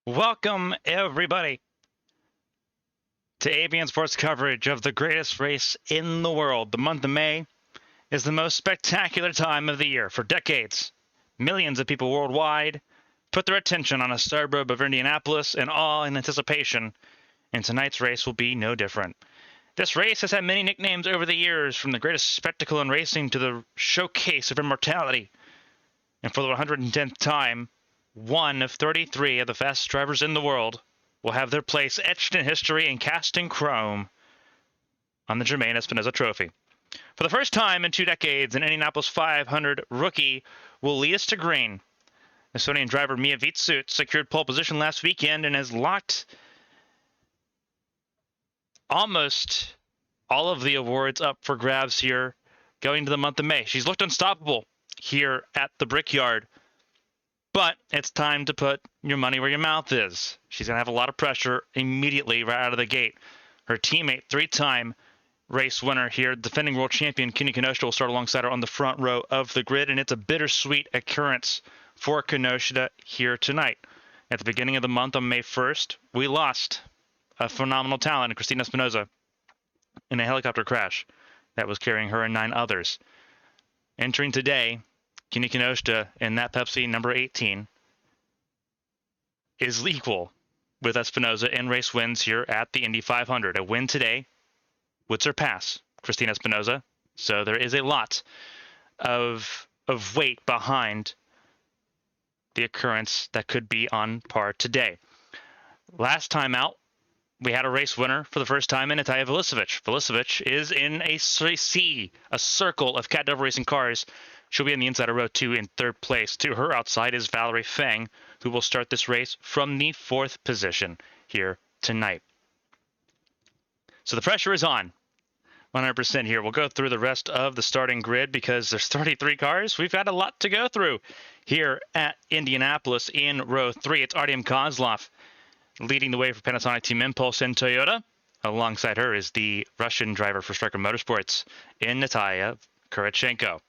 Welcome, everybody, to ABN Sports coverage of the greatest race in the world. The month of May is the most spectacular time of the year. For decades, millions of people worldwide put their attention on a suburb of Indianapolis in awe and anticipation, and tonight's race will be no different. This race has had many nicknames over the years, from the greatest spectacle in racing to the showcase of immortality. And for the 110th time, one of 33 of the fastest drivers in the world will have their place etched in history and cast in chrome on the Germain Espinoza Trophy. For the first time in 2 decades, an Indianapolis 500 rookie will lead us to green. Estonian driver Mia Vitsut secured pole position last weekend and has locked almost all of the awards up for grabs here going to the month of May. She's looked unstoppable here at the Brickyard. But it's time to put your money where your mouth is. She's going to have a lot of pressure immediately right out of the gate. Her teammate, three-time race winner here, defending world champion Kimi Kinoshita, will start alongside her on the front row of the grid, and it's a bittersweet occurrence for Kinoshita here tonight. At the beginning of the month on May 1st, we lost a phenomenal talent, Christina Espinoza, in a helicopter crash that was carrying her and 9 others. Entering today, Kimi Kinoshita in that Pepsi number 18 is equal with Espinoza in race wins here at the Indy 500. A win today would surpass Christina Espinoza, so there is a lot of weight behind the occurrence that could be on par today. Last time out, we had a race winner for the first time in Natalia Vulicevic. Vulicevic is in a circle of Cat Devil Racing cars. She'll be in the inside of row 2 in 3rd place. To her outside is Valerie Feng, who will start this race from the 4th position here tonight. So the pressure is on 100% here. We'll go through the rest of the starting grid because there's 33 cars. We've got a lot to go through here at Indianapolis in row 3. It's Artyom Kozlov leading the way for Panasonic Team Impulse and Toyota. Alongside her is the Russian driver for Striker Motorsports in Natalia Kurachenko.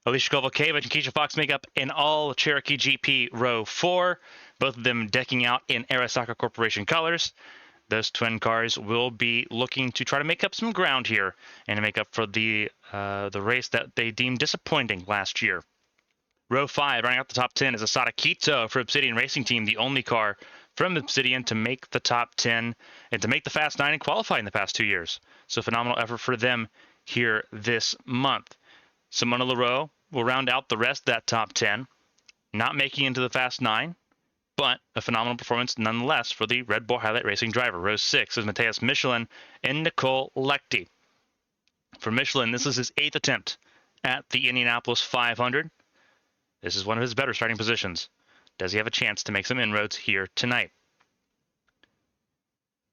Alicia Kovalkiewicz and Keisha Fox make up an all Cherokee GP row 4, both of them decking out in Arasaka Corporation colors. Those twin cars will be looking to try to make up some ground here and to make up for the race that they deemed disappointing last year. Row 5, running out the top 10, is Asada Kito for Obsidian Racing Team, the only car from Obsidian to make the top 10 and to make the Fast 9 and qualify in the past 2 years. So phenomenal effort for them here this month. Simona Leroux will round out the rest of that top 10, not making into the Fast 9, but a phenomenal performance nonetheless for the Red Bull Highlight Racing driver. Row 6 is Matthias Michelin and Nicole Lechty. For Michelin, this is his 8th attempt at the Indianapolis 500. This is one of his better starting positions. Does he have a chance to make some inroads here tonight?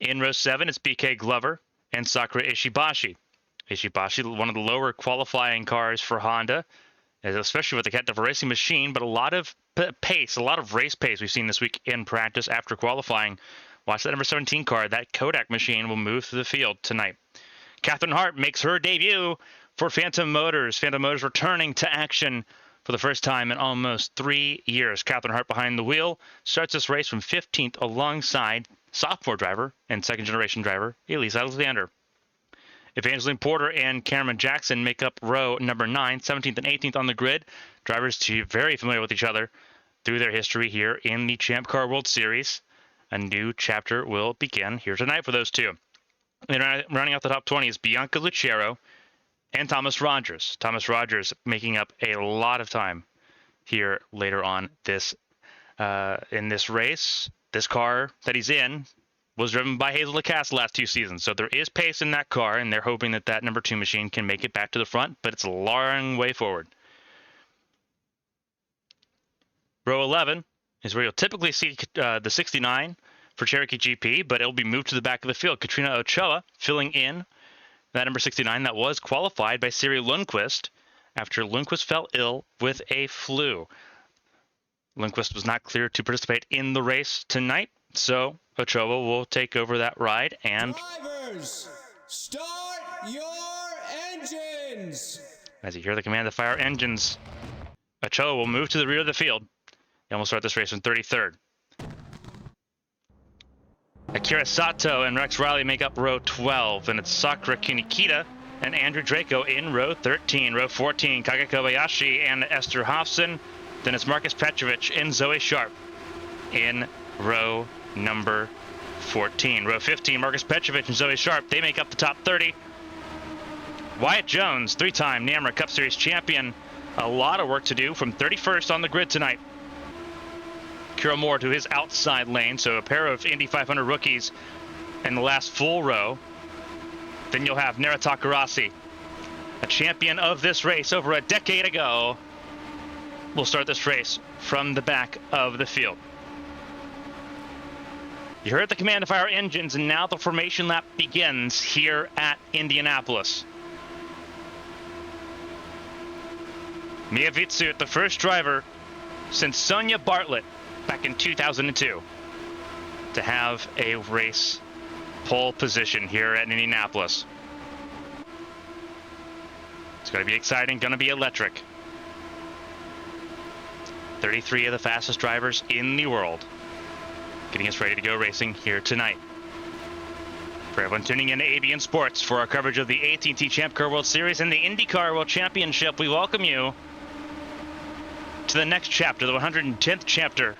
In row 7, it's BK Glover and Sakura Ishibashi. Ishibashi, one of the lower qualifying cars for Honda, especially with the Cat Devil Racing machine, but a lot of pace, a lot of race pace we've seen this week in practice after qualifying. Watch that number 17 car. That Kodak machine will move through the field tonight. Catherine Hart makes her debut for Phantom Motors. Phantom Motors returning to action for the first time in almost 3 years. Catherine Hart behind the wheel starts this race from 15th alongside sophomore driver and second-generation driver Elise Alexander. Evangeline Porter and Cameron Jackson make up row number 9, 17th and 18th on the grid. Drivers very familiar with each other through their history here in the Champ Car World Series. A new chapter will begin here tonight for those two. And running out the top 20 is Bianca Lucero and Thomas Rogers. Thomas Rogers making up a lot of time here later on this in this race. This car that he's in was driven by Hazel Lacasse the last 2 seasons. So there is pace in that car, and they're hoping that that number 2 machine can make it back to the front, but it's a long way forward. Row 11 is where you'll typically see the 69 for Cherokee GP, but it'll be moved to the back of the field. Katrina Ochoa filling in that number 69 that was qualified by Siri Lundqvist after Lundqvist fell ill with a flu. Lundqvist was not cleared to participate in the race tonight, so Ochoa will take over that ride. And drivers, start your engines. As you hear the command to fire engines, Ochoa will move to the rear of the field and will start this race in 33rd. Akira Sato and Rex Riley make up row 12, and it's Sakura Kunikita and Andrew Draco in row 13. Row 14, Kage Kobayashi and Esther Hofson. Then it's Marcus Petrovich and Zoe Sharp in row number 14. Row 15, Marcus Petrovich and Zoe Sharp, they make up the top 30. Wyatt Jones, three-time NAMRA Cup Series champion. A lot of work to do from 31st on the grid tonight. Kira Moore to his outside lane, so a pair of Indy 500 rookies in the last full row. Then you'll have Nara Takarasi, a champion of this race over a decade ago. We'll start this race from the back of the field. You heard the command of our engines, and now the formation lap begins here at Indianapolis. Mia Vitsut, the first driver since Sonia Bartlett back in 2002 to have a race pole position here at Indianapolis. It's going to be exciting, going to be electric. 33 of the fastest drivers in the world getting us ready to go racing here tonight. For everyone tuning in to ABN Sports for our coverage of the AT&T Champ Car World Series and the IndyCar World Championship, we welcome you to the next chapter, the 110th chapter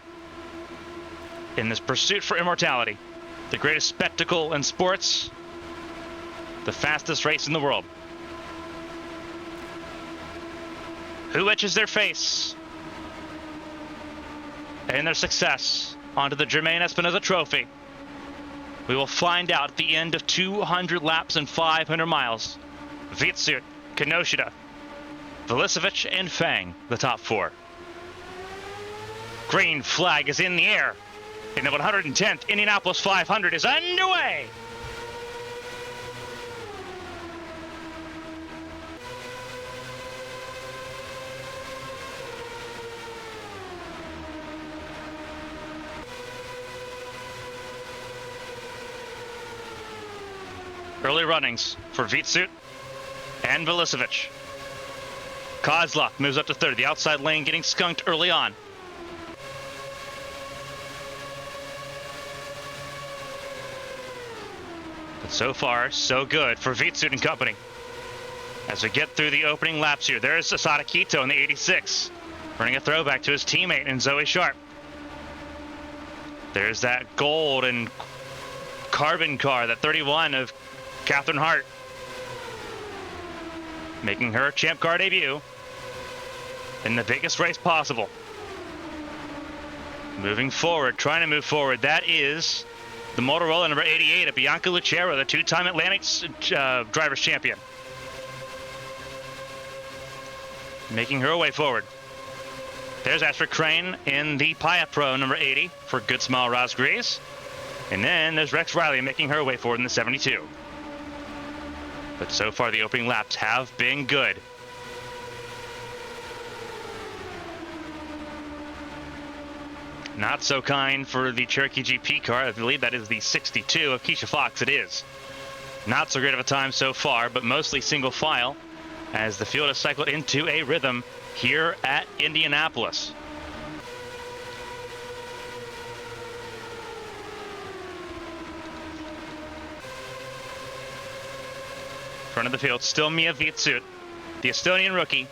in this pursuit for immortality. The greatest spectacle in sports, the fastest race in the world. Who etches their face and their success onto the Germain Espinoza Trophy? We will find out at the end of 200 laps and 500 miles. Vitsut, Kinoshita, Vilisevic, and Fang, the top four. Green flag is in the air, and the 110th Indianapolis 500 is underway. Early runnings for Vitsut and Vilisevic. Kozlov moves up to third. The outside lane getting skunked early on. But so far, so good for Vitsut and company. As we get through the opening laps here, there's Asada Kito in the 86, running a throwback to his teammate in Zoe Sharp. There's that gold and carbon car, that 31 of Catherine Hart, making her Champ Car debut in the biggest race possible. Moving forward, trying to move forward, that is the Motorola number 88 of Bianca Lucero, the two-time Atlantic Drivers Champion. Making her way forward. There's Astrid Crane in the Paya Pro number 80 for Good Smile Rosgreaves. And then there's Rex Riley making her way forward in the 72. But so far the opening laps have been good. Not so kind for the Cherokee GP car. I believe that is the 62 of Keisha Fox. It is. Not so great of a time so far, but mostly single file as the field has cycled into a rhythm here at Indianapolis. Front of the field, still Mia Vitsut, the Estonian rookie.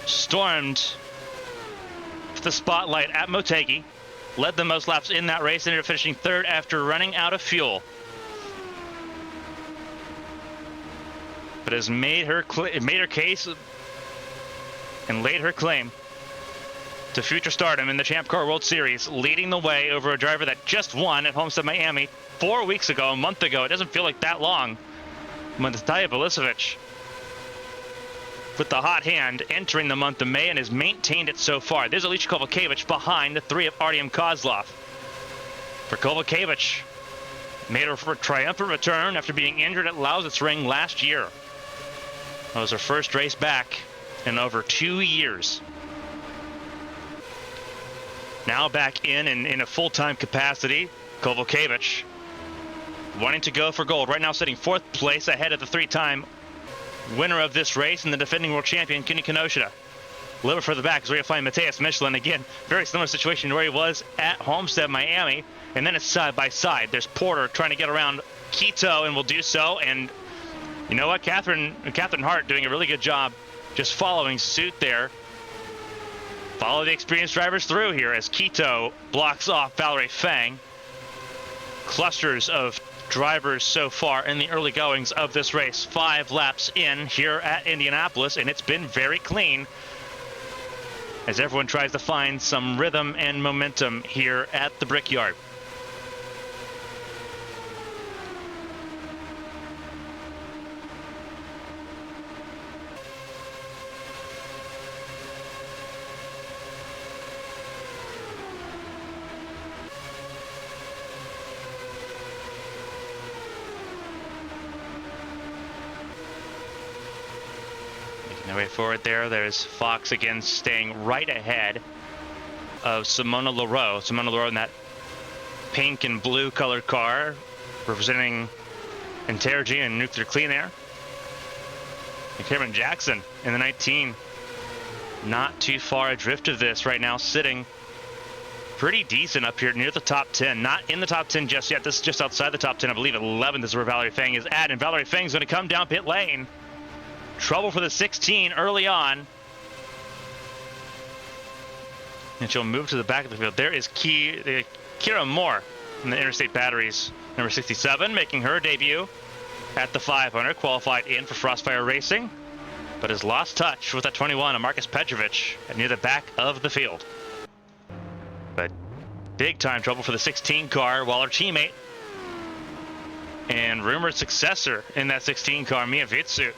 Stormed the spotlight at Motegi, led the most laps in that race, ended up finishing third after running out of fuel. But has made her case and laid her claim to future stardom in the Champ Car World Series, leading the way over a driver that just won at Homestead Miami 4 weeks ago, a month ago. It doesn't feel like that long. Natalia Vilisevic with the hot hand entering the month of May and has maintained it so far. There's Alicia Kovalkiewicz behind the three of Artyom Kozlov. For Kovalkiewicz, made her triumphant return after being injured at Lausitz Ring last year. That was her first race back in over 2 years. Now back in a full-time capacity, Kovalkiewicz wanting to go for gold. Right now sitting fourth place ahead of the three-time winner of this race and the defending world champion, Kimi Kinoshita. A little bit further back is where you'll find Mateus Michelin. Again, very similar situation to where he was at Homestead, Miami. And then it's side by side. There's Porter trying to get around Quito and will do so. And you know what? Catherine Hart doing a really good job just following suit there. Follow the experienced drivers through here as Quito blocks off Valerie Fang. Clusters of drivers so far in the early goings of this race. 5 laps in here at Indianapolis, and it's been very clean as everyone tries to find some rhythm and momentum here at the Brickyard. Making their way forward there. There's Fox again staying right ahead of Simona Leroux. Simona Leroux in that pink and blue colored car representing Intergy and Nuclear Clean Air. And Cameron Jackson in the 19. Not too far adrift of this right now, sitting pretty decent up here near the top 10. Not in the top 10 just yet. This is just outside the top 10. I believe 11th is where Valerie Fang is at. And Valerie Fang's going to come down pit lane. Trouble for the 16 early on. And she'll move to the back of the field. There is Kira Moore in the Interstate Batteries, number 67, making her debut at the 500. Qualified in for Frostfire Racing, but has lost touch with that 21 of Marcus Petrovic near the back of the field. But big time trouble for the 16 car, while her teammate and rumored successor in that 16 car, Mia Vitsu,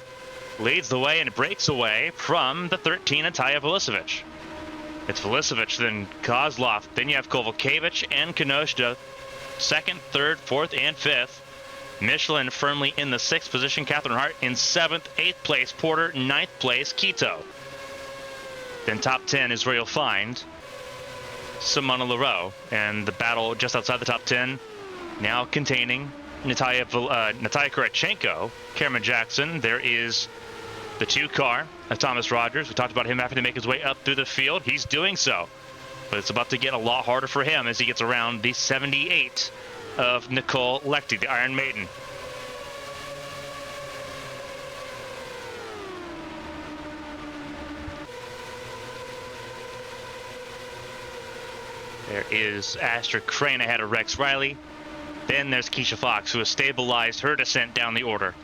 leads the way and breaks away from the 13, Natalia Vilisevic. It's Vilisevic, then Kozlov, then you have Kovalkiewicz and Kinoshta, second, third, fourth, and fifth. Michelin firmly in the 6th position. Catherine Hart in 7th, 8th place. Porter, 9th place. Quito. Then top 10 is where you'll find Simona Leroux, and the battle just outside the top 10 now containing Natalia Kurachenko, Cameron Jackson. There is the 2 car of Thomas Rogers. We talked about him having to make his way up through the field. He's doing so, but it's about to get a lot harder for him as he gets around the 78 of Nicole Lechty, the Iron Maiden. There is Astrid Crane ahead of Rex Riley. Then there's Keisha Fox, who has stabilized her descent down the order.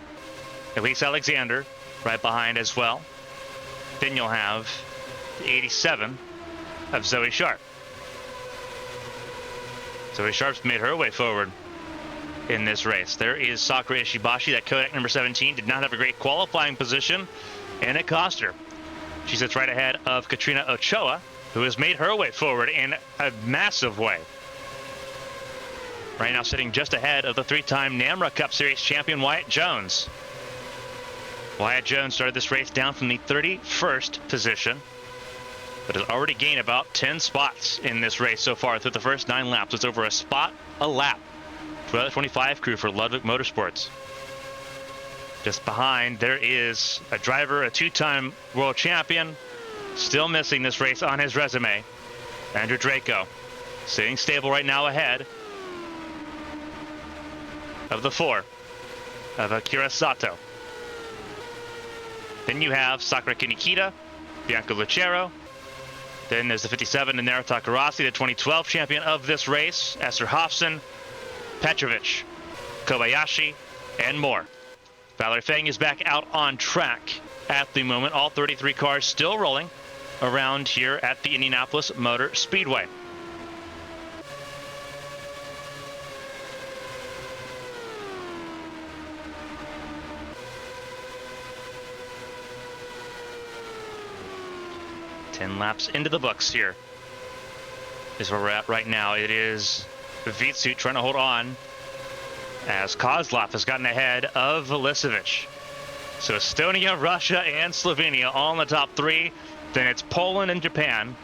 Elise Alexander right behind as well. Then you'll have the 87 of Zoe Sharp. Zoe Sharp's made her way forward in this race. There is Sakura Ishibashi, that Kodak number 17, did not have a great qualifying position, and it cost her. She sits right ahead of Katrina Ochoa, who has made her way forward in a massive way. Right now sitting just ahead of the 3-time NAMRA Cup Series champion Wyatt Jones. Wyatt Jones started this race down from the 31st position, but has already gained about 10 spots in this race so far through the first 9 laps. It's over a spot a lap for the 25 crew for Ludwig Motorsports. Just behind, there is a driver, a 2-time world champion, still missing this race on his resume, Andrew Draco, sitting stable right now ahead of the 4 of Akira Sato. Then you have Sakura Kinikita, Bianca Lucero. Then there's the 57, Nenara Takarasi, the 2012 champion of this race, Esther Hofson, Petrovic, Kobayashi, and more. Valerie Fang is back out on track at the moment. All 33 cars still rolling around here at the Indianapolis Motor Speedway. Ten laps into the books here is where we're at right now. It is Vitsu trying to hold on as Kozlov has gotten ahead of Vilisevic. So Estonia, Russia, and Slovenia all in the top 3. Then it's Poland and Japan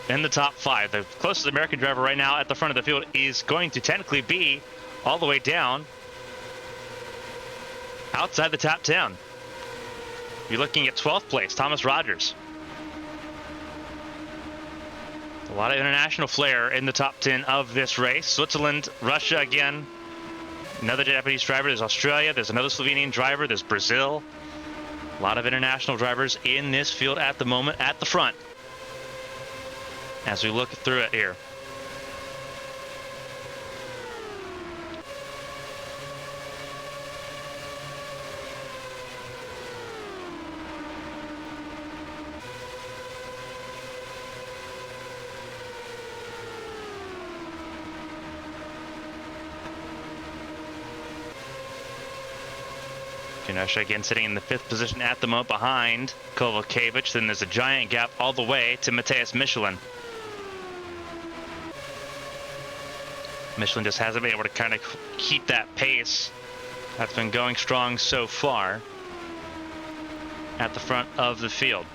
in the top 5. The closest American driver right now at the front of the field is going to technically be all the way down outside the top 10. You're looking at 12th place, Thomas Rogers. lot of international flair in the top 10 of this race. Switzerland, Russia again. Another Japanese driver. There's Australia. There's another Slovenian driver. There's Brazil. A lot of international drivers in this field at the moment at the front. As we look through it here. Kenosha again sitting in the 5th position at the moment behind Kovalkiewicz. Then there's a giant gap all the way to Matthias Michelin. Michelin just hasn't been able to kind of keep that pace that's been going strong so far at the front of the field.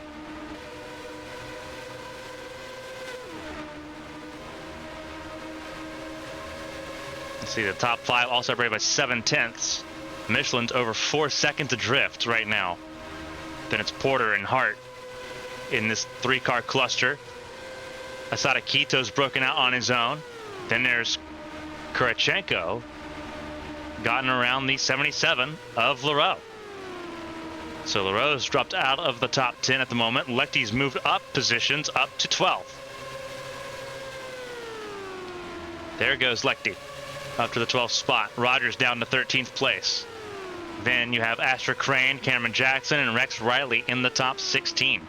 Let's see, the top 5 all separated by 7/10. Michelin's over 4 seconds adrift right now. Then it's Porter and Hart in this 3-car cluster. Asada Quito's broken out on his own. Then there's Kurachenko, gotten around the 77 of Leroux. So Leroux's dropped out of the top 10 at the moment. Lecty's moved up positions up to 12. There goes Lecty up to the 12th spot. Rogers down to 13th place. Then you have Asher Crane, Cameron Jackson, and Rex Riley in the top 16.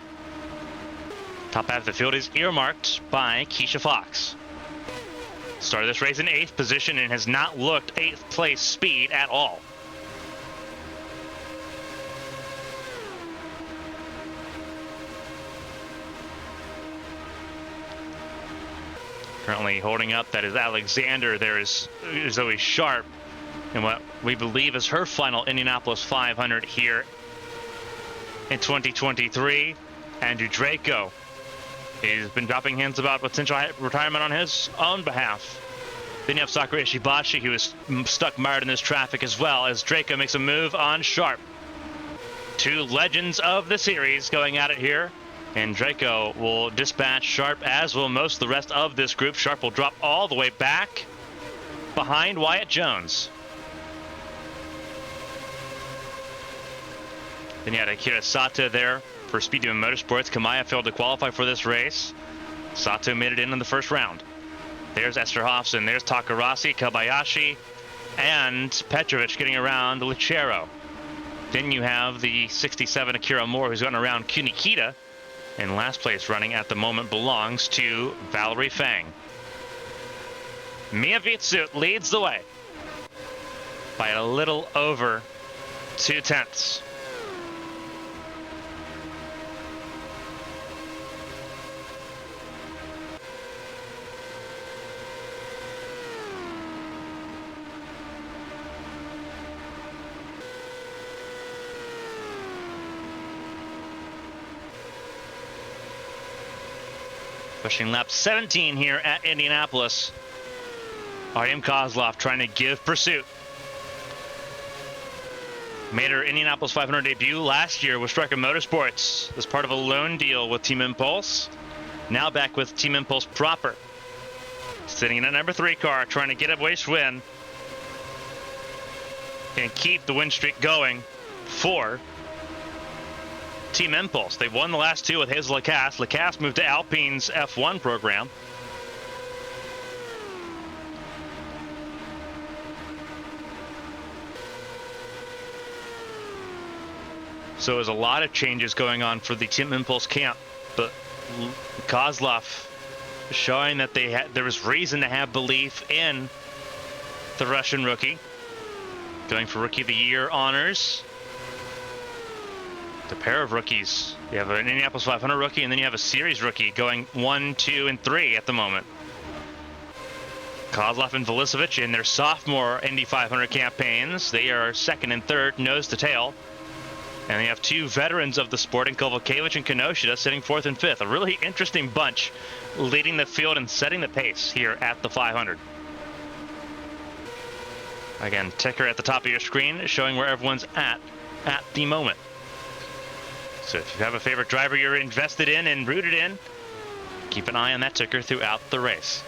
Top half of the field is earmarked by Keisha Fox. Started this race in 8th position and has not looked 8th place speed at all. Currently holding up, that is Alexander. There is Zoe Sharp in what we believe is her final Indianapolis 500 here in 2023. Andrew Draco has been dropping hints about potential retirement on his own behalf. Then you have Sakura Ishibashi, who is stuck mired in this traffic as well, as Draco makes a move on Sharp. 2 legends of the series going at it here. And Draco will dispatch Sharp, as will most of the rest of this group. Sharp will drop all the way back behind Wyatt Jones. Then you had Akira Sato there for Speedway Motorsports. Kamaya failed to qualify for this race. Sato made it in the first round. There's Esther Hofson. There's Takarasi, Kobayashi, and Petrovic getting around Lucero. Then you have the 67 Akira Moore, who's gotten around Kunikita. And last place running at the moment belongs to Valerie Fang. Mia Vitsut leads the way by a little over 2/10. Pushing lap 17 here at Indianapolis. Artem Kozlov trying to give pursuit. Made her Indianapolis 500 debut last year with Striker Motorsports as part of a loan deal with Team Impulse. Now back with Team Impulse proper. Sitting in a number 3 car, trying to get a race win and keep the win streak going for Team Impulse. They've won the last 2 with Hazel Lacasse. Lacasse moved to Alpine's F1 program. So there's a lot of changes going on for the Team Impulse camp, but Kozlov showing that there was reason to have belief in the Russian rookie. Going for Rookie of the Year honors. The pair of rookies. You have an Indianapolis 500 rookie, and then you have a series rookie going 1, 2, and 3 at the moment. Kozlov and Velicevic in their sophomore Indy 500 campaigns. They are 2nd and 3rd, nose to tail. And they have 2 veterans of the sport in Kovalkiewicz and Kinoshita sitting 4th and 5th. A really interesting bunch leading the field and setting the pace here at the 500. Again, ticker at the top of your screen showing where everyone's at the moment. So if you have a favorite driver you're invested in and rooted in, Keep an eye on that ticker throughout the race.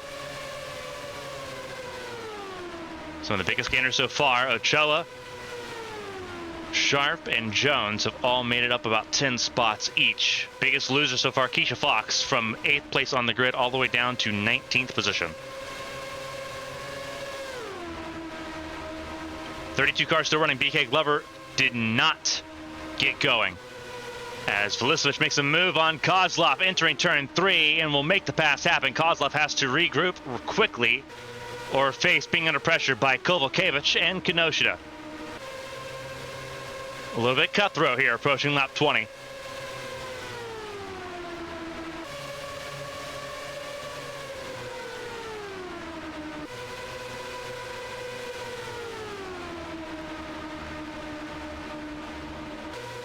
Some of the biggest gainers so far, Ochoa, Sharp, and Jones have all made it up about 10 spots each. Biggest loser so far, Keisha Fox, from 8th place on the grid all the way down to 19th position. 32 cars still running. BK Glover did not get going, as Velicic makes a move on Kozlov entering turn 3 and will make the pass happen. Kozlov has to regroup quickly or face being under pressure by Kovalkiewicz and Kinoshita. A little bit cutthroat here, approaching lap 20.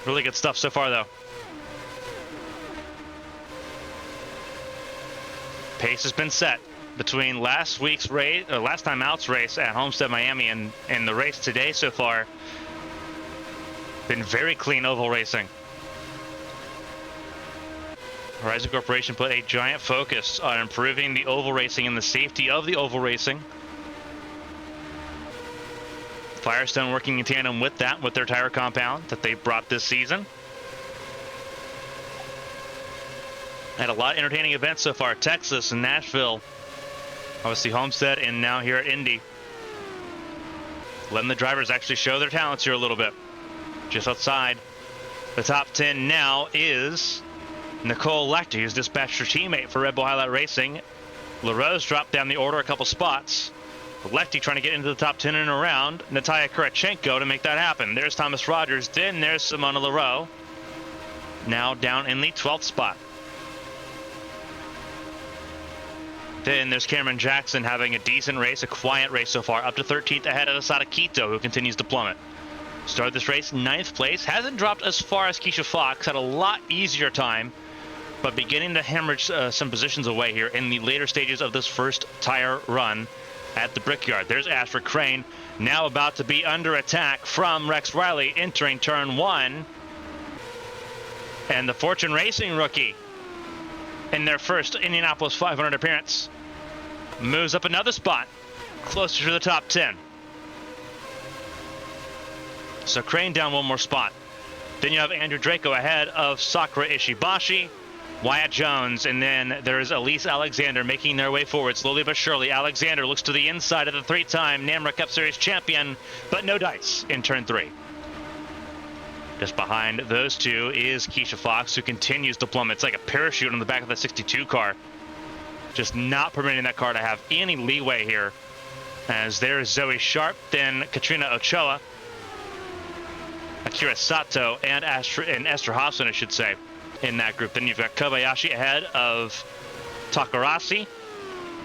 Really good stuff so far, though. Pace has been set between last time out's race at Homestead, Miami, and the race today so far. Been very clean oval racing. Horizon Corporation put a giant focus on improving the oval racing and the safety of the oval racing. Firestone working in tandem with that, with their tire compound that they brought this season. Had a lot of entertaining events so far. Texas and Nashville, obviously Homestead, and now here at Indy. Letting the drivers actually show their talents here a little bit. Just outside the top 10 now is Nicole Lecter, who's dispatched her teammate for Red Bull Highlight Racing. LaRose dropped down the order a couple spots. Lecter trying to get into the top 10 and around. Natalia Kurachenko to make that happen. There's Thomas Rogers. Then there's Simona Leroux, now down in the 12th spot. Then there's Cameron Jackson having a decent race, a quiet race so far, up to 13th ahead of Asada Quito, who continues to plummet. Started this race 9th place, hasn't dropped as far as Keisha Fox, had a lot easier time, but beginning to hemorrhage some positions away here in the later stages of this first tire run at the Brickyard. There's Ashford Crane, now about to be under attack from Rex Riley entering turn 1. And the Fortune Racing rookie, in their first Indianapolis 500 appearance, moves up another spot, closer to the top 10. So Crane down one more spot. Then you have Andrew Draco ahead of Sakura Ishibashi, Wyatt Jones, and then there's Elise Alexander making their way forward slowly but surely. Alexander looks to the inside of the 3-time NAMRA Cup Series champion, but no dice in turn 3. Just behind those two is Keisha Fox, who continues to plummet. It's like a parachute on the back of the 62 car. Just not permitting that car to have any leeway here. As there's Zoe Sharp, then Katrina Ochoa, Akira Sato, and Esther Hobson, I should say, in that group. Then you've got Kobayashi ahead of Takarasi.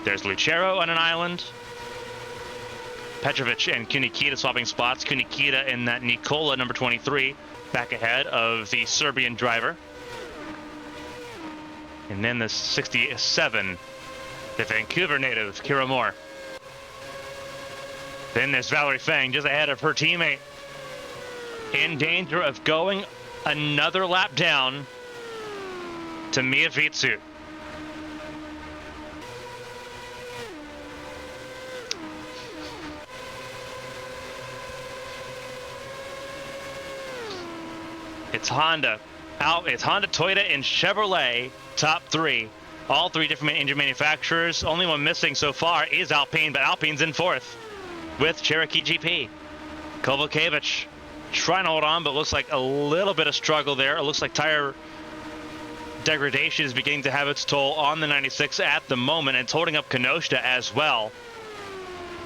There's Lucero on an island. Petrovic and Kunikita swapping spots. Kunikita and that Nikola, number 23, back ahead of the Serbian driver. And then the 67, the Vancouver native, Kira Moore. Then there's Valerie Fang just ahead of her teammate, in danger of going another lap down to Mia Vitsut. It's Honda out. It's Honda, Toyota, and Chevrolet top 3. All 3 different engine manufacturers. Only one missing so far is Alpine, but Alpine's in 4th with Cherokee GP. Kovalkiewicz trying to hold on, but looks like a little bit of struggle there. It looks like tire degradation is beginning to have its toll on the 96 at the moment. It's holding up Kinoshita as well.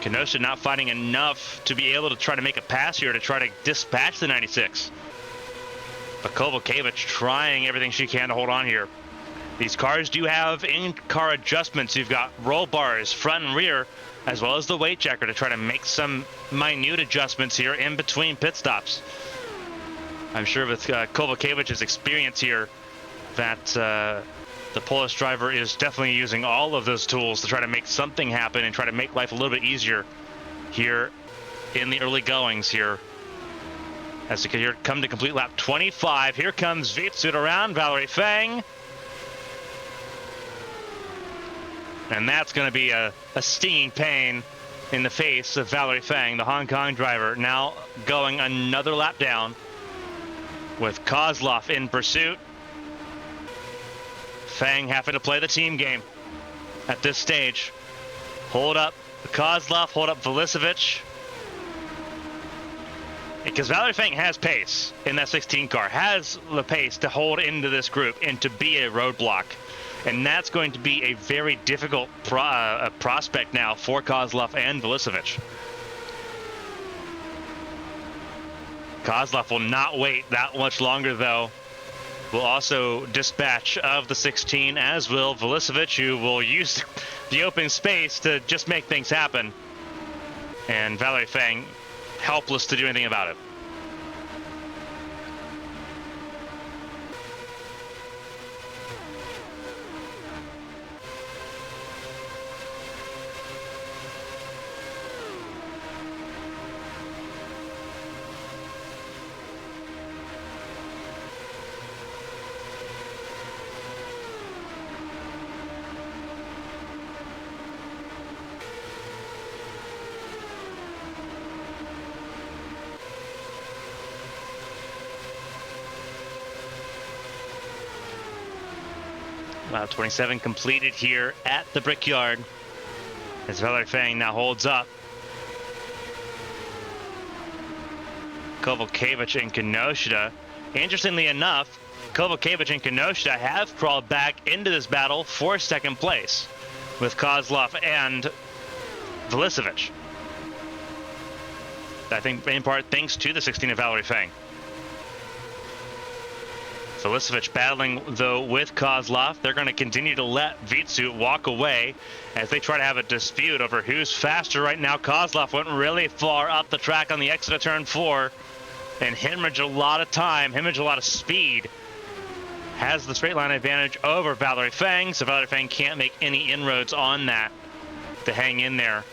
Kinoshita not finding enough to be able to try to make a pass here to try to dispatch the 96. But Kovalkiewicz trying everything she can to hold on here. These cars do have in-car adjustments. You've got roll bars, front and rear, as well as the weight checker to try to make some minute adjustments here in between pit stops. I'm sure with Kovalkiewicz's experience here that the Polish driver is definitely using all of those tools to try to make something happen and try to make life a little bit easier here in the early goings here. As we can come to complete lap 25, here comes Vitsut around, Valerie Fang. And that's going to be a stinging pain in the face of Valerie Fang, the Hong Kong driver, now going another lap down with Kozlov in pursuit. Fang having to play the team game at this stage. Hold up Kozlov, hold up Velicevic. Because Valerie Fang has pace in that 16 car, has the pace to hold into this group and to be a roadblock. And that's going to be a very difficult prospect now for Kozlov and Velicevic. Kozlov will not wait that much longer, though. Will also dispatch of the 16, as will Velicevic, who will use the open space to just make things happen. And Valerie Fang helpless to do anything about it. Lap 27 completed here at the Brickyard as Valerie Fang now holds up. Kovalevich and Kinoshita. Interestingly enough, Kovalevich and Kinoshita have crawled back into this battle for second place with Kozlov and Velicevic. I think in part thanks to the 16 of Valerie Fang. Velicevic battling, though, with Kozlov. They're going to continue to let Vitsu walk away as they try to have a dispute over who's faster right now. Kozlov went really far up the track on the exit of turn 4 and hemorrhaged a lot of time, hemorrhaged a lot of speed. Has the straight line advantage over Valerie Fang, so Valerie Fang can't make any inroads on that to hang in there.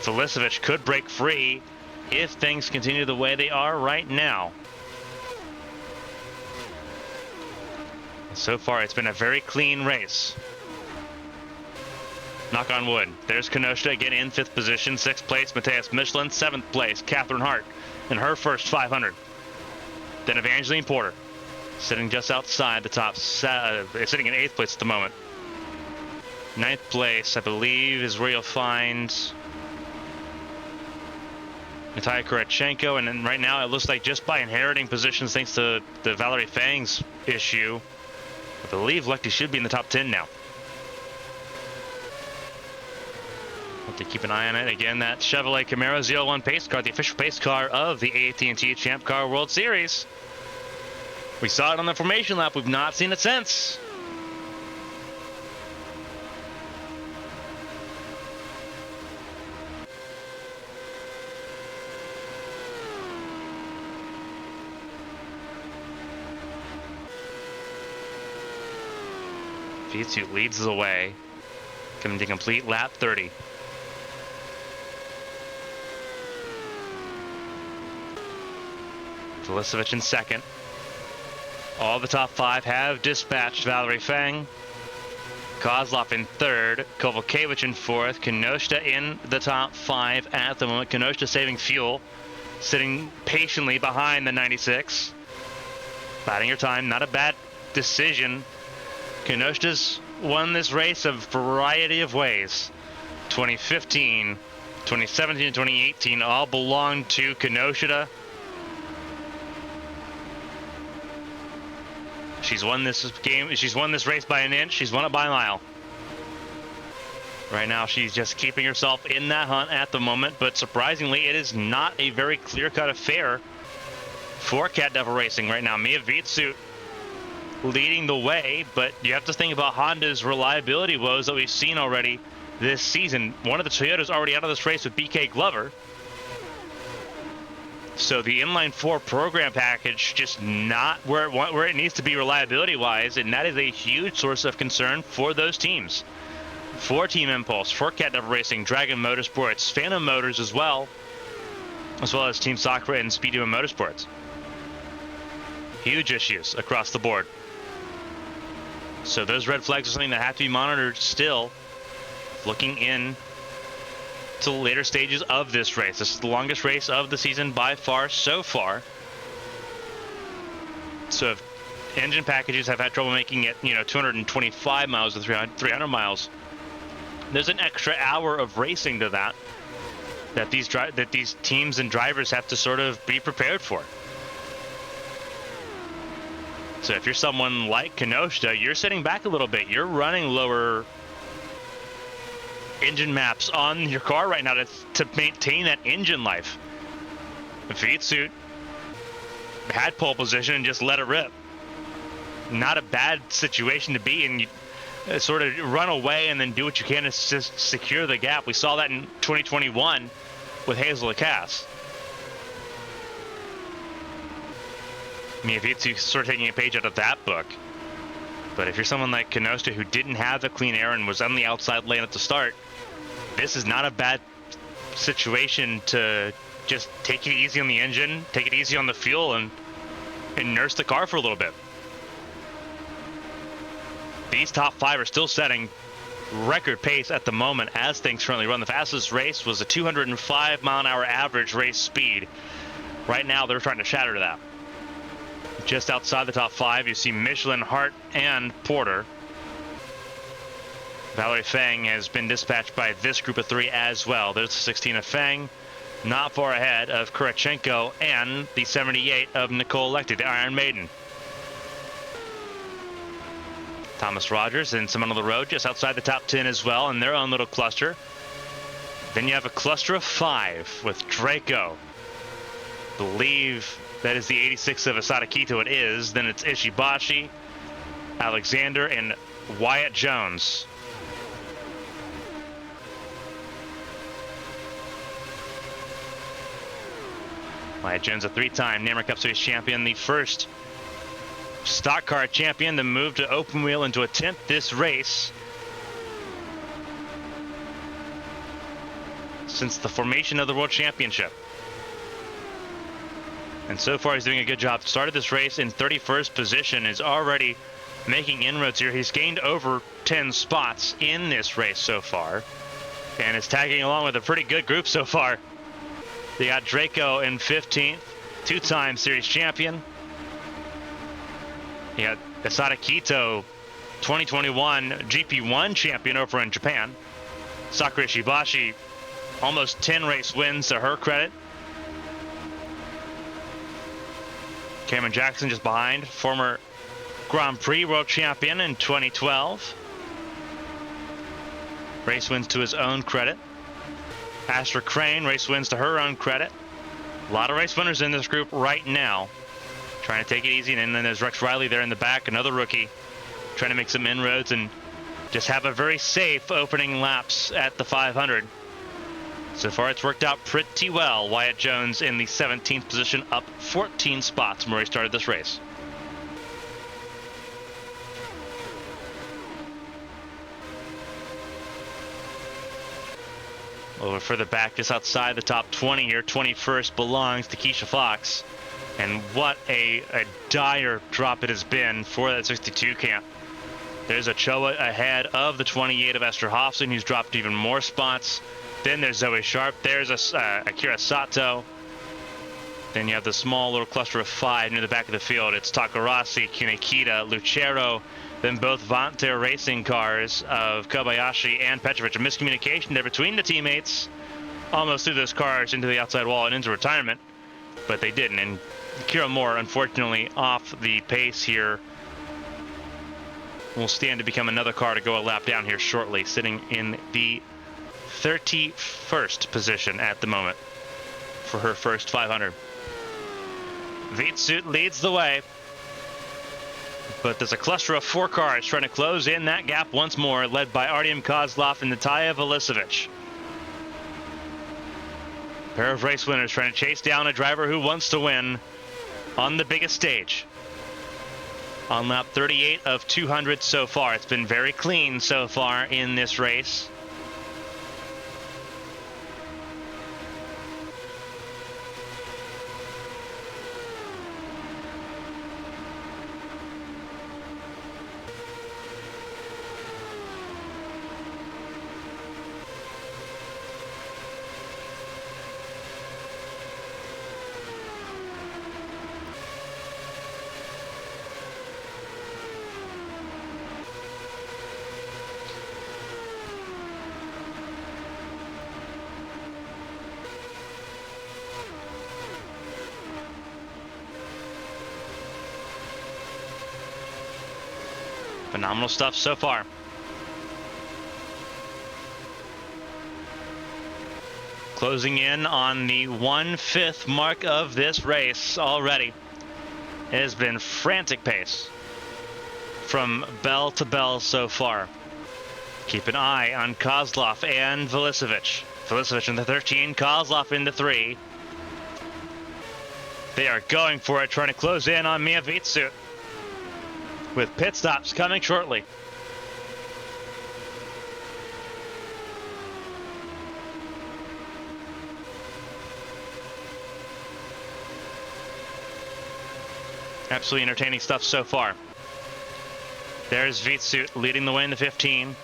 Velicevic could break free if things continue the way they are right now. So far, it's been a very clean race. Knock on wood. There's Kinoshita again in 5th position. 6th place, Matthias Michelin. 7th place, Catherine Hart in her first 500. Then Evangeline Porter, sitting just outside the top, sitting in 8th place at the moment. 9th place, I believe, is where you'll find Natalia Kurachenko. And then right now, it looks like just by inheriting positions, thanks to the Valerie Fang's issue, I believe Lucky should be in the top 10 now. Have to keep an eye on it. Again, that Chevrolet Camaro Z01 pace car, the official pace car of the AT&T Champ Car World Series. We saw it on the formation lap. We've not seen it since. Vitsu leads the way, coming to complete lap 30. Velicevic in 2nd. All the top 5 have dispatched Valerie Fang. Kozlov in 3rd. Kovalevich in 4th. Kinoshita in the top 5 at the moment. Kinoshita saving fuel, sitting patiently behind the 96. Biding her time, not a bad decision. Kinoshita's won this race a variety of ways. 2015, 2017, and 2018 all belong to Kinoshita. She's won this game. She's won this race by an inch. She's won it by a mile. Right now, she's just keeping herself in that hunt at the moment. But surprisingly, it is not a very clear-cut affair for Cat Devil Racing right now. Mia Vitsu leading the way, but you have to think about Honda's reliability woes that we've seen already this season. One of the Toyotas already out of this race with BK Glover. So the inline 4 program package just not where it needs to be reliability wise, and that is a huge source of concern for those teams. For Team Impulse, for Cat Devil Racing, Dragon Motorsports, Phantom Motors as well as Team Sakura and Speedway Motorsports. Huge issues across the board. So those red flags are something that have to be monitored still looking in to the later stages of this race. This is the longest race of the season by far so far. So if engine packages have had trouble making it, 225 miles to 300 miles, there's an extra hour of racing to that these teams and drivers have to sort of be prepared for. So if you're someone like Kenosha, you're sitting back a little bit. You're running lower engine maps on your car right now to maintain that engine life. Vitsuit had pole position and just let it rip. Not a bad situation to be in. You sort of run away and then do what you can to secure the gap. We saw that in 2021 with Hazel Lacasse. I mean, if it's sort of taking a page out of that book. But if you're someone like Kenosha who didn't have the clean air and was on the outside lane at the start, this is not a bad situation to just take it easy on the engine, take it easy on the fuel, and nurse the car for a little bit. These top 5 are still setting record pace at the moment as things currently run. The fastest race was a 205 mile an hour average race speed. Right now, they're trying to shatter that. Just outside the top 5, you see Michelin, Hart, and Porter. Valerie Fang has been dispatched by this group of 3 as well. There's the 16 of Fang, not far ahead of Kurachenko and the 78 of Nicole Lecter, the Iron Maiden. Thomas Rogers and someone on the road just outside the top 10 as well in their own little cluster. Then you have a cluster of 5 with Draco. Believe that is the 86 of Asada Kito. It is. Then it's Ishibashi, Alexander, and Wyatt Jones. Wyatt Jones, a 3-time NAMR Cup Series champion, the first stock car champion to move to open wheel and to attempt this race since the formation of the World Championship. And so far, he's doing a good job. Started this race in 31st position, is already making inroads here. He's gained over 10 spots in this race so far, and is tagging along with a pretty good group so far. They got Draco in 15th, 2-time series champion. You got Asada Kito, 2021 GP1 champion over in Japan. Sakura Ishibashi, almost 10 race wins to her credit. Cameron Jackson just behind, former Grand Prix world champion in 2012. Race wins to his own credit. Astra Crane, race wins to her own credit. A lot of race winners in this group right now. Trying to take it easy, and then there's Rex Riley there in the back, another rookie, trying to make some inroads and just have a very safe opening laps at the 500. So far, it's worked out pretty well. Wyatt Jones in the 17th position, up 14 spots from where he started this race. A little further back, just outside the top 20 here, 21st belongs to Keisha Fox. And what a dire drop it has been for that 62 camp. There's Ochoa ahead of the 28 of Esther Hofson, who's dropped even more spots. Then there's Zoe Sharp. There's Akira Sato. Then you have the small little cluster of 5 near the back of the field. It's Takarasi, Kinekita, Lucero, then both Vante racing cars of Kobayashi and Petrovic. A miscommunication there between the teammates. Almost threw those cars into the outside wall and into retirement, but they didn't. And Kira Moore, unfortunately, off the pace here, will stand to become another car to go a lap down here shortly, sitting in the 31st position at the moment for her first 500. Vitsuit leads the way, but there's a cluster of 4 cars trying to close in that gap once more, led by Artyom Kozlov and Natalia Velisevich. A pair of race winners trying to chase down a driver who wants to win on the biggest stage. On lap 38 of 200 so far. It's been very clean so far in this race. Phenomenal stuff so far. Closing in on the 1/5 mark of this race already. It has been frantic pace from bell to bell so far. Keep an eye on Kozlov and Vilisevic. Vilisevic in the 13, Kozlov in the 3. They are going for it, trying to close in on Mia Vitsut, with pit stops coming shortly. Absolutely entertaining stuff so far. There's Vitsut leading the way in the 15.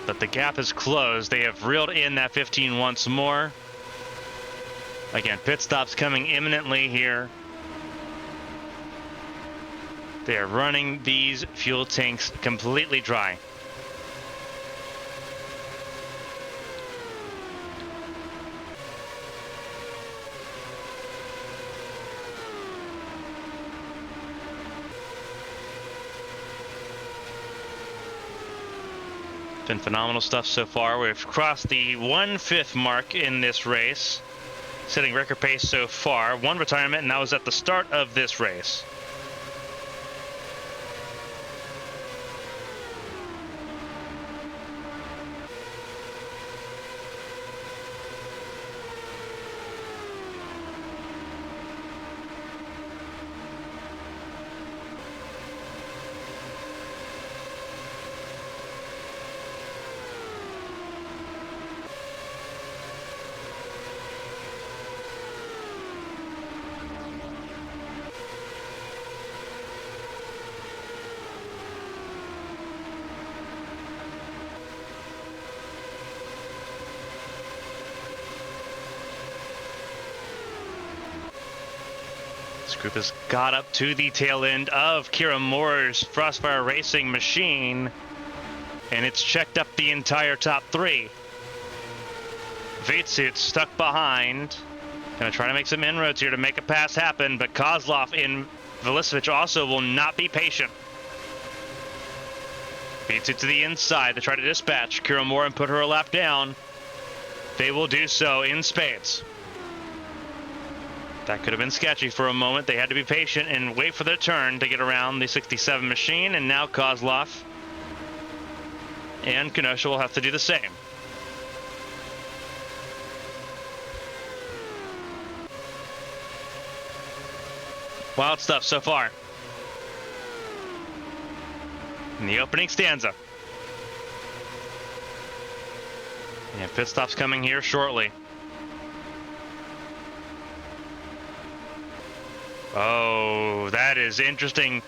But the gap is closed. They have reeled in that 15 once more. Again, pit stops coming imminently here. They are running these fuel tanks completely dry. Been phenomenal stuff so far. We've crossed the 1/5 mark in this race, setting record pace so far. One retirement, and that was at the start of this race. This group has got up to the tail end of Kira Moore's Frostfire Racing machine, and it's checked up the entire top 3. Vitsut stuck behind. Gonna try to make some inroads here to make a pass happen, but Kozlov and Vilisevic also will not be patient. Vitsut to the inside to try to dispatch Kira Moore and put her a lap down. They will do so in spades. That could have been sketchy for a moment. They had to be patient and wait for their turn to get around the 67 machine, and now Kozlov and Kenosha will have to do the same. Wild stuff so far in the opening stanza. And pit stops coming here shortly. Oh, that is interesting.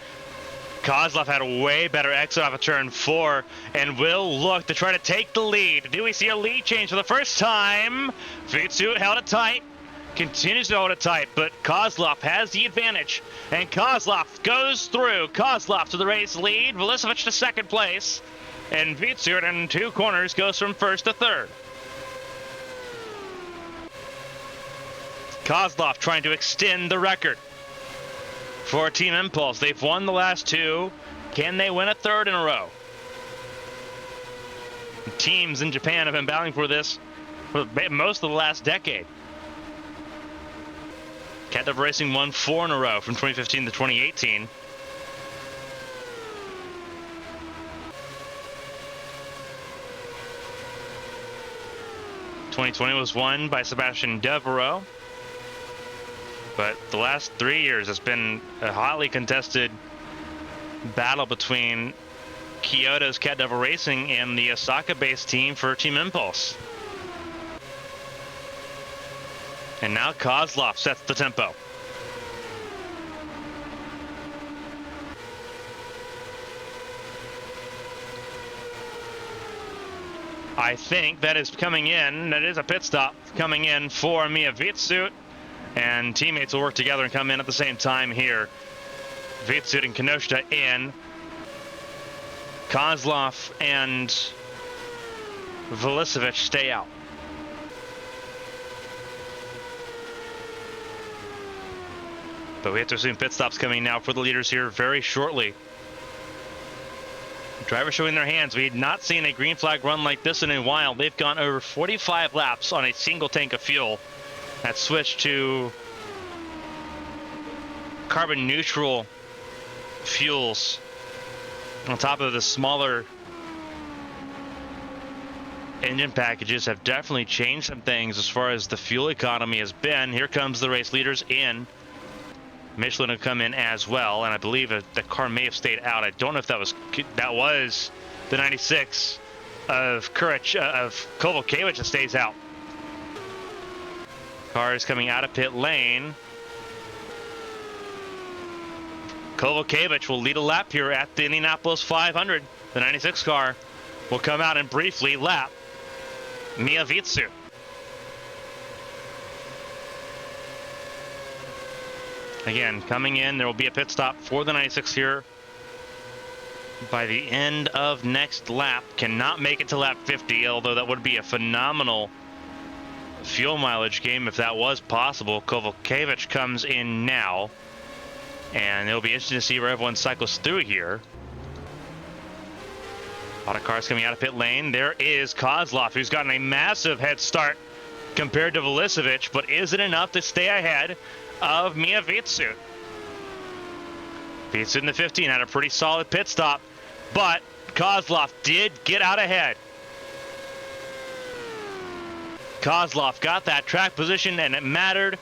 Kozlov had a way better exit off of turn 4 and will look to try to take the lead. Do we see a lead change for the first time? Vitsut held it tight, continues to hold it tight, but Kozlov has the advantage. And Kozlov goes through. Kozlov to the race lead, Vilisevic to second place, and Vitsut in 2 corners goes from first to third. Kozlov trying to extend the record for Team Impulse. They've won the last 2. Can they win a 3rd in a row? Teams in Japan have been battling for this for most of the last decade. Cat Dove Racing won 4 in a row from 2015 to 2018. '20 was won by Sebastian Devereaux. But the last 3 years has been a hotly contested battle between Kyoto's Cat Devil Racing and the Osaka-based team for Team Impulse. And now Kozlov sets the tempo. I think that is coming in. That is a pit stop coming in for Mia Vitsut. And teammates will work together and come in at the same time here. Vitsut and Kenosha in. Kozlov and Vilisevic stay out. But we have to assume pit stops coming now for the leaders here very shortly. Drivers showing their hands. We had not seen a green flag run like this in a while. They've gone over 45 laps on a single tank of fuel. That switched to carbon neutral fuels on top of the smaller engine packages have definitely changed some things as far as the fuel economy has been. Here comes the race leaders in. Michelin will come in as well, and I believe the car may have stayed out. I don't know if that was the 96 of Kovalkiewicz that stays out. Car is coming out of pit lane. Kovalkiewicz will lead a lap here at the Indianapolis 500. The 96 car will come out and briefly lap Miavitsu. Again, coming in, there will be a pit stop for the 96 here by the end of next lap. Cannot make it to lap 50, although that would be a phenomenal fuel mileage game if that was possible. Kovalkiewicz comes in now, and it'll be interesting to see where everyone cycles through here. A lot of cars coming out of pit lane. There is Kozlov, who's gotten a massive head start compared to Velicevic, but is it enough to stay ahead of Miavitsu? Vitsu in the 15 had a pretty solid pit stop, but Kozlov did get out ahead. Kozlov got that track position, and it mattered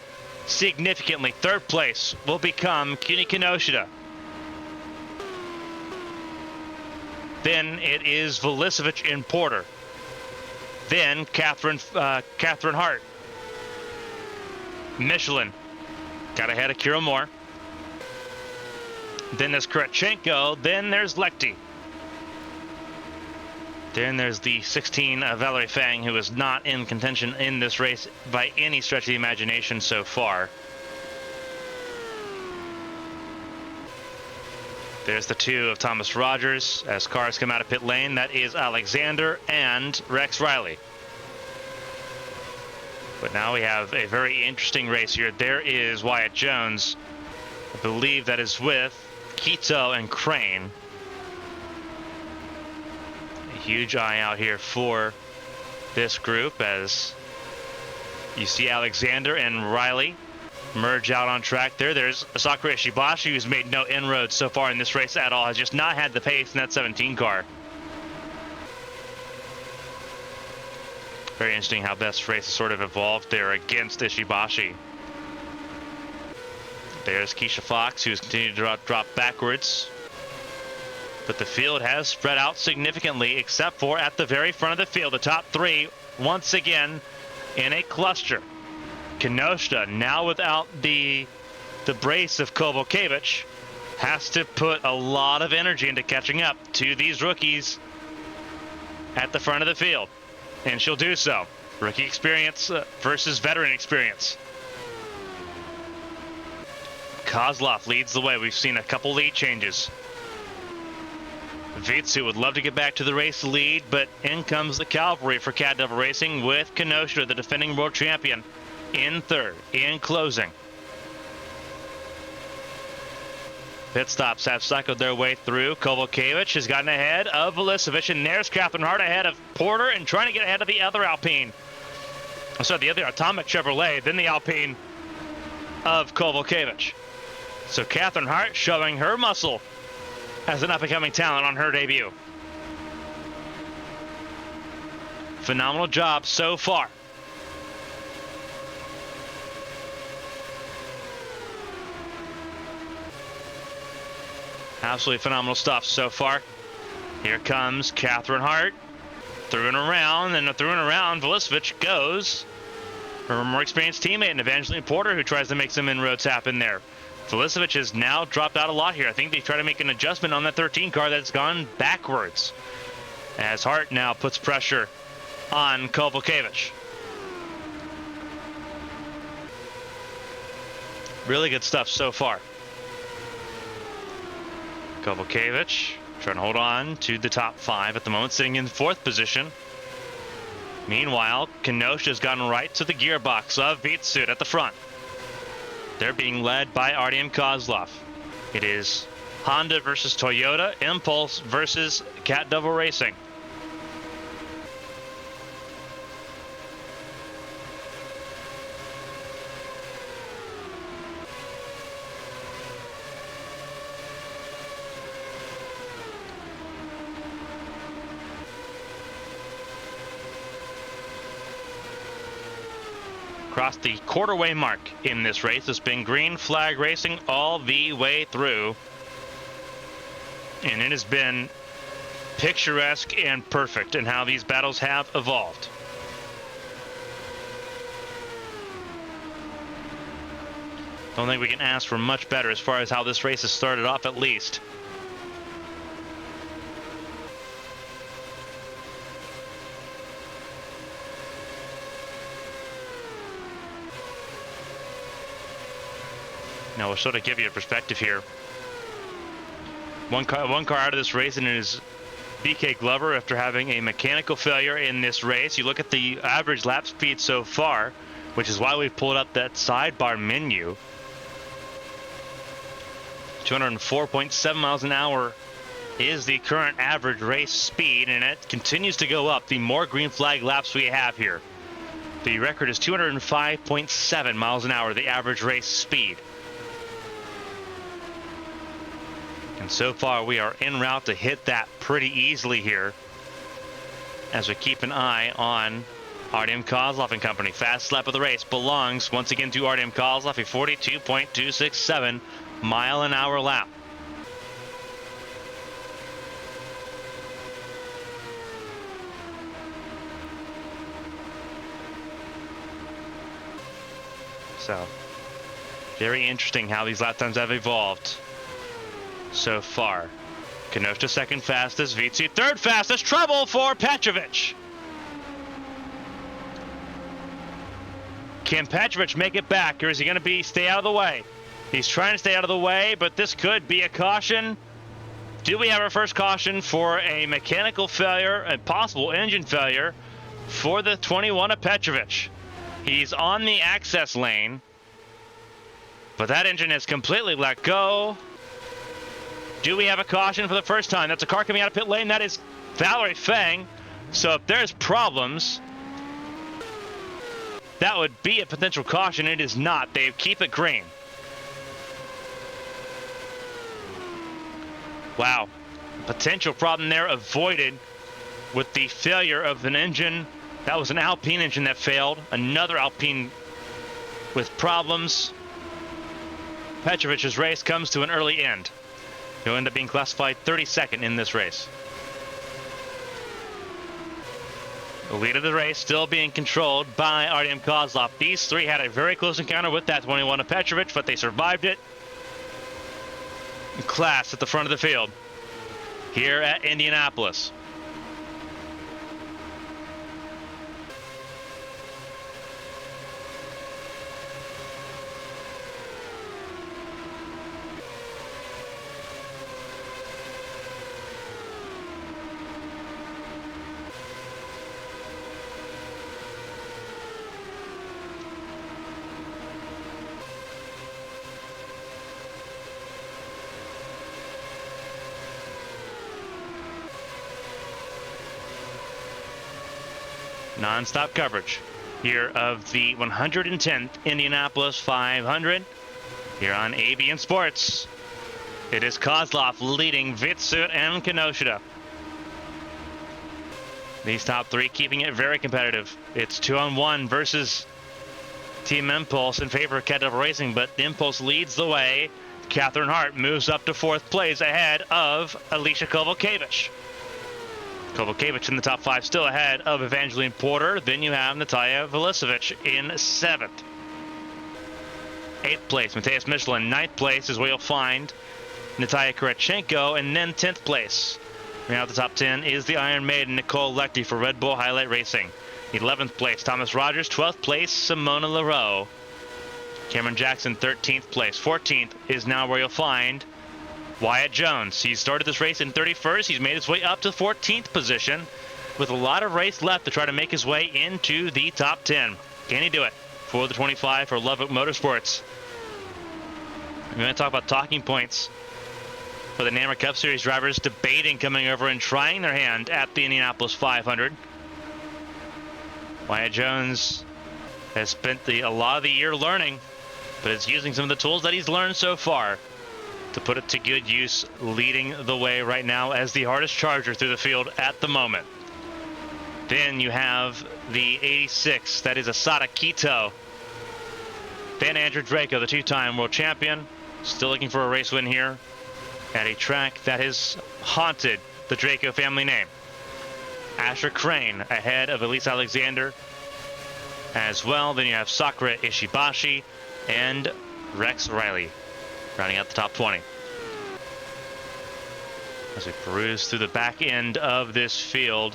significantly. Third place will become Kuni Kinoshita. Then it is Velicevic and Porter. Then Catherine Hart. Michelin got ahead of Kira Moore. Then there's Kurachenko. Then there's Lechty. Then there's the 16 Valerie Fang, who is not in contention in this race by any stretch of the imagination so far. There's the 2 of Thomas Rogers as cars come out of pit lane. That is Alexander and Rex Riley. But now we have a very interesting race here. There is Wyatt Jones. I believe that is with Quito and Crane. A huge eye out here for this group as you see Alexander and Riley merge out on track there. There's Sakura Ishibashi, who's made no inroads so far in this race at all, has just not had the pace in that 17 car. Very interesting how this race has sort of evolved there against Ishibashi. There's Keisha Fox, who's continued to drop backwards. But the field has spread out significantly, except for at the very front of the field. The top 3, once again, in a cluster. Kinoshita, now without the brace of Kovalkiewicz, has to put a lot of energy into catching up to these rookies at the front of the field. And she'll do so. Rookie experience versus veteran experience. Kozlov leads the way. We've seen a couple lead changes. Vitsu would love to get back to the race lead, but in comes the cavalry for Cat Devil Racing with Kinoshita, the defending world champion, in third, in closing. Pit stops have cycled their way through. Kovalkiewicz has gotten ahead of Velicevic, and there's Catherine Hart ahead of Porter and trying to get ahead of the other Alpine. So the other Atomic Chevrolet, then the Alpine of Kovalkiewicz. So Catherine Hart showing her muscle as an up-and-coming talent on her debut. Phenomenal job so far. Absolutely phenomenal stuff so far. Here comes Catherine Hart. Through and around, and through and around, Velicevic goes. Her more experienced teammate and Evangeline Porter, who tries to make some inroads happen there. Velicevic has now dropped out a lot here. I think they try to make an adjustment on that 13 car that's gone backwards. As Hart now puts pressure on Kovalkiewicz. Really good stuff so far. Kovalkiewicz trying to hold on to the top 5 at the moment, sitting in 4th position. Meanwhile, Kenosha has gotten right to the gearbox of Beatsuit at the front. They're being led by Artyom Kozlov. It is Honda versus Toyota, Impulse versus Cat Devil Racing. Across the quarter-way mark in this race. It's been green flag racing all the way through. And it has been picturesque and perfect in how these battles have evolved. Don't think we can ask for much better as far as how this race has started off, at least. Now we'll sort of give you a perspective here. One car out of this race, and it is BK Glover after having a mechanical failure in this race. You look at the average lap speed so far, which is why we've pulled up that sidebar menu. 204.7 miles an hour is the current average race speed, and it continues to go up the more green flag laps we have here. The record is 205.7 miles an hour, the average race speed. And so far, we are en route to hit that pretty easily here as we keep an eye on Artem Kozlov and company. Fast lap of the race belongs once again to Artem Kozlov, a 42.267 mile an hour lap. So, very interesting how these lap times have evolved so far. Kenosha second fastest, Vitsi third fastest. Trouble for Petrovic. Can Petrovic make it back, or is he going to stay out of the way? He's trying to stay out of the way, but this could be a caution. Do we have our first caution for a mechanical failure, a possible engine failure for the 21 of Petrovic? He's on the access lane, but that engine has completely let go. Do we have a caution for the first time? That's a car coming out of pit lane. That is Valerie Fang. So if there's problems, that would be a potential caution. It is not. They keep it green. Wow. Potential problem there avoided with the failure of an engine. That was an Alpine engine that failed. Another Alpine with problems. Petrovic's race comes to an early end. He'll end up being classified 32nd in this race. The lead of the race still being controlled by Artem Kozlov. These three had a very close encounter with that 21 of Petrovic, but they survived it. Class at the front of the field here at Indianapolis. Non-stop coverage here of the 110th Indianapolis 500 here on ABN Sports. It is Kozlov leading Vitsut and Kenosha. These top three keeping it very competitive. It's 2-on-1 versus Team Impulse in favor of Cat Devil Racing, but Impulse leads the way. Catherine Hart moves up to fourth place ahead of Alicia Kovalkiewicz. Kovalkiewicz in the top five, still ahead of Evangeline Porter. Then you have Natalia Velicevic in seventh. Eighth place, Mateus Michelin. Ninth place is where you'll find Natalia Kurachenko. And then 10th place. Right now the top 10 is the Iron Maiden, Nicole Lechty for Red Bull Highlight Racing. 11th place, Thomas Rogers. 12th place, Simona Leroux. Cameron Jackson, 13th place. 14th is now where you'll find Wyatt Jones. He started this race in 31st. He's made his way up to 14th position with a lot of race left to try to make his way into the top 10. Can he do it for the 25 for Lubbock Motorsports? We're going to talk about talking points for the NAMR Cup Series drivers debating coming over and trying their hand at the Indianapolis 500. Wyatt Jones has spent a lot of the year learning, but is using some of the tools that he's learned so far to put it to good use, leading the way right now as the hardest charger through the field at the moment. Then you have the 86, that is Asada Quito. Then Andrew Draco, the two-time world champion, still looking for a race win here at a track that has haunted the Draco family name. Asher Crane ahead of Elise Alexander as well. Then you have Sakura Ishibashi and Rex Riley rounding out the top 20. As we peruse through the back end of this field,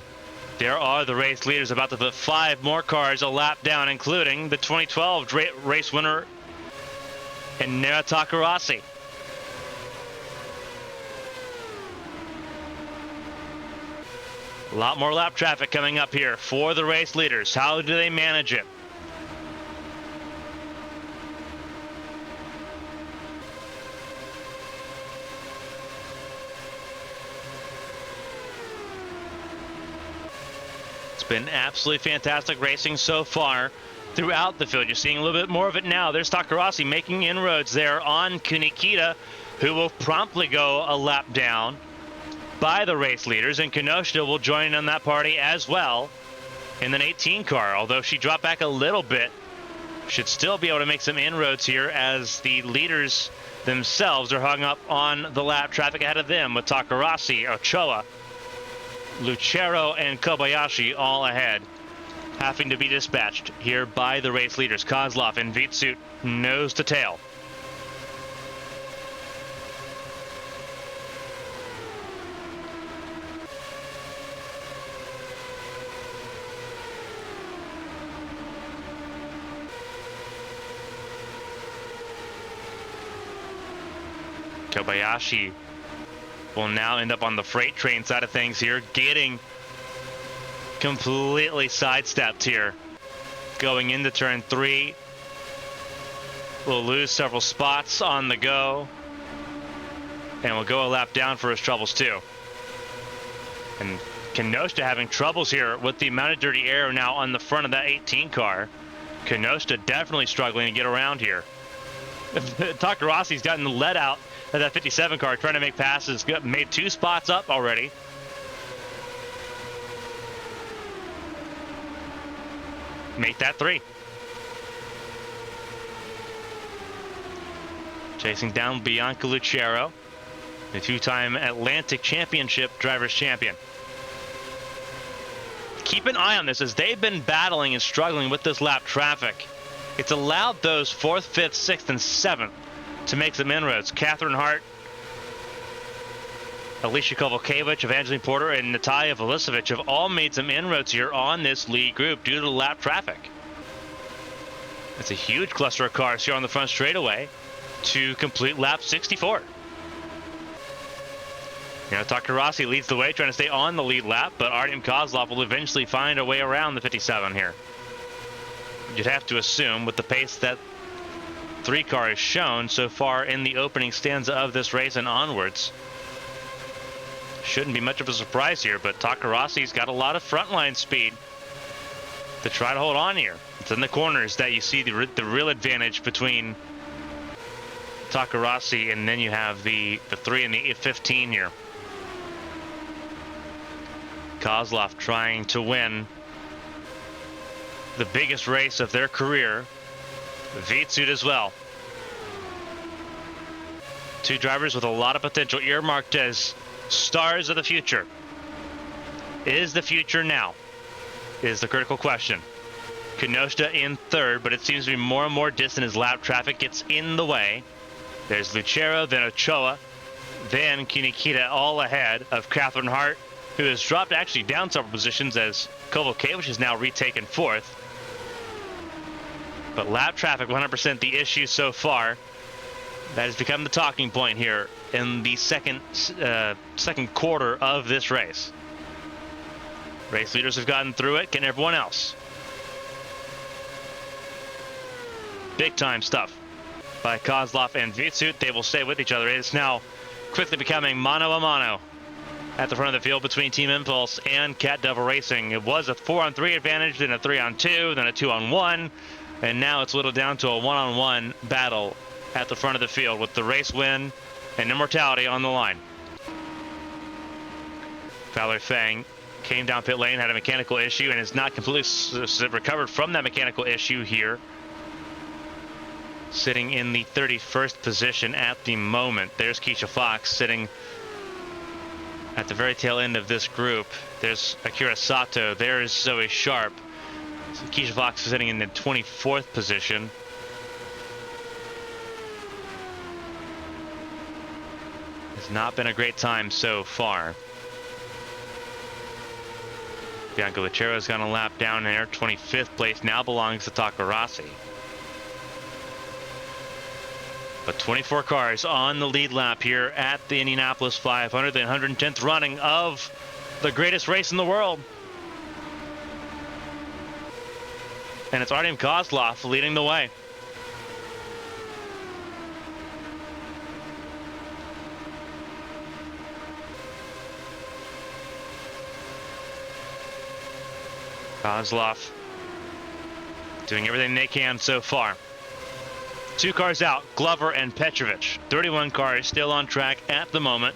there are the race leaders about to put 5 more cars a lap down, including the 2012 race winner in Nera Takarasi. A lot more lap traffic coming up here for the race leaders. How do they manage it? It's been absolutely fantastic racing so far throughout the field. You're seeing a little bit more of it now. There's Takarasi making inroads there on Kunikita, who will promptly go a lap down by the race leaders, and Kenosha will join in that party as well in an 18 car. Although she dropped back a little bit, should still be able to make some inroads here as the leaders themselves are hung up on the lap traffic ahead of them, with Takarasi, Ochoa, Lucero, and Kobayashi all ahead, having to be dispatched here by the race leaders. Kozlov in Vitsut nose to tail. Kobayashi will now end up on the freight train side of things here, getting completely sidestepped here. Going into turn 3, will lose several spots on the go, and will go a lap down for his troubles too. And Kenosha having troubles here with the amount of dirty air now on the front of that 18 car. Kenosha definitely struggling to get around here. Takarasi's gotten let out of that 57 car trying to make passes, made 2 spots up already. Make that 3. Chasing down Bianca Lucero, the 2-time Atlantic Championship Drivers Champion. Keep an eye on this as they've been battling and struggling with this lap traffic. It's allowed those 4th, 5th, 6th, and 7th to make some inroads. Catherine Hart, Alicia Kovalkiewicz, Evangeline Porter, and Natalia Velicevic have all made some inroads here on this lead group due to the lap traffic. It's a huge cluster of cars here on the front straightaway to complete lap 64. Takarasi leads the way, trying to stay on the lead lap, but Artyom Kozlov will eventually find a way around the 57 here. You'd have to assume, with the pace that 3 car has shown so far in the opening stanza of this race and onwards, shouldn't be much of a surprise here, but Takarasi's got a lot of frontline speed to try to hold on here. It's in the corners that you see the real advantage between Takarasi, and then you have the 3 and the 15 here. Kozlov trying to win the biggest race of their career. Vitsut as well. 2 drivers with a lot of potential, earmarked as stars of the future. Is the future now? Is the critical question. Kenosha in 3rd, but it seems to be more and more distant as lap traffic gets in the way. There's Lucero, then Ochoa, then Kunikita, all ahead of Catherine Hart, who has dropped actually down several positions as Kovalkiewicz has now retaken 4th. But lap traffic 100% the issue so far. That has become the talking point here in the second quarter of this race. Race leaders have gotten through it. Can everyone else? Big time stuff by Kozlov and Vitsut. They will stay with each other. It's now quickly becoming mano a mano at the front of the field between Team Impulse and Cat Devil Racing. It was a 4-on-3 advantage, then a 3-on-2, then a 2-on-1, and now it's whittled down to a 1-on-1 battle at the front of the field with the race win and immortality on the line. Valerie Fang came down pit lane, had a mechanical issue, and is not completely recovered from that mechanical issue here. Sitting in the 31st position at the moment. There's Keisha Fox sitting at the very tail end of this group. There's Akira Sato. There's Zoe Sharp. So Keisha Fox is sitting in the 24th position. It's not been a great time so far. Bianca Lucero's gone a lap down there. 25th place now belongs to Takarasi. But 24 cars on the lead lap here at the Indianapolis 500, the 110th running of the greatest race in the world. And it's Artem Kozlov leading the way. Kozlov doing everything they can so far. 2 cars out, Glover and Petrovich. 31 cars still on track at the moment.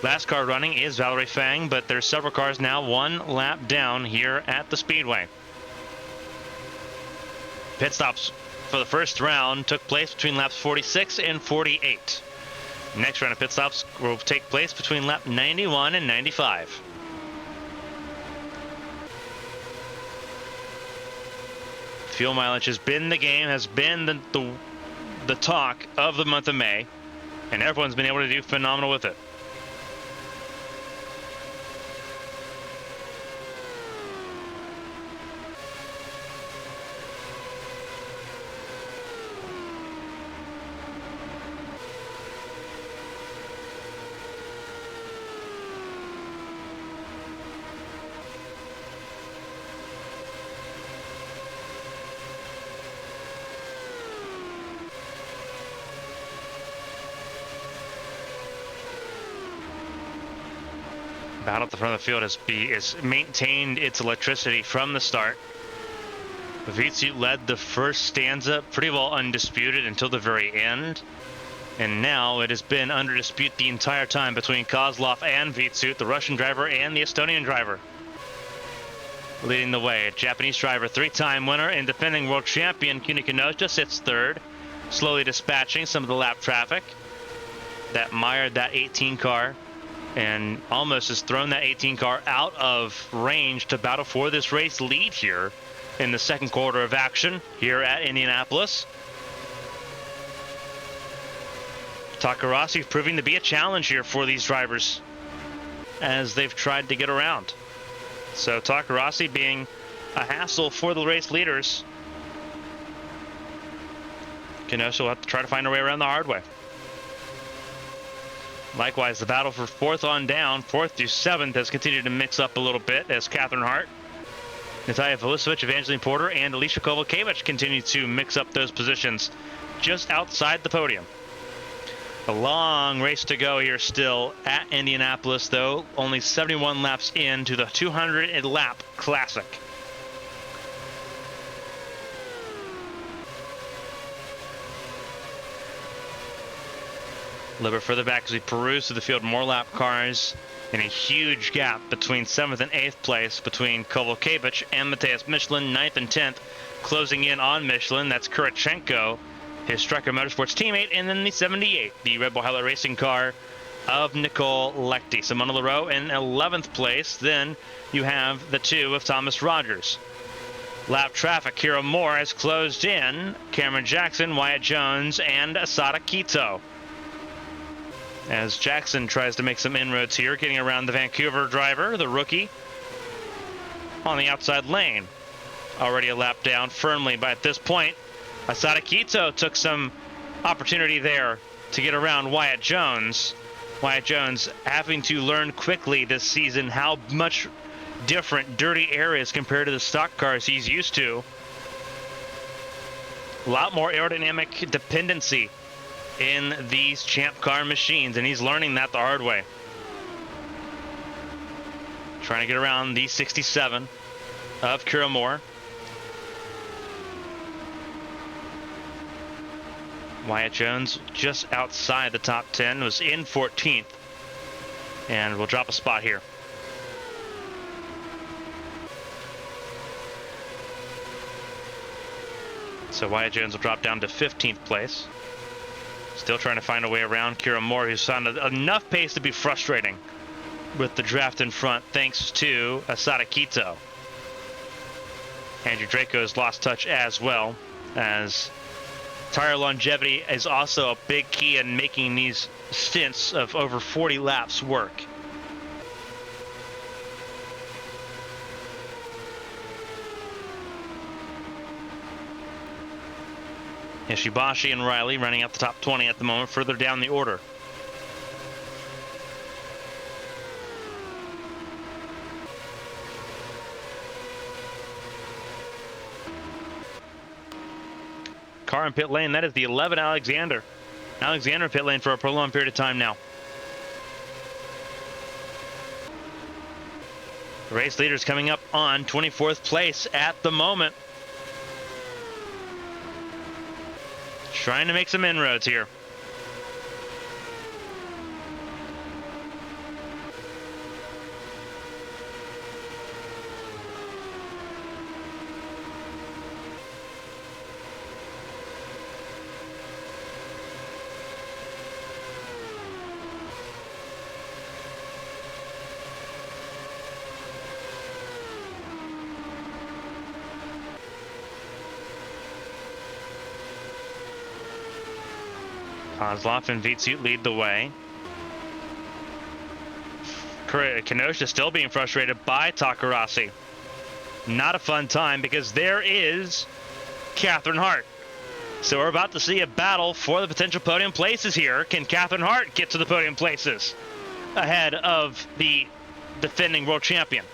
Last car running is Valerie Fang, but there's several cars now 1 lap down here at the Speedway. Pit stops for the first round took place between laps 46 and 48. Next round of pit stops will take place between lap 91 and 95. Fuel mileage has been the game, has been the talk of the month of May, and everyone's been able to do phenomenal with it. Battle at the front of the field has maintained its electricity from the start. Vitsu led the first stanza pretty well undisputed until the very end. And now it has been under dispute the entire time between Kozlov and Vitsu, the Russian driver and the Estonian driver. Leading the way, a Japanese driver, 3-time winner and defending world champion Kuni Kinoshita sits third, slowly dispatching some of the lap traffic that mired that 18 car. And almost has thrown that 18 car out of range to battle for this race lead here in the second quarter of action here at Indianapolis. Takarasi proving to be a challenge here for these drivers as they've tried to get around. So Takarasi being a hassle for the race leaders. Kenosha will have to try to find her way around the hard way. Likewise, the battle for 4th on down, 4th through 7th, has continued to mix up a little bit as Catherine Hart, Natalia Vulicevic, Evangeline Porter, and Alicia Kovalkiewicz continue to mix up those positions just outside the podium. A long race to go here still at Indianapolis, though. Only 71 laps into the 200-lap classic. A little bit further back as we peruse through the field, more lap cars, and a huge gap between 7th and 8th place between Kovalkiewicz and Mateus Michelin, 9th and 10th. Closing in on Michelin, that's Kurachenko, his Striker Motorsports teammate, and then the 78, the Red Bull Highlight Racing car of Nicole Lechty. Simona Leroux in 11th place. Then you have the 2 of Thomas Rogers. Lap traffic, Kira Moore has closed in, Cameron Jackson, Wyatt Jones, and Asada Kito. As Jackson tries to make some inroads here, getting around the Vancouver driver, the rookie, on the outside lane. Already a lap down firmly, but at this point, Asada Kito took some opportunity there to get around Wyatt Jones. Wyatt Jones having to learn quickly this season how much different dirty air is compared to the stock cars he's used to. A lot more aerodynamic dependency in these champ car machines, and he's learning that the hard way. Trying to get around the 67 of Kira Moore. Wyatt Jones just outside the top 10, was in 14th, and will drop a spot here. So Wyatt Jones will drop down to 15th place. Still trying to find a way around Kira Moore, who's found enough pace to be frustrating with the draft in front, thanks to Asada Quito. Andrew Draco has lost touch as well, as tire longevity is also a big key in making these stints of over 40 laps work. Ishibashi and Riley running out the top 20 at the moment, further down the order. Car in pit lane, that is the 11 Alexander. Alexander in pit lane for a prolonged period of time now. The race leader's coming up on 24th place at the moment. Trying to make some inroads here. Kozlov and Vitsut lead the way. Kenosha still being frustrated by Takarasi. Not a fun time because there is Catherine Hart. So we're about to see a battle for the potential podium places here. Can Catherine Hart get to the podium places ahead of the defending world champion?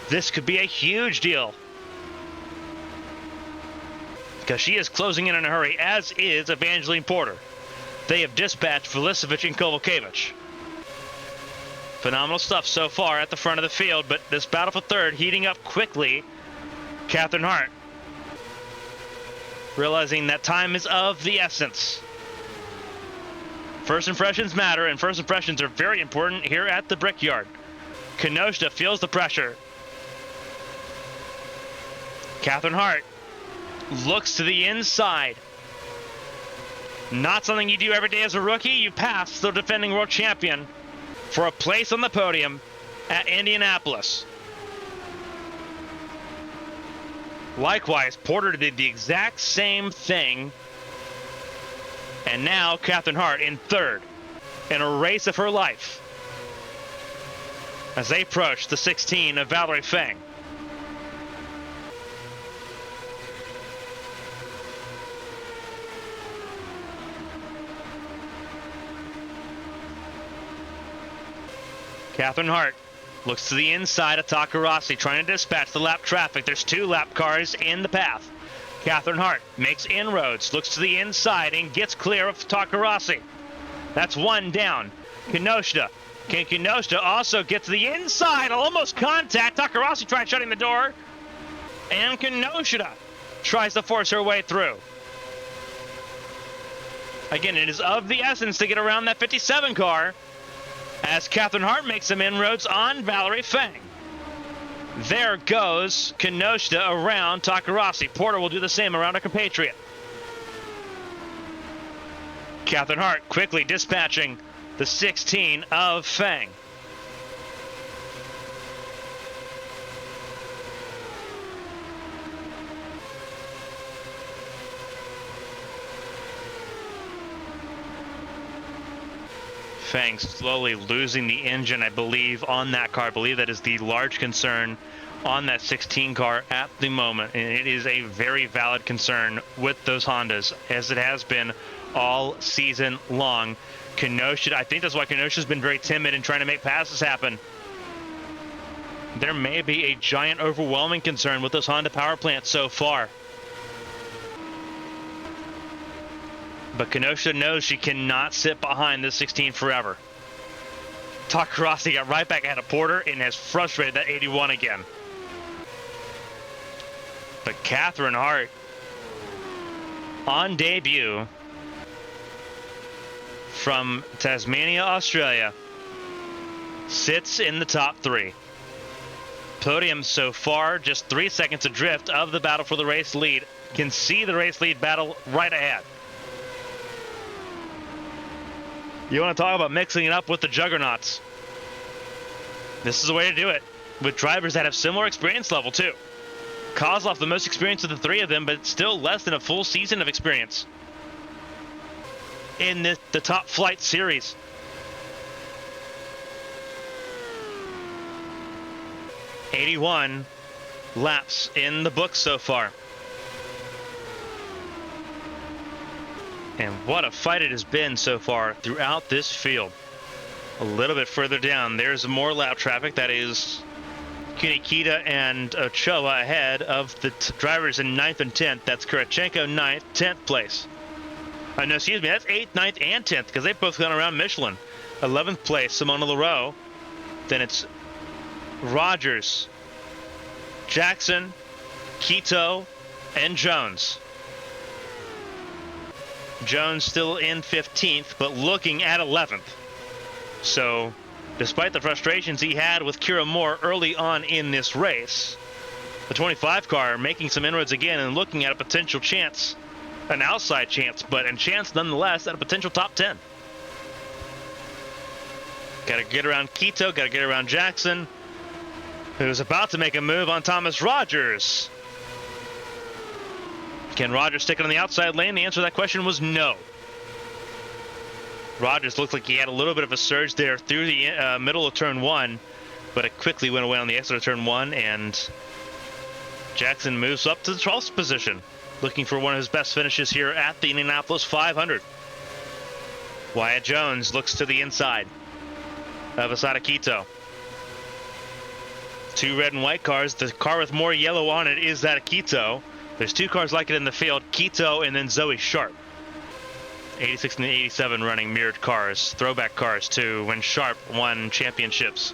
This could be a huge deal, because she is closing in a hurry, as is Evangeline Porter. They have dispatched Vilisevic and Kovalkiewicz. Phenomenal stuff so far at the front of the field, but this battle for third heating up quickly. Catherine Hart realizing that time is of the essence. First impressions matter, and first impressions are very important here at the Brickyard. Kenosha feels the pressure. Catherine Hart looks to the inside. Not something you do every day as a rookie. You pass the defending world champion for a place on the podium at Indianapolis. Likewise, Porter did the exact same thing. And now Catherine Hart in third in a race of her life as they approach the 16 of Valerie Fang. Catherine Hart looks to the inside of Takarasi, trying to dispatch the lap traffic. There's two lap cars in the path. Catherine Hart makes inroads, looks to the inside, and gets clear of Takarasi. That's one down. Kenosha. Can Kenosha also get to the inside? Almost contact. Takarasi tries shutting the door. And Kenosha tries to force her way through. Again, it is of the essence to get around that 57 car, as Catherine Hart makes some inroads on Valerie Fang. There goes Kenosha around Takarasi. Porter will do the same around her compatriot. Catherine Hart quickly dispatching the 16 of Fang. Fang slowly losing the engine, I believe, on that car. I believe that is the large concern on that 16 car at the moment. And it is a very valid concern with those Hondas, as it has been all season long. Kenosha, I think that's why Kenosha's been very timid in trying to make passes happen. There may be a giant, overwhelming concern with this Honda power plant so far. But Kenosha knows she cannot sit behind this 16 forever. Takarasi got right back at a Porter and has frustrated that 81 again. But Catherine Hart, on debut from Tasmania, Australia, sits in the top 3. Podium so far, just 3 seconds adrift of the battle for the race lead. Can see the race lead battle right ahead. You want to talk about mixing it up with the juggernauts? This is the way to do it, with drivers that have similar experience level too. Kozlov the most experienced of the 3 of them, but still less than a full season of experience in the Top Flight series. '81 laps in the books so far. And what a fight it has been so far throughout this field. A little bit further down, there's more lap traffic. That is Kunikita and Ochoa ahead of the drivers in 9th and 10th. That's Kurachenko 9th, 10th place. No, excuse me, that's 8th, 9th, and 10th because they've both gone around Michelin. 11th place, Simona Leroux. Then it's Rogers, Jackson, Quito, and Jones. Jones still in 15th, but looking at 11th. So, despite the frustrations he had with Kira Moore early on in this race, the 25 car making some inroads again and looking at a potential chance, an outside chance, but a chance nonetheless at a potential top 10. Got to get around Quito, got to get around Jackson, who's about to make a move on Thomas Rogers. Can Rogers stick it on the outside lane? The answer to that question was no. Rogers looked like he had a little bit of a surge there through the middle of turn 1, but it quickly went away on the exit of turn 1, and Jackson moves up to the 12th position, looking for one of his best finishes here at the Indianapolis 500. Wyatt Jones looks to the inside of Asada Quito. 2 red and white cars. The car with more yellow on it is that of Quito. There's 2 cars like it in the field, Quito and then Zoe Sharp. 86 and 87 running mirrored cars, throwback cars to when Sharp won championships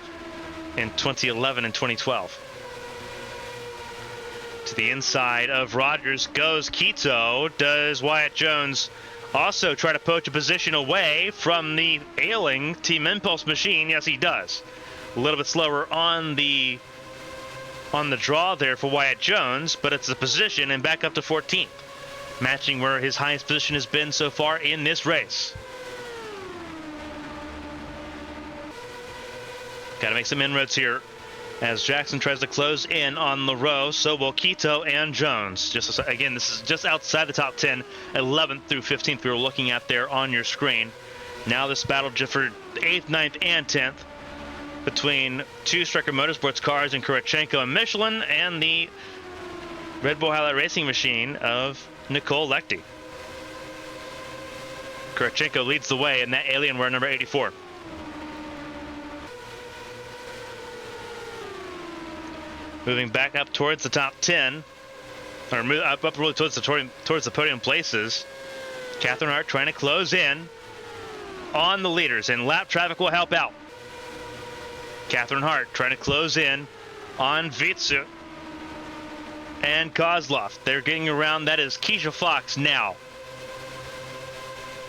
in 2011 and 2012. To the inside of Rogers goes Quito. Does Wyatt Jones also try to poach a position away from the ailing Team Impulse machine? Yes, he does. A little bit slower on the draw there for Wyatt Jones, but it's a position and back up to 14th, matching where his highest position has been so far in this race. Got to make some inroads here as Jackson tries to close in on the row. So will Quito and Jones. Just again, this is just outside the top 10, 11th through 15th we were looking at there on your screen. Now this battle just for 8th, 9th, and 10th between 2 Striker Motorsports cars in Kurachenko and Michelin and the Red Bull Highlight Racing machine of Nicole Lechty. Kurachenko leads the way in that Alienware number 84. Moving back up towards the top 10, or up really towards the podium places. Catherine Hart trying to close in on the leaders, and lap traffic will help out. Catherine Hart trying to close in on Vitsu and Kozlov. They're getting around. That is Keisha Fox now,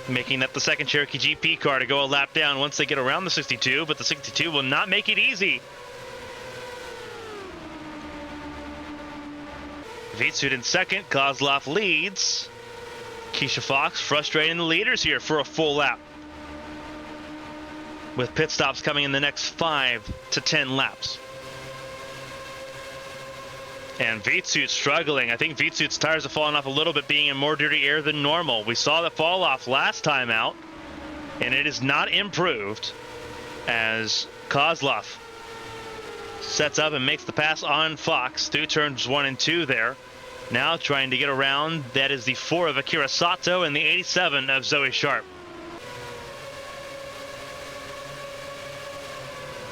making that the second Cherokee GP car to go a lap down once they get around the 62, but the 62 will not make it easy. Vitsut in second, Kozlov leads. Keisha Fox frustrating the leaders here for a full lap, with pit stops coming in the next 5 to 10 laps. And Vitsut struggling. I think Vitsut's tires have fallen off a little bit, being in more dirty air than normal. We saw the fall off last time out, and it is not improved as Kozlov sets up and makes the pass on Fox through turns 1 and 2 there. Now trying to get around. That is the 4 of Akira Sato and the 87 of Zoe Sharp.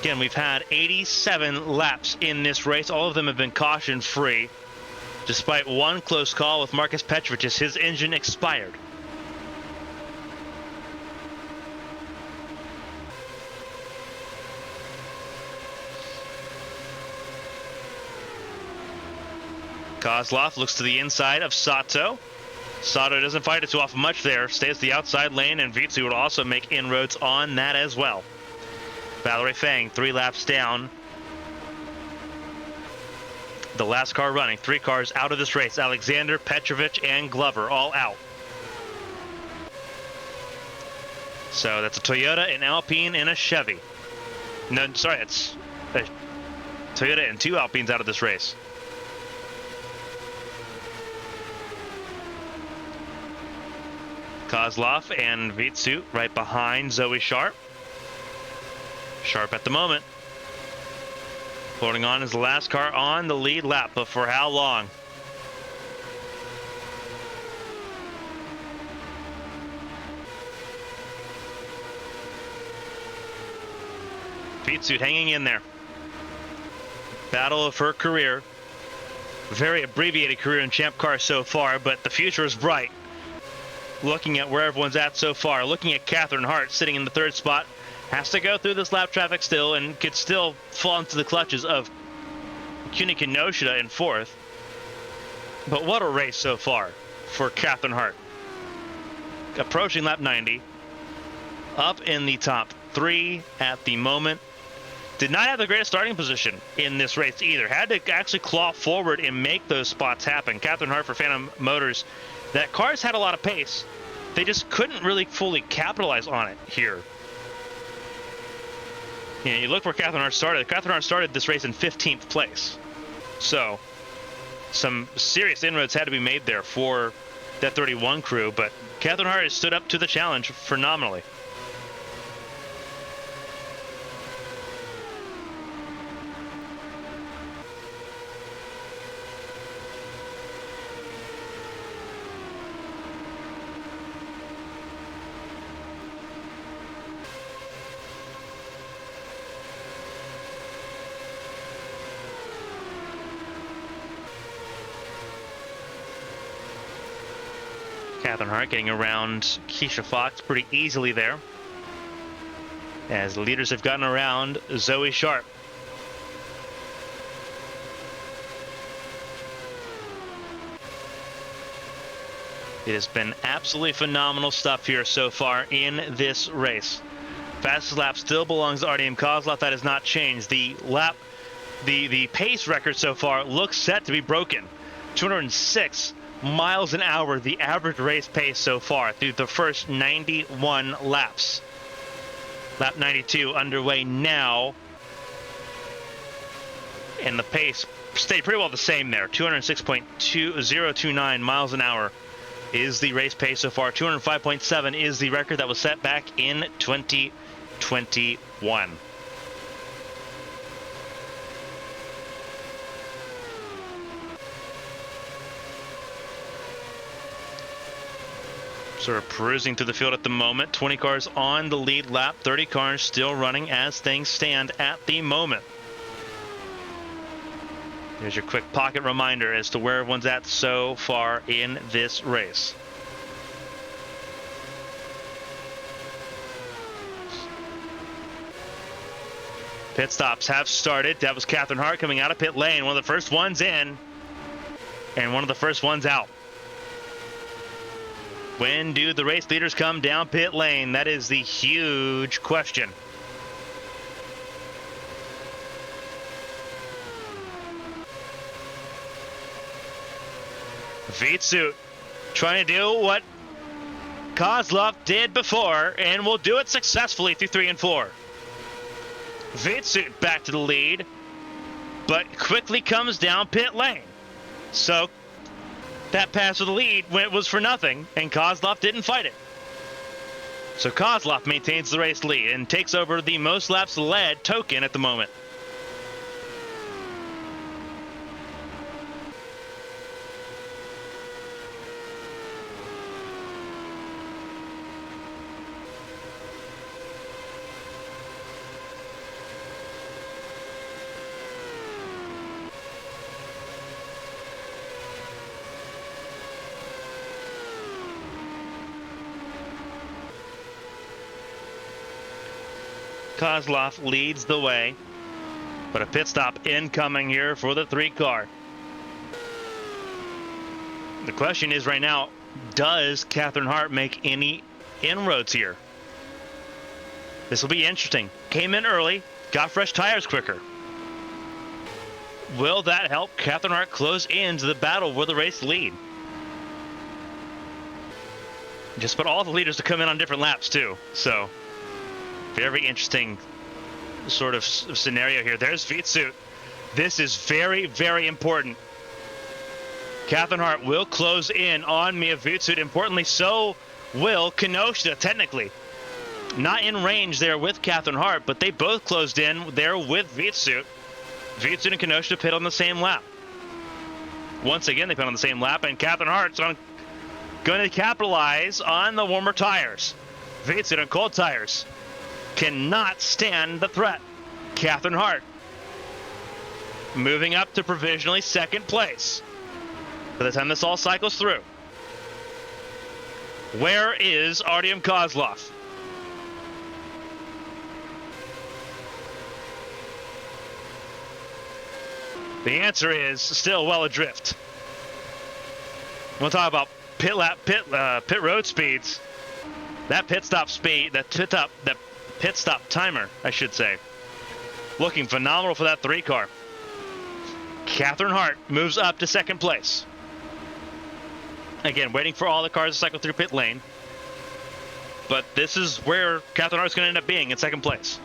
Again, we've had 87 laps in this race. All of them have been caution-free, despite one close call with Marcus Petrovich as his engine expired. Kozlov looks to the inside of Sato. Sato doesn't fight it too often much there. Stays the outside lane, and Vitsu would also make inroads on that as well. Valerie Fang, 3 laps down. The last car running. 3 cars out of this race. Alexander, Petrovic, and Glover all out. So that's a Toyota, an Alpine, and a Chevy. No, sorry, it's a Toyota and 2 Alpines out of this race. Kozlov and Vitsu right behind Zoe Sharp. Sharp at the moment. Holding on as the last car on the lead lap, but for how long? Vitsu hanging in there. Battle of her career. Very abbreviated career in Champ Car so far, but the future is bright. Looking at where everyone's at so far, looking at Catherine Hart sitting in the 3rd spot, has to go through this lap traffic still and could still fall into the clutches of Kunika Noshida in 4th. But what a race so far for Catherine Hart. Approaching lap 90, up in the top 3 at the moment. Did not have the greatest starting position in this race either. Had to actually claw forward and make those spots happen. Catherine Hart for Phantom Motors. That cars had a lot of pace. They just couldn't really fully capitalize on it here. You know, you look where Catherine Hart started. Catherine Hart started this race in 15th place. So some serious inroads had to be made there for that 31 crew, but Catherine Hart has stood up to the challenge phenomenally. Catherine Hart getting around Keisha Fox pretty easily there, as the leaders have gotten around Zoe Sharp. It has been absolutely phenomenal stuff here so far in this race. Fastest lap still belongs to RDM Kozlov. That has not changed. The pace record so far looks set to be broken. 206 miles an hour, the average race pace so far through the first 91 laps. Lap 92 underway now, and the pace stayed pretty well the same there. 206.2029 miles an hour is the race pace so far. 205.7 is the record that was set back in 2021. Sort of perusing through the field at the moment. 20 cars on the lead lap, 30 cars still running as things stand at the moment. Here's your quick pocket reminder as to where everyone's at so far in this race. Pit stops have started. That was Catherine Hart coming out of pit lane. One of the first ones in and one of the first ones out. When do the race leaders come down pit lane? That is the huge question. Vitsu trying to do what Kozlov did before and will do it successfully through 3 and 4. Vitsu back to the lead, but quickly comes down pit lane. So that pass for the lead was for nothing, and Kozlov didn't fight it. So Kozlov maintains the race lead and takes over the most laps led token at the moment. Kozlov leads the way, but a pit stop incoming here for the 3 car. The question is right now, does Catherine Hart make any inroads here? This will be interesting. Came in early, got fresh tires quicker. Will that help Catherine Hart close into the battle for the race lead? Just put all the leaders to come in on different laps too. So, very interesting sort of scenario here. There's Vitsut. This is very, very important. Catherine Hart will close in on Mia Vitsut. Importantly, so will Kenosha, technically. Not in range there with Catherine Hart, but they both closed in there with Vitsut. Vitsut and Kenosha pit on the same lap. Once again, they pit on the same lap, and Catherine Hart's going to capitalize on the warmer tires. Vitsut on cold tires cannot stand the threat. Catherine Hart moving up to provisionally second place by the time this all cycles through. Where is Artyom Kozlov? The answer is still well adrift. We'll talk about pit road speeds. That pit stop speed, that pit stop timer, I should say, looking phenomenal for that 3 car. Catherine Hart moves up to second place. Again, waiting for all the cars to cycle through pit lane. But this is where Catherine Hart's going to end up being, in second place.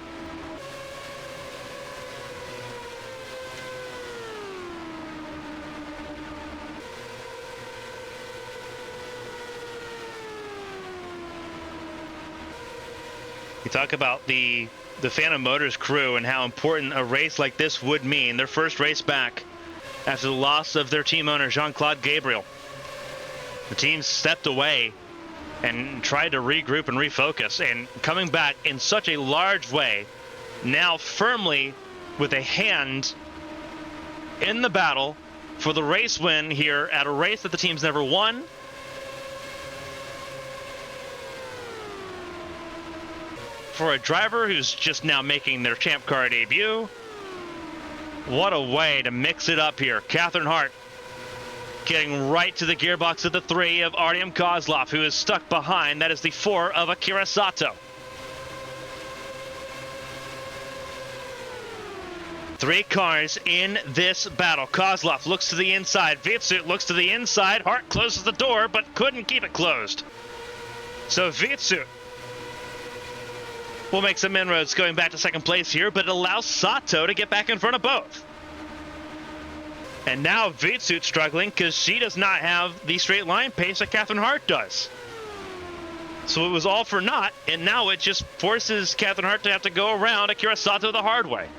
You talk about the Phantom Motors crew and how important a race like this would mean. Their first race back after the loss of their team owner, Jean-Claude Gabriel. The team stepped away and tried to regroup and refocus, and coming back in such a large way, now firmly with a hand in the battle for the race win here at a race that the team's never won. For a driver who's just now making their Champ Car debut. What a way to mix it up here. Catherine Hart getting right to the gearbox of the 3 of Artyom Kozlov, who is stuck behind. That is the 4 of Akira Sato. 3 cars in this battle. Kozlov looks to the inside. Vitsut looks to the inside. Hart closes the door, but couldn't keep it closed. So Vitsut will make some inroads going back to second place here, but it allows Sato to get back in front of both. And now Vitsut struggling because she does not have the straight line pace that Catherine Hart does. So it was all for naught, and now it just forces Catherine Hart to have to go around Akira Sato the hard way.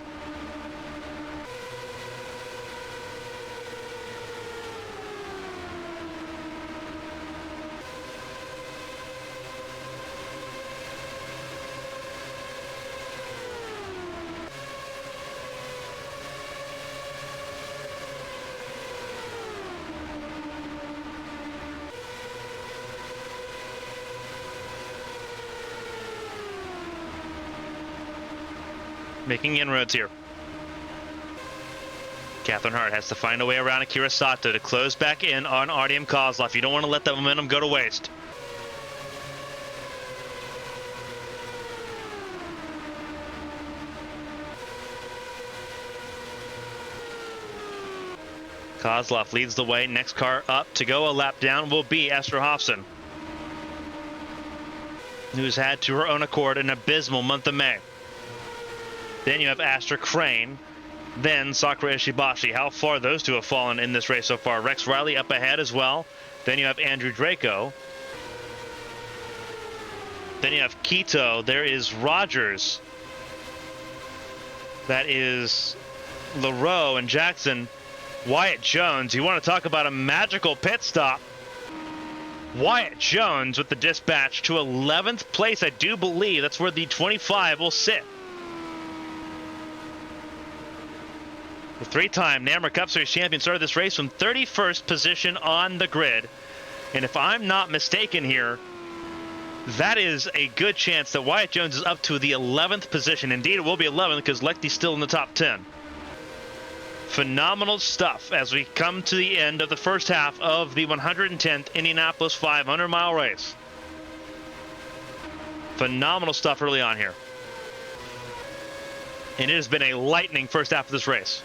Making inroads here. Catherine Hart has to find a way around Akira Sato to close back in on Artyom Kozlov. You don't want to let that momentum go to waste. Kozlov leads the way. Next car up to go a lap down will be Esther Hofson, who's had to her own accord an abysmal month of May. Then you have Astra Crane, then Sakura Ishibashi. How far those two have fallen in this race so far. Rex Riley up ahead as well. Then you have Andrew Draco. Then you have Quito. There is Rogers. That is LaRoe and Jackson. Wyatt Jones. You want to talk about a magical pit stop. Wyatt Jones with the dispatch to 11th place. I do believe that's where the 25 will sit. The 3-time NAMRA Cup Series champion started this race from 31st position on the grid. And if I'm not mistaken here, that is a good chance that Wyatt Jones is up to the 11th position. Indeed, it will be 11th because Lechty's still in the top 10. Phenomenal stuff as we come to the end of the first half of the 110th Indianapolis 500-mile race. Phenomenal stuff early on here. And it has been a lightning first half of this race.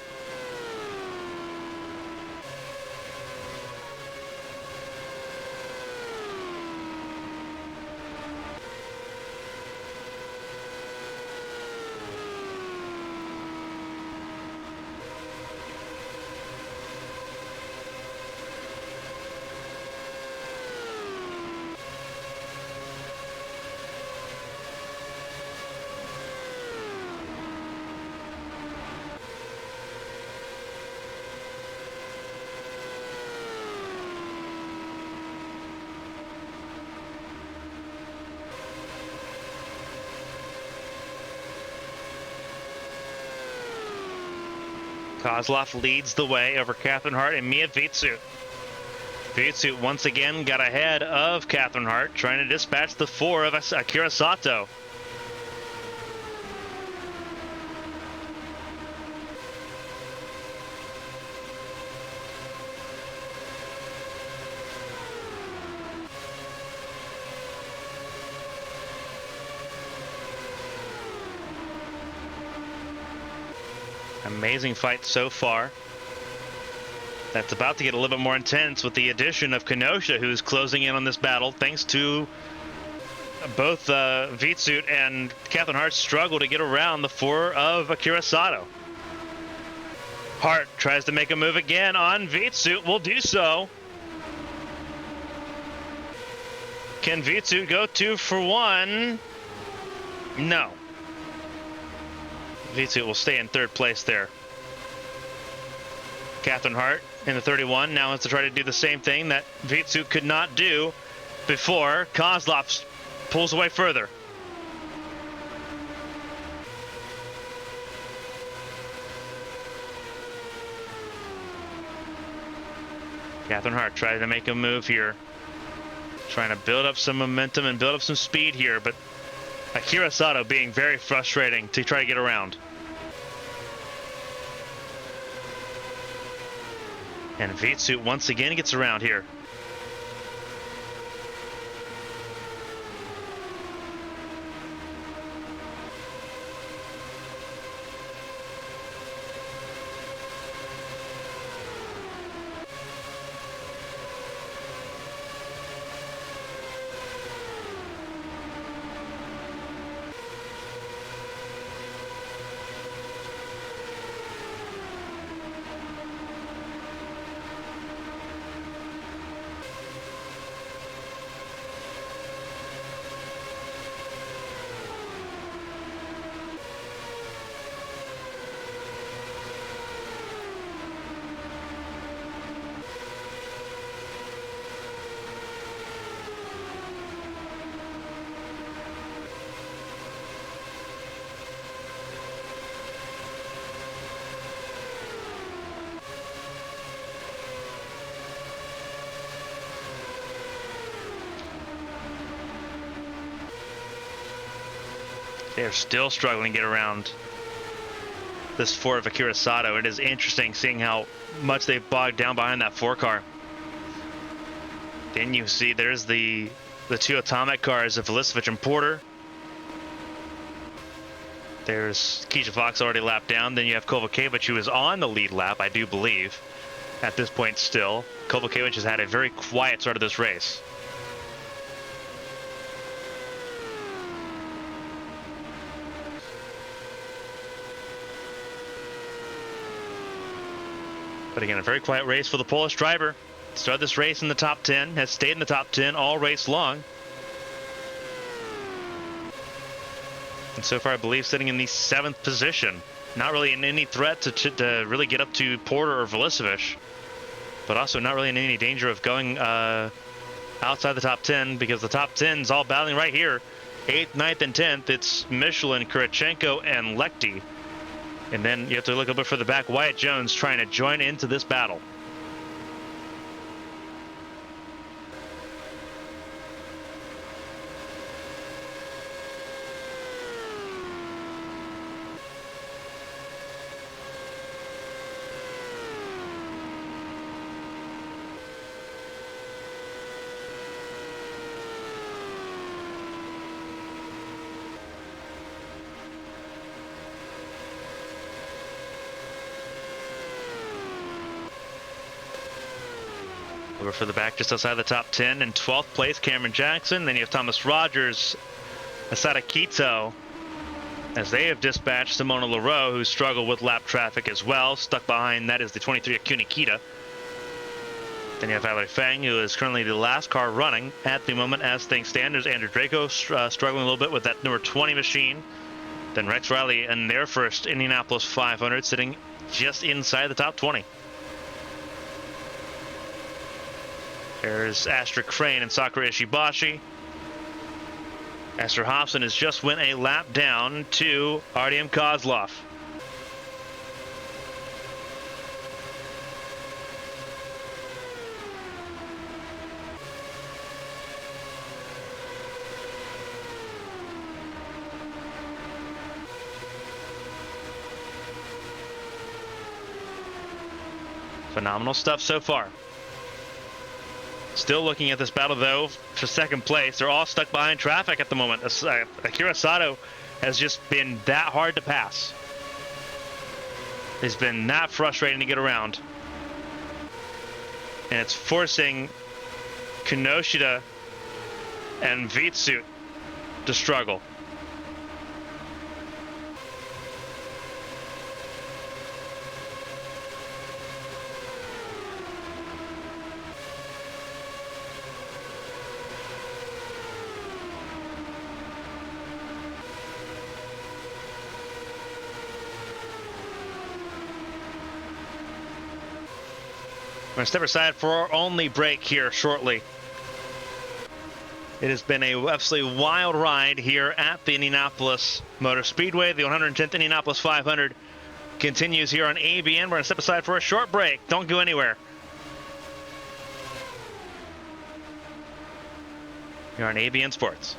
Kozlov leads the way over Catherine Hart and Mia Vitsut. Vitsut once again got ahead of Catherine Hart, trying to dispatch the 4 of Akira Sato. Amazing fight so far. That's about to get a little bit more intense with the addition of Kenosha, who's closing in on this battle, thanks to both Vitsut and Catherine Hart's struggle to get around the 4 of Akira Sato. Hart tries to make a move again on Vitsut, will do so. Can Vitsut go 2 for 1? No. Vitsut will stay in 3rd place there. Catherine Hart in the 31 now has to try to do the same thing that Vitsut could not do before. Kozlov pulls away further. Catherine Hart trying to make a move here. Trying to build up some momentum and build up some speed here, but Akira Sato being very frustrating to try to get around. And Vitsut once again gets around here. They're still struggling to get around this 4 of Akira Sato. It is interesting seeing how much they've bogged down behind that 4 car. Then you see there's the 2 atomic cars of Velisevich and Porter. There's Keisha Fox already lapped down. Then you have Kovacevic, who is on the lead lap, I do believe, at this point still. Kovacevic has had a very quiet start of this race. But again, a very quiet race for the Polish driver. Started this race in the top 10, has stayed in the top 10 all race long. And so far, I believe, sitting in the 7th position. Not really in any threat to really get up to Porter or Velisevich, but also not really in any danger of going outside the top 10, because the top 10 is all battling right here. 8th, 9th, and 10th. It's Michelin, Kurichenko, and Lechty. And then you have to look a bit further back. Wyatt Jones trying to join into this battle. Over for the back just outside the top 10. In 12th place, Cameron Jackson. Then you have Thomas Rogers, Asada Quito, as they have dispatched Simona Leroux, who struggled with lap traffic as well. Stuck behind that is the 23 Akuna Kita. Then you have Valerie Fang, who is currently the last car running at the moment as things stand. There's Andrew Draco struggling a little bit with that number 20 machine. Then Rex Riley in their first Indianapolis 500, sitting just inside the top 20. There's Astra Crane and Sakura Ishibashi. Esther Hobson has just went a lap down to Artyom Kozlov. Phenomenal stuff so far. Still looking at this battle, though, for second place. They're all stuck behind traffic at the moment. Akira Sato has just been that hard to pass. It's been that frustrating to get around. And it's forcing Kinoshita and Vitsut to struggle. We're going to step aside for our only break here shortly. It has been a absolutely wild ride here at the Indianapolis Motor Speedway. The 110th Indianapolis 500 continues here on ABN. We're going to step aside for a short break. Don't go anywhere. You're on ABN Sports.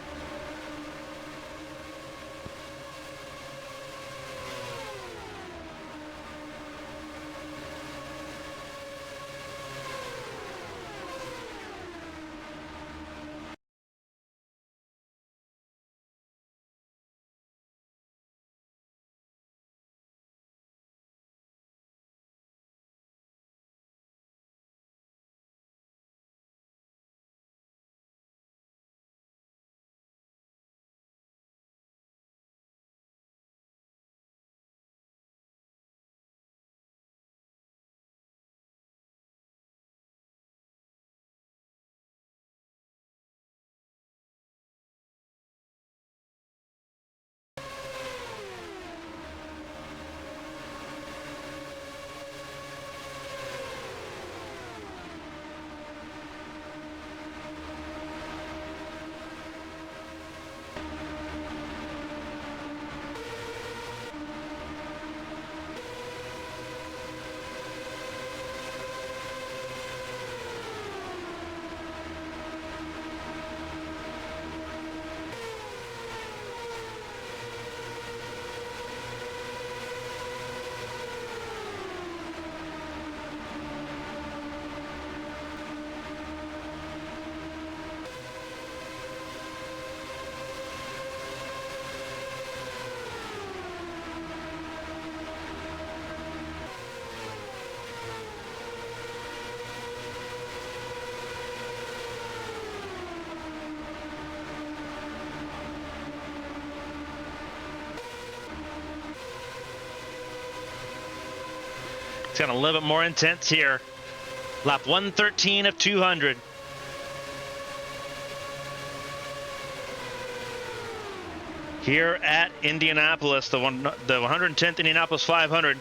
It's gotten a little bit more intense here. Lap 113 of 200. Here at Indianapolis, the 110th Indianapolis 500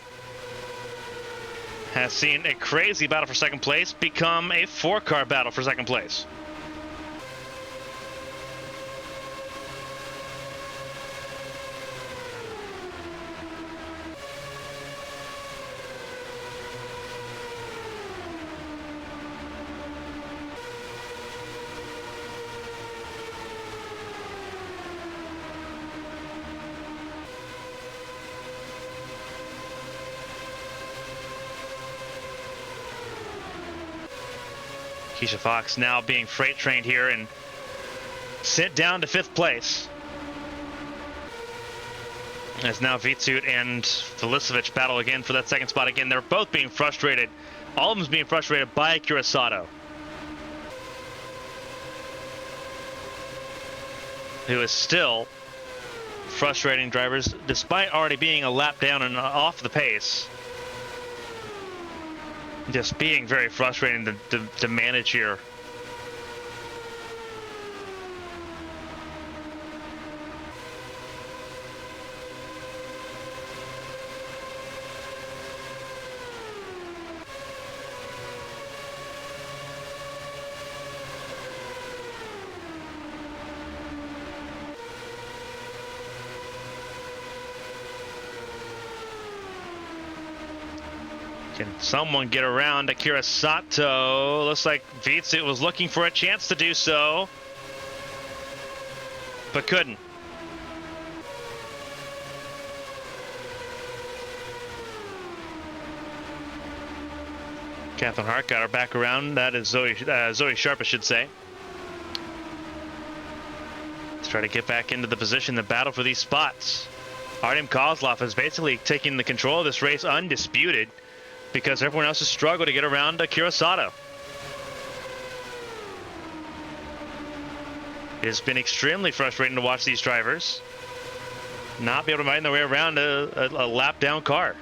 has seen a crazy battle for second place become a four-car battle for second place. Keisha Fox now being freight trained here and sent down to 5th place. As now Vitsut and Filicevic battle again for that second spot again. They're both being frustrated. All of them being frustrated by Akira Sato. who is still frustrating drivers despite already being a lap down and off the pace. Just being very frustrating to manage here. Can someone get around Akira Sato? Looks like Vitsu was looking for a chance to do so, but couldn't. Catherine Hart got her back around. That is Zoe Sharp, I should say. Let's try to get back into the position, the battle for these spots. Artem Kozlov is basically taking the control of this race undisputed, because everyone else has struggled to get around Akira Sato. It has been extremely frustrating to watch these drivers not be able to find their way around a lap down car.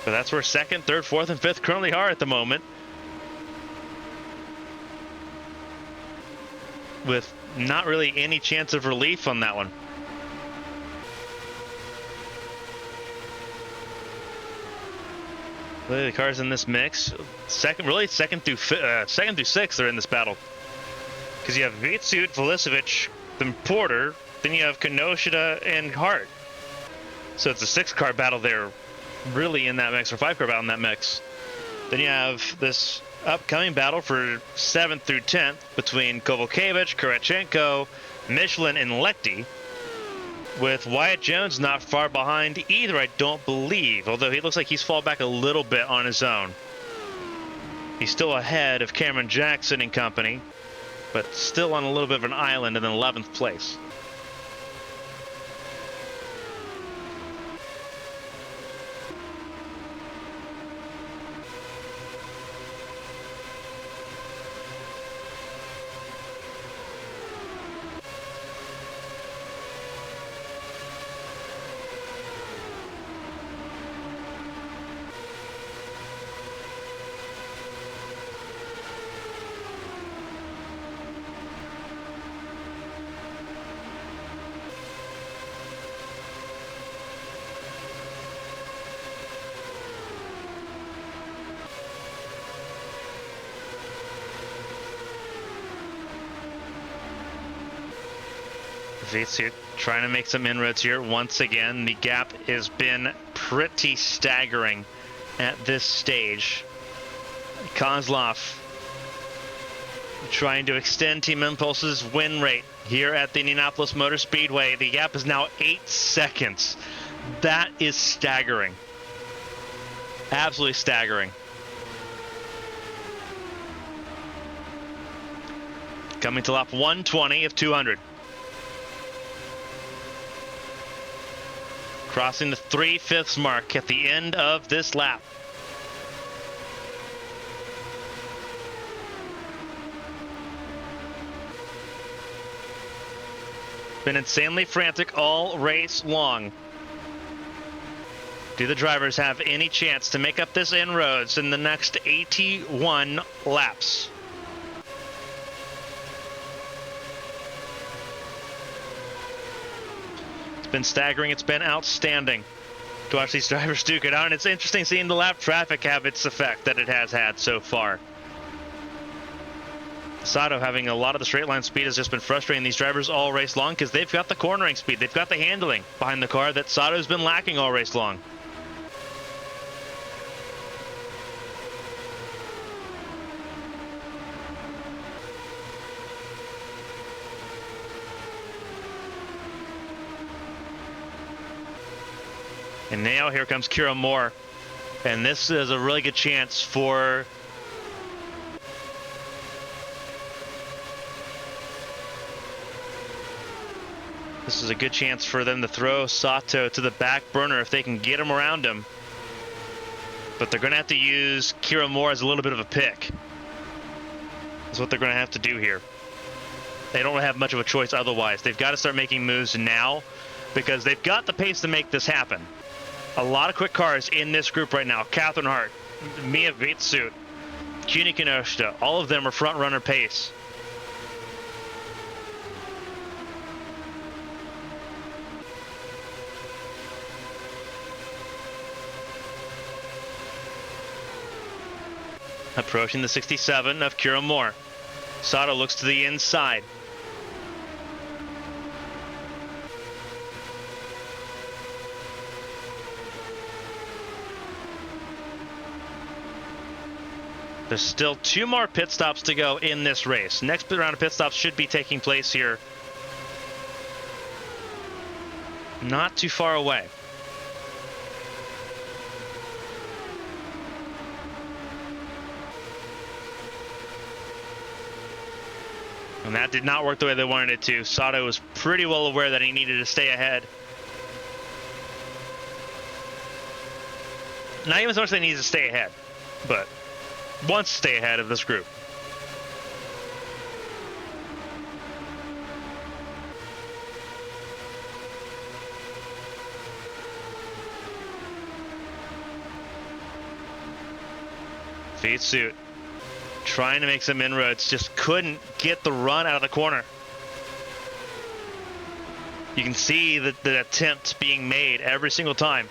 But that's where second, third, fourth, and fifth currently are at the moment, with not really any chance of relief on that one. The cars in this mix, second through sixth, they're in this battle. Because you have Vitsut, Velicevic, then Porter, then you have Kinoshita and Hart. So it's a 6-car battle there, really in that mix, or 5-car battle in that mix. Then you have this upcoming battle for 7th through 10th between Kovalkiewicz, Kurachenko, Michelin, and Lechty, with Wyatt Jones not far behind either, I don't believe, although he looks like he's fallen back a little bit on his own. He's still ahead of Cameron Jackson and company, but still on a little bit of an island in 11th place. Vitsu trying to make some inroads here. Once again, the gap has been pretty staggering at this stage. Kozlov trying to extend Team Impulse's win rate here at the Indianapolis Motor Speedway. The gap is now 8 seconds. That is staggering. Absolutely staggering. Coming to lap 120 of 200. Crossing the 3/5 mark at the end of this lap. Been insanely frantic all race long. Do the drivers have any chance to make up this inroads in the next 81 laps? Been staggering. It's been outstanding to watch these drivers duke it out, and it's interesting seeing the lap traffic have its effect that it has had so far. Sato having a lot of the straight line speed has just been frustrating these drivers all race long, because they've got the cornering speed, they've got the handling behind the car that Sato's been lacking all race long. And now here comes Kira Moore. And this is a really good chance for them to throw Sato to the back burner if they can get him around him. But they're going to have to use Kira Moore as a little bit of a pick. That's what they're going to have to do here. They don't have much of a choice otherwise. They've got to start making moves now because they've got the pace to make this happen. A lot of quick cars in this group right now. Catherine Hart, Mia Vitsut, Kuni Kinoshita, all of them are front runner pace. Approaching the 67 of Kira Moore. Sato looks to the inside. There's still 2 more pit stops to go in this race. Next round of pit stops should be taking place here not too far away. And that did not work the way they wanted it to. Sato was pretty well aware that he needed to stay ahead. Not even so much that he needs to stay ahead, but wants to stay ahead of this group. Vitsut trying to make some inroads, just couldn't get the run out of the corner. You can see the attempt being made every single time.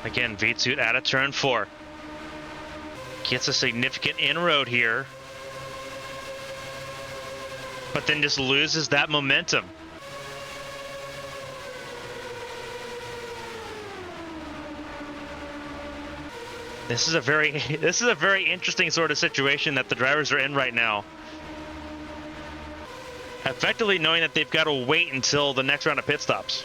Again, Vitsut out of turn 4. Gets a significant inroad here, but then just loses that momentum. This is a very interesting sort of situation that the drivers are in right now. Effectively knowing that they've got to wait until the next round of pit stops.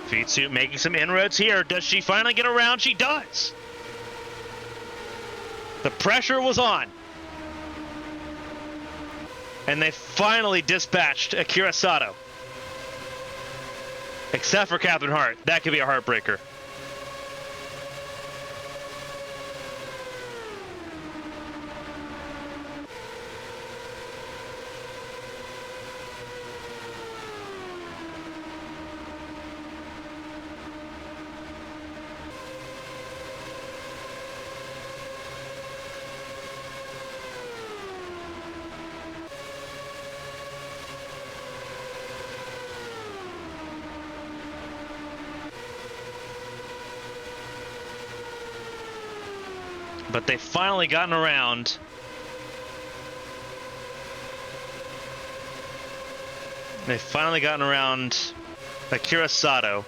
Vitsut making some inroads here. Does she finally get around? She does. The pressure was on. And they finally dispatched Akira Sato. Except for Catherine Hart. That could be a heartbreaker. But they've finally gotten around. They've finally gotten around Akira Sato,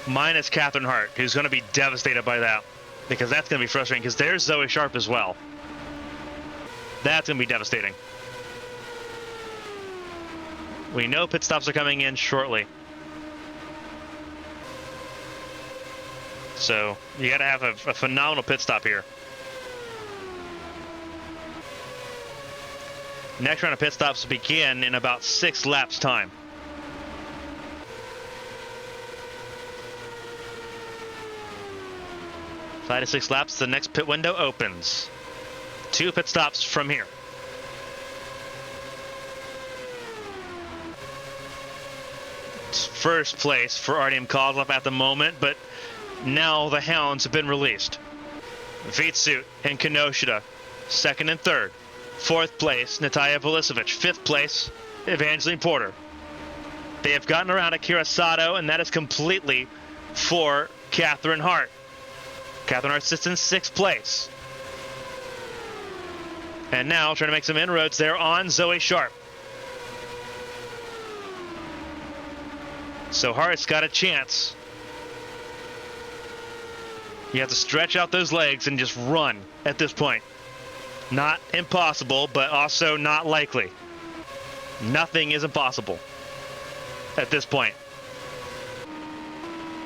minus Catherine Hart, who's going to be devastated by that, because that's going to be frustrating, because there's Zoe Sharp as well. That's going to be devastating. We know pit stops are coming in shortly. So you got to have a phenomenal pit stop here. Next round of pit stops begin in about 6 laps time. Five to 6 laps, the next pit window opens. 2 pit stops from here. It's first place for Artyom Kozlov at the moment, but now the hounds have been released. Vitsut and Kinoshita, second and third. 4th place, Natalia Vulicevic. 5th place, Evangeline Porter. They have gotten around Akira Sato, and that is completely for Catherine Hart. Catherine Hart sits in 6th place. And now trying to make some inroads there on Zoe Sharp. So Hart's got a chance. You have to stretch out those legs and just run at this point. Not impossible, but also not likely. Nothing is impossible at this point.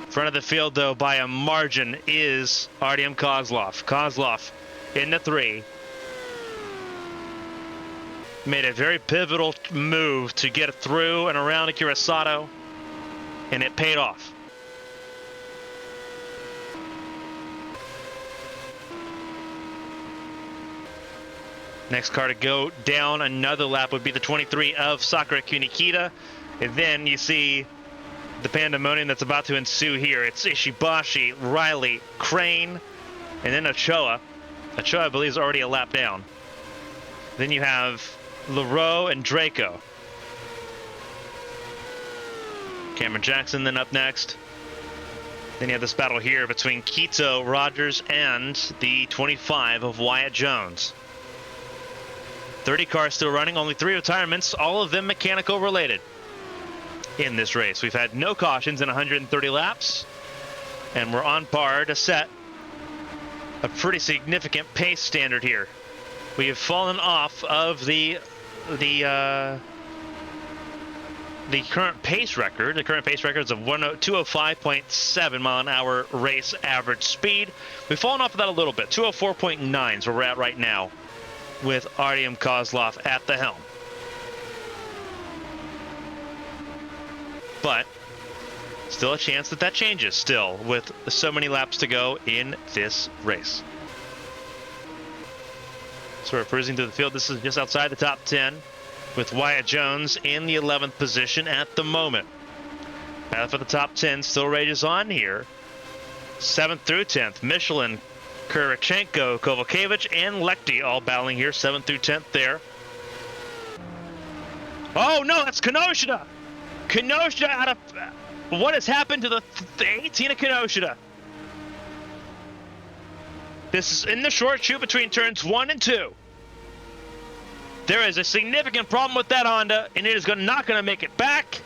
Front of the field, though, by a margin is Artyom Kozlov. Kozlov in the 3. Made a very pivotal move to get through and around Akira Sato, and it paid off. Next car to go down another lap would be the 23 of Sakura Kunikita. And then you see the pandemonium that's about to ensue here. It's Ishibashi, Riley, Crane, and then Ochoa. Ochoa, I believe, is already a lap down. Then you have Leroux and Draco. Cameron Jackson then up next. Then you have this battle here between Quito, Rogers, and the 25 of Wyatt Jones. 30 cars still running, only 3 retirements, all of them mechanical related in this race. We've had no cautions in 130 laps, and we're on par to set a pretty significant pace standard here. We have fallen off of the current pace record. The current pace record is of 205.7 mile an hour race average speed. We've fallen off of that a little bit. 204.9 is where we're at right now, with Artyom Kozlov at the helm. But still a chance that that changes still with so many laps to go in this race. So we're cruising through the field. This is just outside the top 10 with Wyatt Jones in the 11th position at the moment. Battle for the top 10 still rages on here. 7th through 10th, Michelin, Kurichenko, Kovalkiewicz, and Lechty all battling here, 7th through 10th there. Oh no, that's Kinoshita! Kinoshita out of... What has happened to the 18 of Kinoshita? This is in the short chute between turns 1 and 2. There is a significant problem with that Honda, and it is not going to make it back.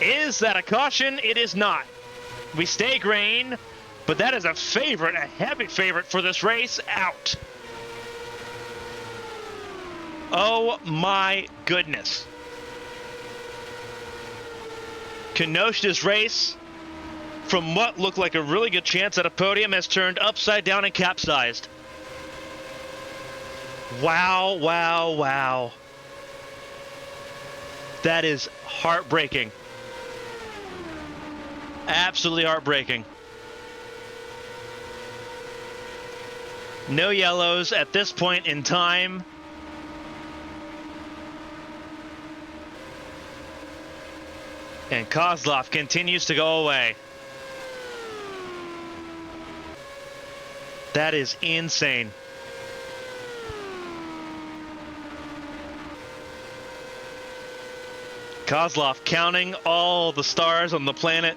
Is that a caution? It is not. We stay green. But that is a favorite, a heavy favorite for this race, out. Oh my goodness. Kinoshita's race, from what looked like a really good chance at a podium, has turned upside down and capsized. Wow, wow, wow. That is heartbreaking. Absolutely heartbreaking. No yellows at this point in time. And Kozlov continues to go away. That is insane. Kozlov counting all the stars on the planet.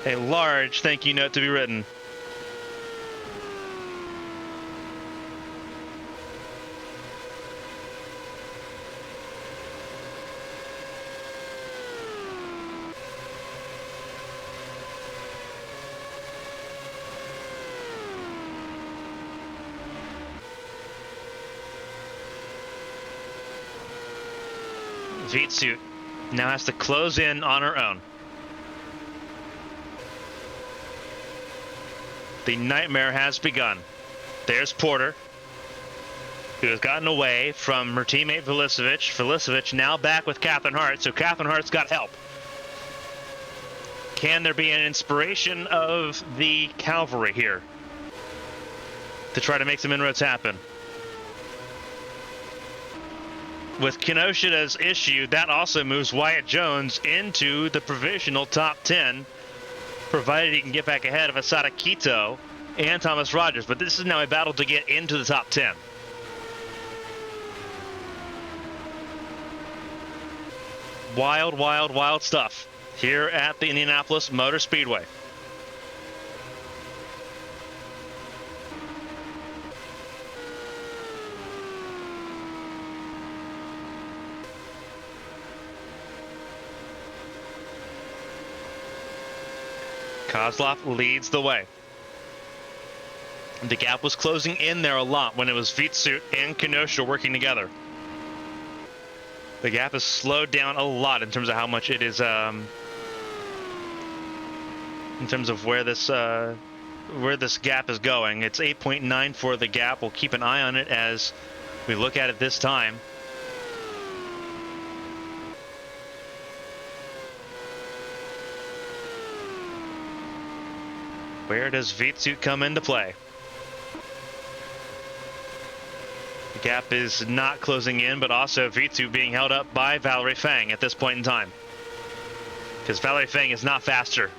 A large thank you note to be written. Vitsuit now has to close in on her own. The nightmare has begun. There's Porter, who has gotten away from her teammate Vulicevic. Vulicevic now back with Catherine Hart, so Catherine Hart's got help. Can there be an inspiration of the cavalry here to try to make some inroads happen? With Kinoshita's issue, that also moves Wyatt Jones into the provisional top 10, provided he can get back ahead of Asada Quito and Thomas Rogers, but this is now a battle to get into the top 10. Wild, wild, wild stuff here at the Indianapolis Motor Speedway. Kozlov leads the way. The gap was closing in there a lot when it was Vitsut and Kenosha working together. The gap has slowed down a lot in terms of how much it is, in terms of where this gap is going. It's 8.9 for the gap. We'll keep an eye on it as we look at it this time. Where does Vitsut come into play? The gap is not closing in, but also Vitsut being held up by Valerie Fang at this point in time. Because Valerie Fang is not faster.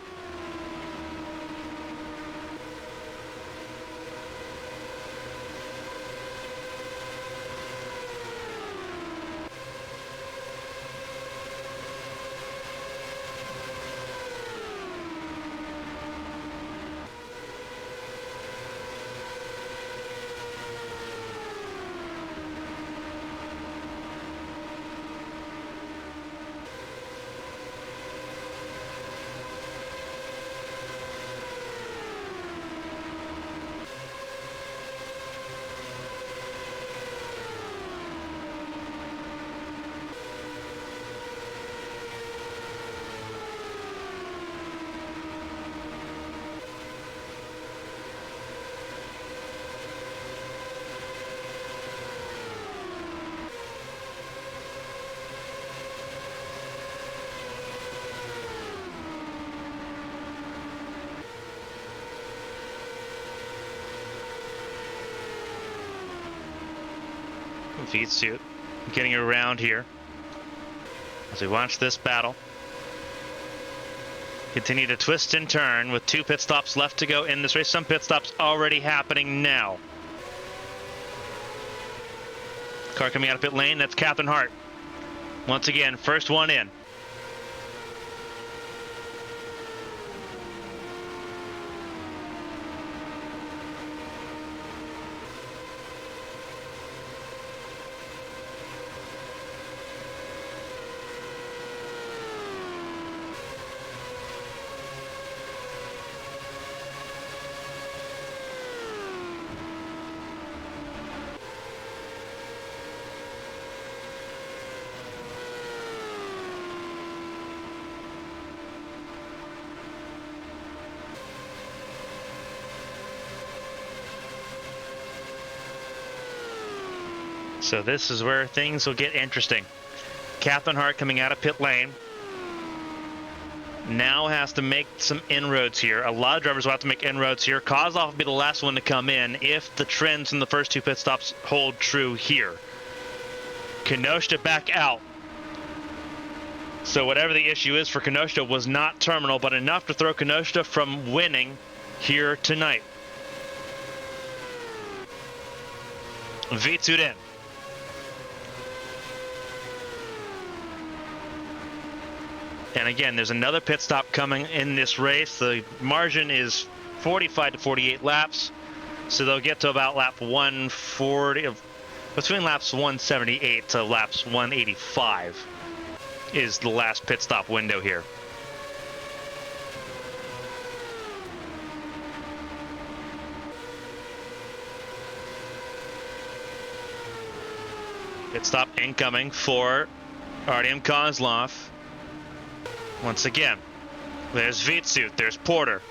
Vitsut getting around here as we watch this battle continue to twist and turn with 2 pit stops left to go in this race. Some pit stops already happening now. Car coming out of pit lane, that's Catherine Hart. Once again, first one in. So this is where things will get interesting. Catherine Hart coming out of pit lane now has to make some inroads here. A lot of drivers will have to make inroads here. Kozlov will be the last one to come in if the trends from the first 2 pit stops hold true here. Kenosha back out. So whatever the issue is for Kenosha was not terminal, but enough to throw Kenosha from winning here tonight. Vitsut in. And again, there's another pit stop coming in this race. The margin is 45 to 48 laps. So they'll get to about lap 140, between laps 178 to laps 185 is the last pit stop window here. Pit stop incoming for Artyom Kozlov. Once again, there's Vitsut, there's Porter,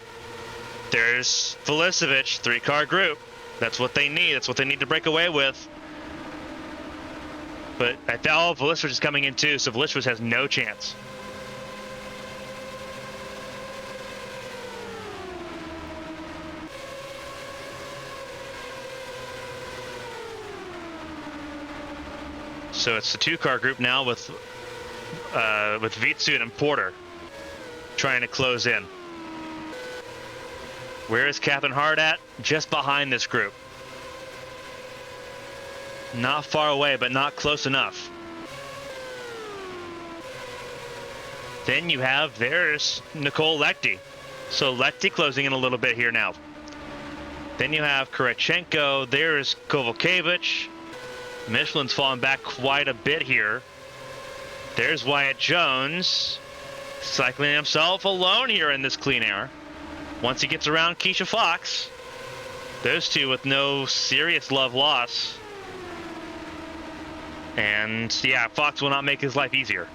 there's Felicevich, 3-car group. That's what they need. That's what they need to break away with. But I thought Felicevich is coming in too, so Felicevich has no chance. So it's the 2-car group now with Vitsut and Porter trying to close in. Where is Catherine Hart at? Just behind this group. Not far away, but not close enough. Then you have, there's Nicole Lechty. So Lechty closing in a little bit here now. Then you have Kurachenko. There's Kovalkiewicz. Michelin's fallen back quite a bit here. There's Wyatt Jones. Cycling himself alone here in this clean air. Once he gets around Keisha Fox. Those two with no serious love loss. And yeah, Fox will not make his life easier.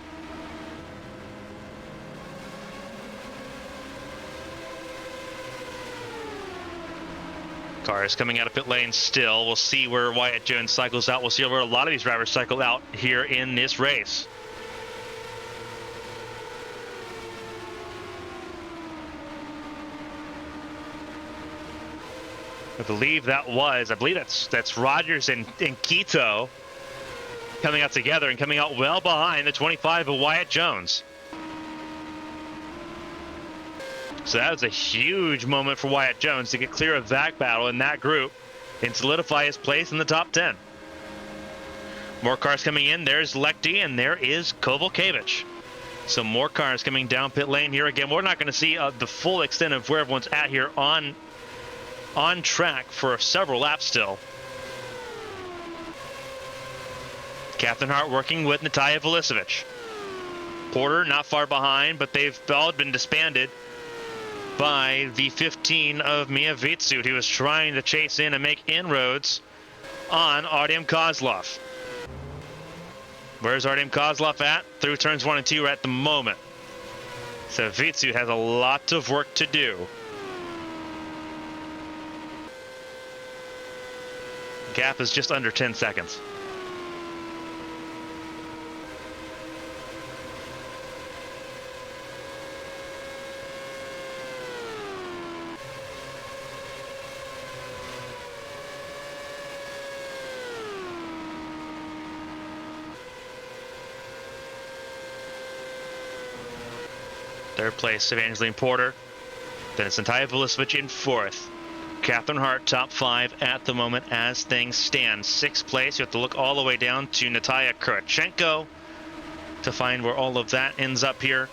Cars coming out of pit lane still. We'll see where Wyatt Jones cycles out. We'll see where a lot of these drivers cycle out here in this race. I believe that's Rogers and Quito coming out together and coming out well behind the 25 of Wyatt Jones. So that was a huge moment for Wyatt Jones to get clear of that battle in that group and solidify his place in the top 10. More cars coming in. There's Lechty and there is Kovalkiewicz. So more cars coming down pit lane here again. We're not going to see the full extent of where everyone's at here on track for several laps still. Catherine Hart working with Natalia Vulicevic. Porter not far behind, but they've all been disbanded by the 15 of Mia Vitsut, who was trying to chase in and make inroads on Artem Kozlov. Where's Artem Kozlov at? Through turns 1 and 2 at the moment. So Vitsut has a lot of work to do. Gap is just under 10 seconds. Third place, Evangeline Porter. Then it's Natalia Vulicevic in fourth. Catherine Hart, top 5 at the moment as things stand. Sixth place, you have to look all the way down to Natalia Kurachenko to find where all of that ends up here.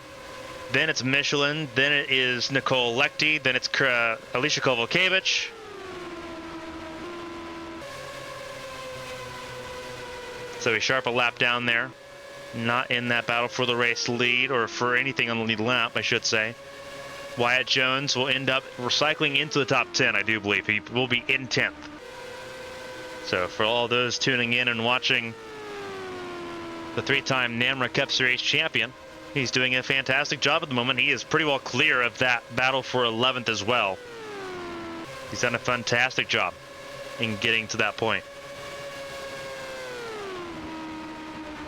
Then it's Michelin, then it is Nicole Lechty, then it's Alicia Kovalkiewicz. Zoe Sharp a lap down there. Not in that battle for the race lead, or for anything on the lead lap, I should say. Wyatt Jones will end up recycling into the top 10, I do believe. He will be in 10th. So for all those tuning in and watching the 3-time NAMRA Cup Series champion, he's doing a fantastic job at the moment. He is pretty well clear of that battle for 11th as well. He's done a fantastic job in getting to that point.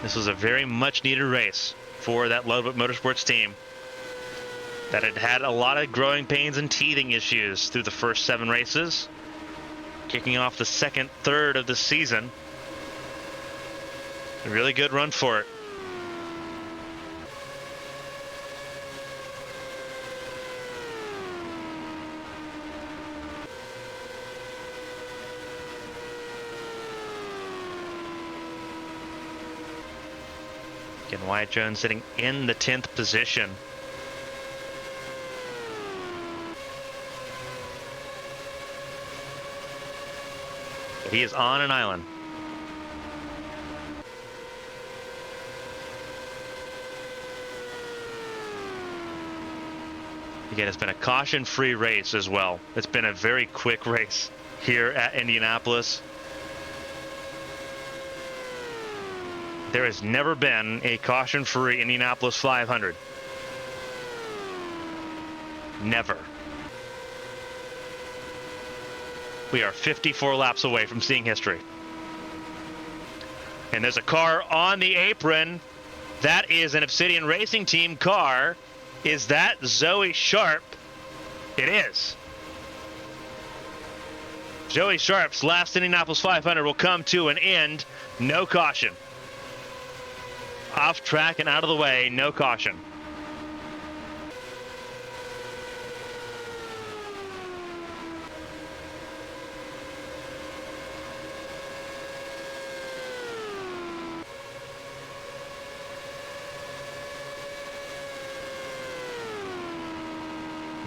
This was a very much needed race for that Ludwig Motorsports team that had had a lot of growing pains and teething issues through the first 7 races, kicking off the second third of the season. A really good run for it. Again, Wyatt Jones sitting in the 10th position. But he is on an island. Again, it's been a caution-free race as well. It's been a very quick race here at Indianapolis. There has never been a caution-free Indianapolis 500. Never. We are 54 laps away from seeing history. And there's a car on the apron. That is an Obsidian Racing Team car. Is that Zoe Sharp? It is. Zoe Sharp's last Indianapolis 500 will come to an end. No caution. Off track and out of the way, no caution.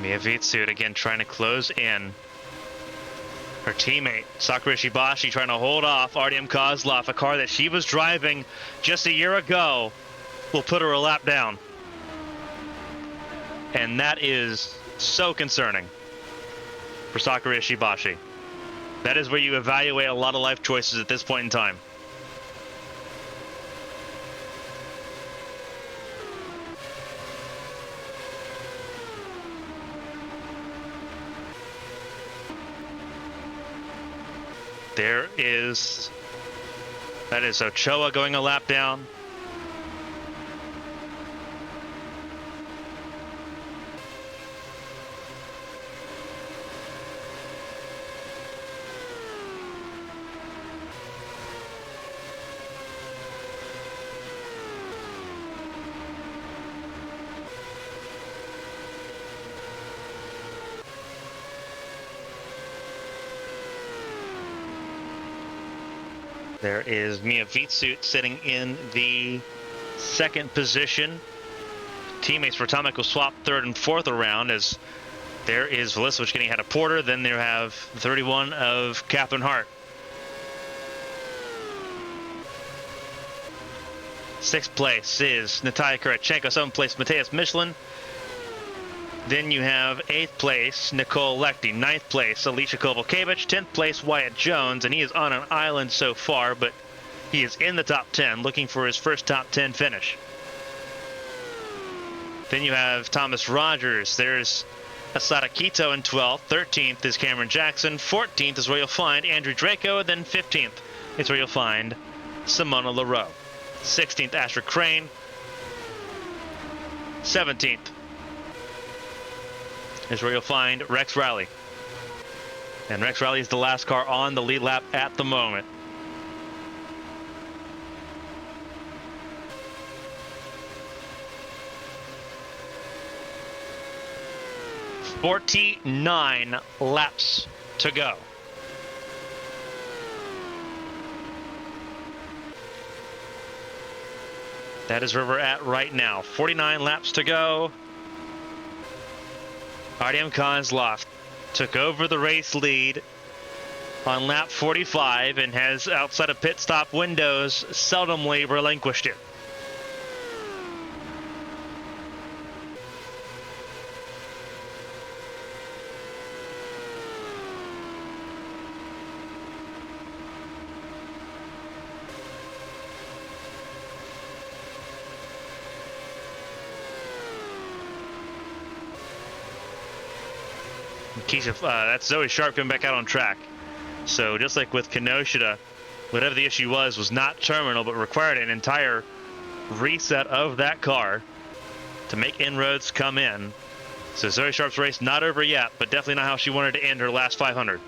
Mia Vitsut again trying to close in. Her teammate, Sakura Shibashi, trying to hold off Artyom Kozlov, a car that she was driving just a year ago, will put her a lap down. And that is so concerning for Sakura Shibashi. That is where you evaluate a lot of life choices at this point in time. That is Ochoa going a lap down. There is Mia Vitsut sitting in the second position. Teammates for Tomic will swap third and fourth around, as there is Velisovich getting ahead of Porter. Then they have 31 of Catherine Hart. Sixth place is Natalia Kurachenko. Seventh place, Mateus Michelin. Then you have 8th place, Nicole Lechty. 9th place, Alicia Kovalkiewicz. 10th place, Wyatt Jones. And he is on an island so far, but he is in the top 10, looking for his first top 10 finish. Then you have Thomas Rogers. There's Asada Quito in 12th. 13th is Cameron Jackson. 14th is where you'll find Andrew Draco. Then 15th is where you'll find Simona Leroux. 16th, Asher Crane. 17th is where you'll find Rex Rowley. And Rex Rowley is the last car on the lead lap at the moment. "49 laps to go." That is where we're at right now. 49 laps to go. Artyom Kozlov took over the race lead on lap 45 and has, outside of pit stop windows, seldomly relinquished it. Keisha, that's Zoe Sharp coming back out on track. So just like with Kinoshita, whatever the issue was not terminal, but required an entire reset of that car to make inroads come in. So Zoe Sharp's race not over yet, but definitely not how she wanted to end her last 500.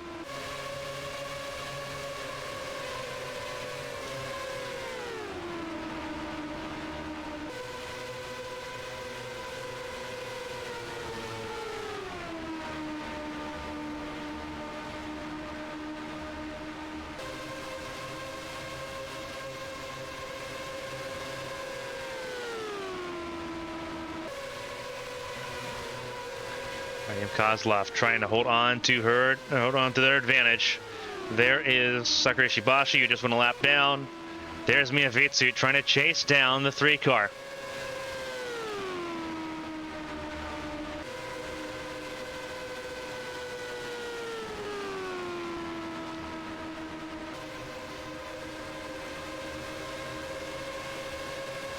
Kozlov trying to hold on to their advantage. There is Sakura Shibashi, who just went a lap down. There's Mia Vitsut trying to chase down the 3 car.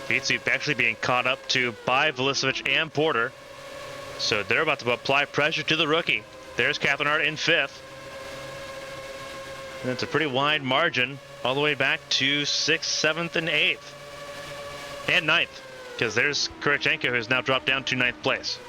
Vitsut actually being caught up to by Velisovich and Porter. So they're about to apply pressure to the rookie. There's Catherine Hart in 5th. And it's a pretty wide margin all the way back to 6th, 7th, and 8th. And 9th, because there's Kurachenko, who's now dropped down to 9th place.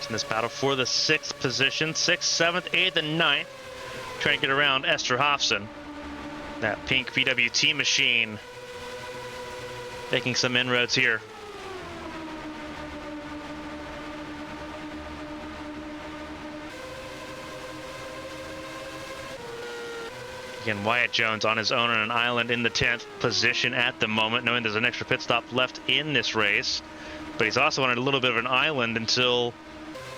in this battle for the 6th position. 6th, 7th, 8th, and 9th. Trying to get around Esther Hofson. That pink BWT machine making some inroads here. Again, Wyatt Jones on his own on an island in the 10th position at the moment, knowing there's an extra pit stop left in this race. But he's also on a little bit of an island until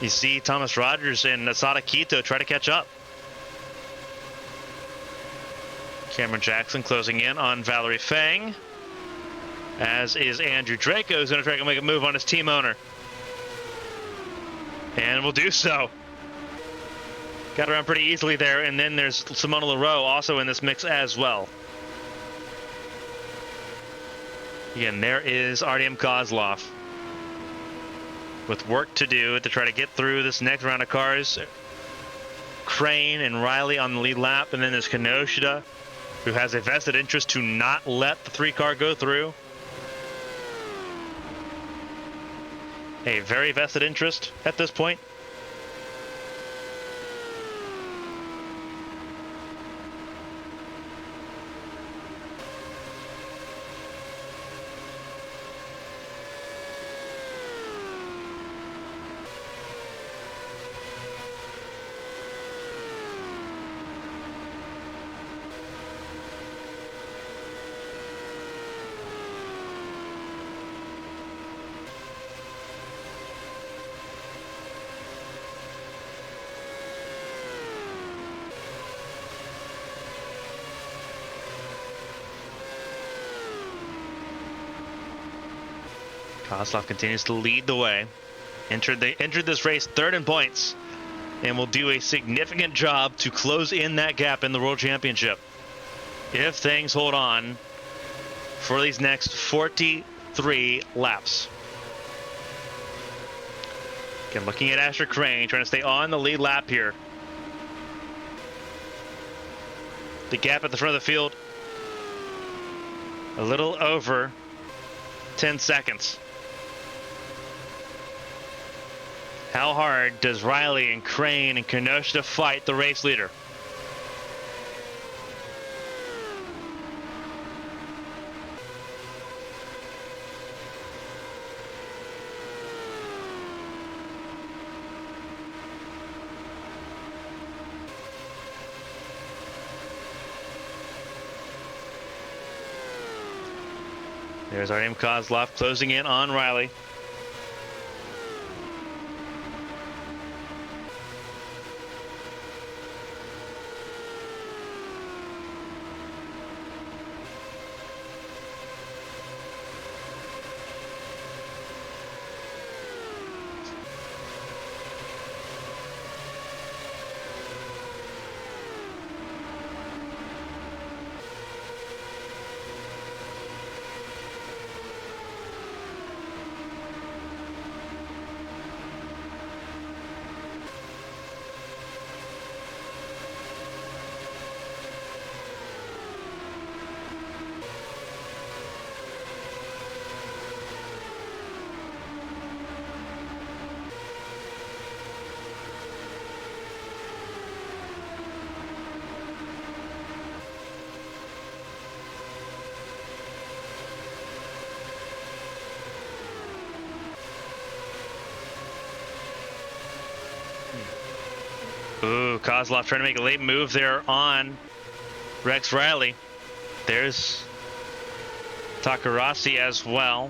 you see Thomas Rogers and Asada Quito try to catch up. Cameron Jackson closing in on Valerie Fang, as is Andrew Draco, who's going to try to make a move on his team owner. And will do so. Got around pretty easily there, and then there's Simona Leroux also in this mix as well. Again, there is Artyom Kozlov with work to do to try to get through this next round of cars. Crane and Riley on the lead lap, and then there's Kinoshita, who has a vested interest to not let the 3-car go through. A very vested interest at this point. Kozlov continues to lead the way. Entered this race 3rd in points, and will do a significant job to close in that gap in the World Championship if things hold on for these next 43 laps. Again, looking at Asher Crane, trying to stay on the lead lap here. The gap at the front of the field, a little over 10 seconds. How hard does Riley and Crane and Kenosha fight the race leader? There's Artyom Kozlov closing in on Riley. Ooh, Kozlov trying to make a late move there on Rex Riley. There's Takarasi as well.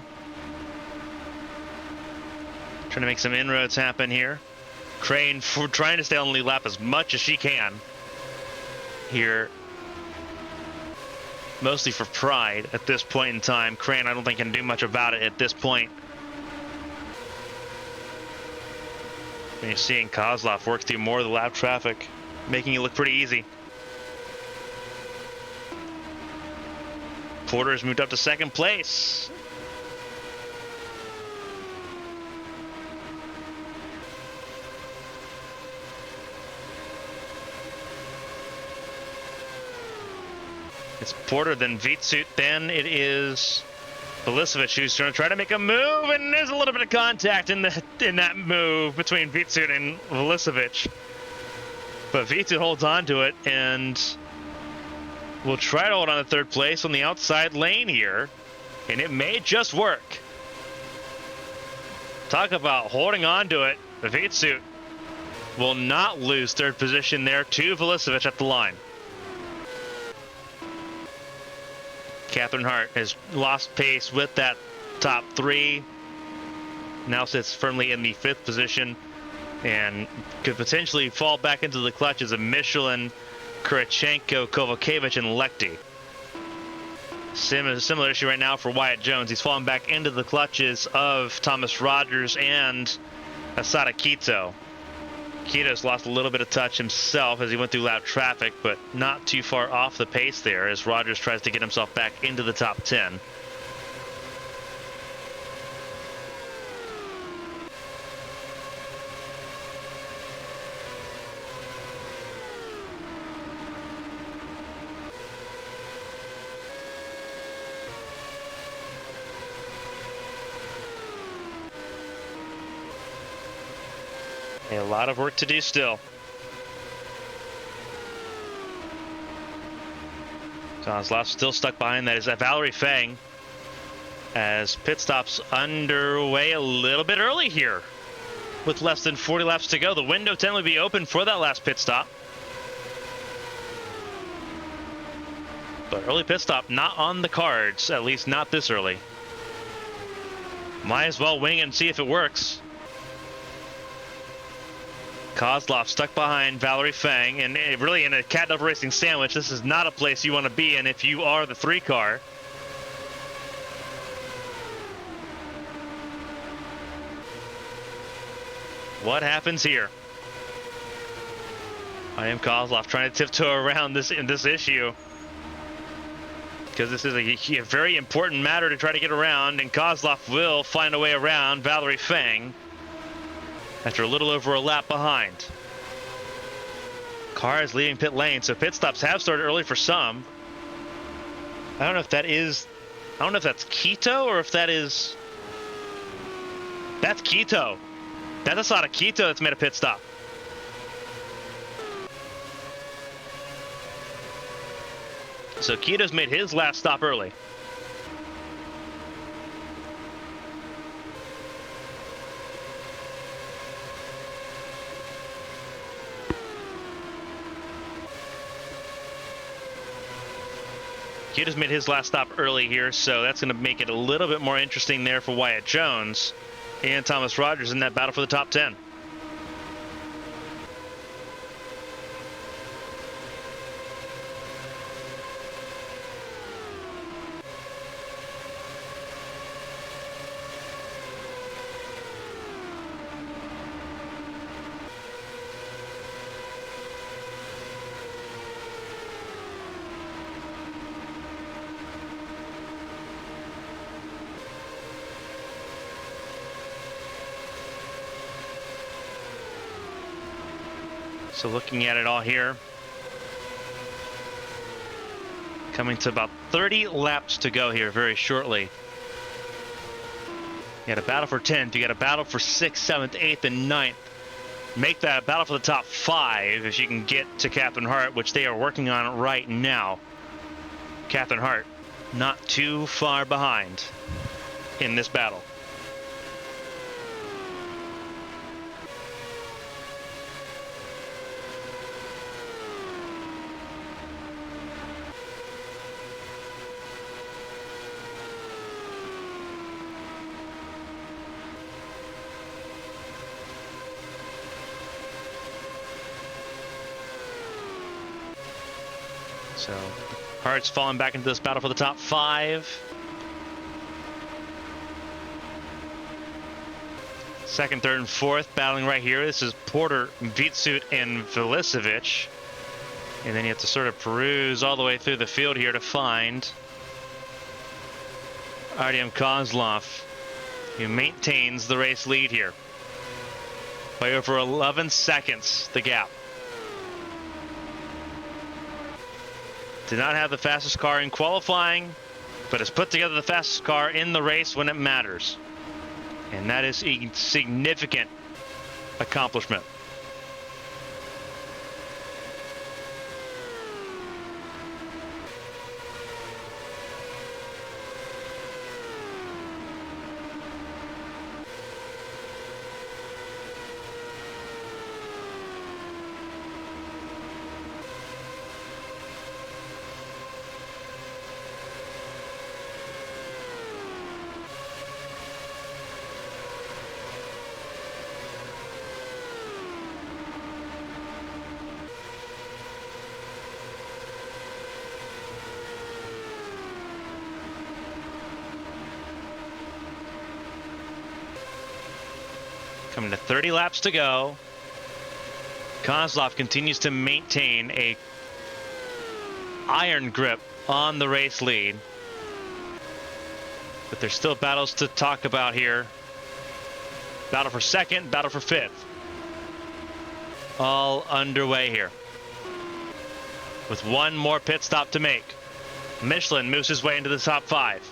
Trying to make some inroads happen here. Crane trying to stay on the lead lap as much as she can here. Mostly for pride at this point in time. Crane, I don't think, can do much about it at this point. And you're seeing Kozlov work through more of the lap traffic, making it look pretty easy. Porter has moved up to 2nd place. It's Porter, then Vitsut, then it is Milicevic, who's going to try to make a move, and there's a little bit of contact in that move between Vitsut and Milicevic. But Vitsut holds on to it and will try to hold on to third place on the outside lane here, and it may just work. Talk about holding on to it. Vitsut will not lose third position there to Milicevic at the line. Catherine Hart has lost pace with that top three. Now sits firmly in the 5th position and could potentially fall back into the clutches of Michelin, Kurachenko, Kovacevic, and Lechty. Similar issue right now for Wyatt Jones. He's fallen back into the clutches of Thomas Rogers and Asada Quito. Quito's lost a little bit of touch himself as he went through loud traffic, but not too far off the pace there as Rogers tries to get himself back into the top 10. A lot of work to do still. Kozlov still stuck behind. That is Valerie Fang as pit stops underway a little bit early here with less than 40 laps to go. The window 10 will be open for that last pit stop. But early pit stop not on the cards, at least not this early. Might as well wing it and see if it works. Kozlov stuck behind Valerie Fang, and really in a cat double racing sandwich. This is not a place you want to be in if you are the 3 car. What happens here? I am Kozlov trying to tiptoe around this issue because this is a very important matter to try to get around, and Kozlov will find a way around Valerie Fang after a little over a lap behind. Car is leaving pit lane, so pit stops have started early for some. I don't know if that's Quito or if that is... That's Quito. That's Asada Quito that's made a pit stop. So Quito's made his last stop early. Quito's made his last stop early here, so that's going to make it a little bit more interesting there for Wyatt Jones and Thomas Rogers in that battle for the top 10. So looking at it all here, coming to about 30 laps to go here very shortly. You got a battle for 10th, you got a battle for 6th, 7th, 8th, and 9th. Make that a battle for the top 5 if you can get to Catherine Hart, which they are working on right now. Catherine Hart not too far behind in this battle. So Hart's falling back into this battle for the top 5. Second, third, and fourth battling right here. This is Porter, Vitsut, and Milicevic. And then you have to sort of peruse all the way through the field here to find Artyom Kozlov, who maintains the race lead here by over 11 seconds, the gap. Did not have the fastest car in qualifying, but has put together the fastest car in the race when it matters. And that is a significant accomplishment. Coming to 30 laps to go. Kozlov continues to maintain a iron grip on the race lead. But there's still battles to talk about here. Battle for second, battle for fifth. All underway here. With one more pit stop to make. Michelin moves his way into the top 5.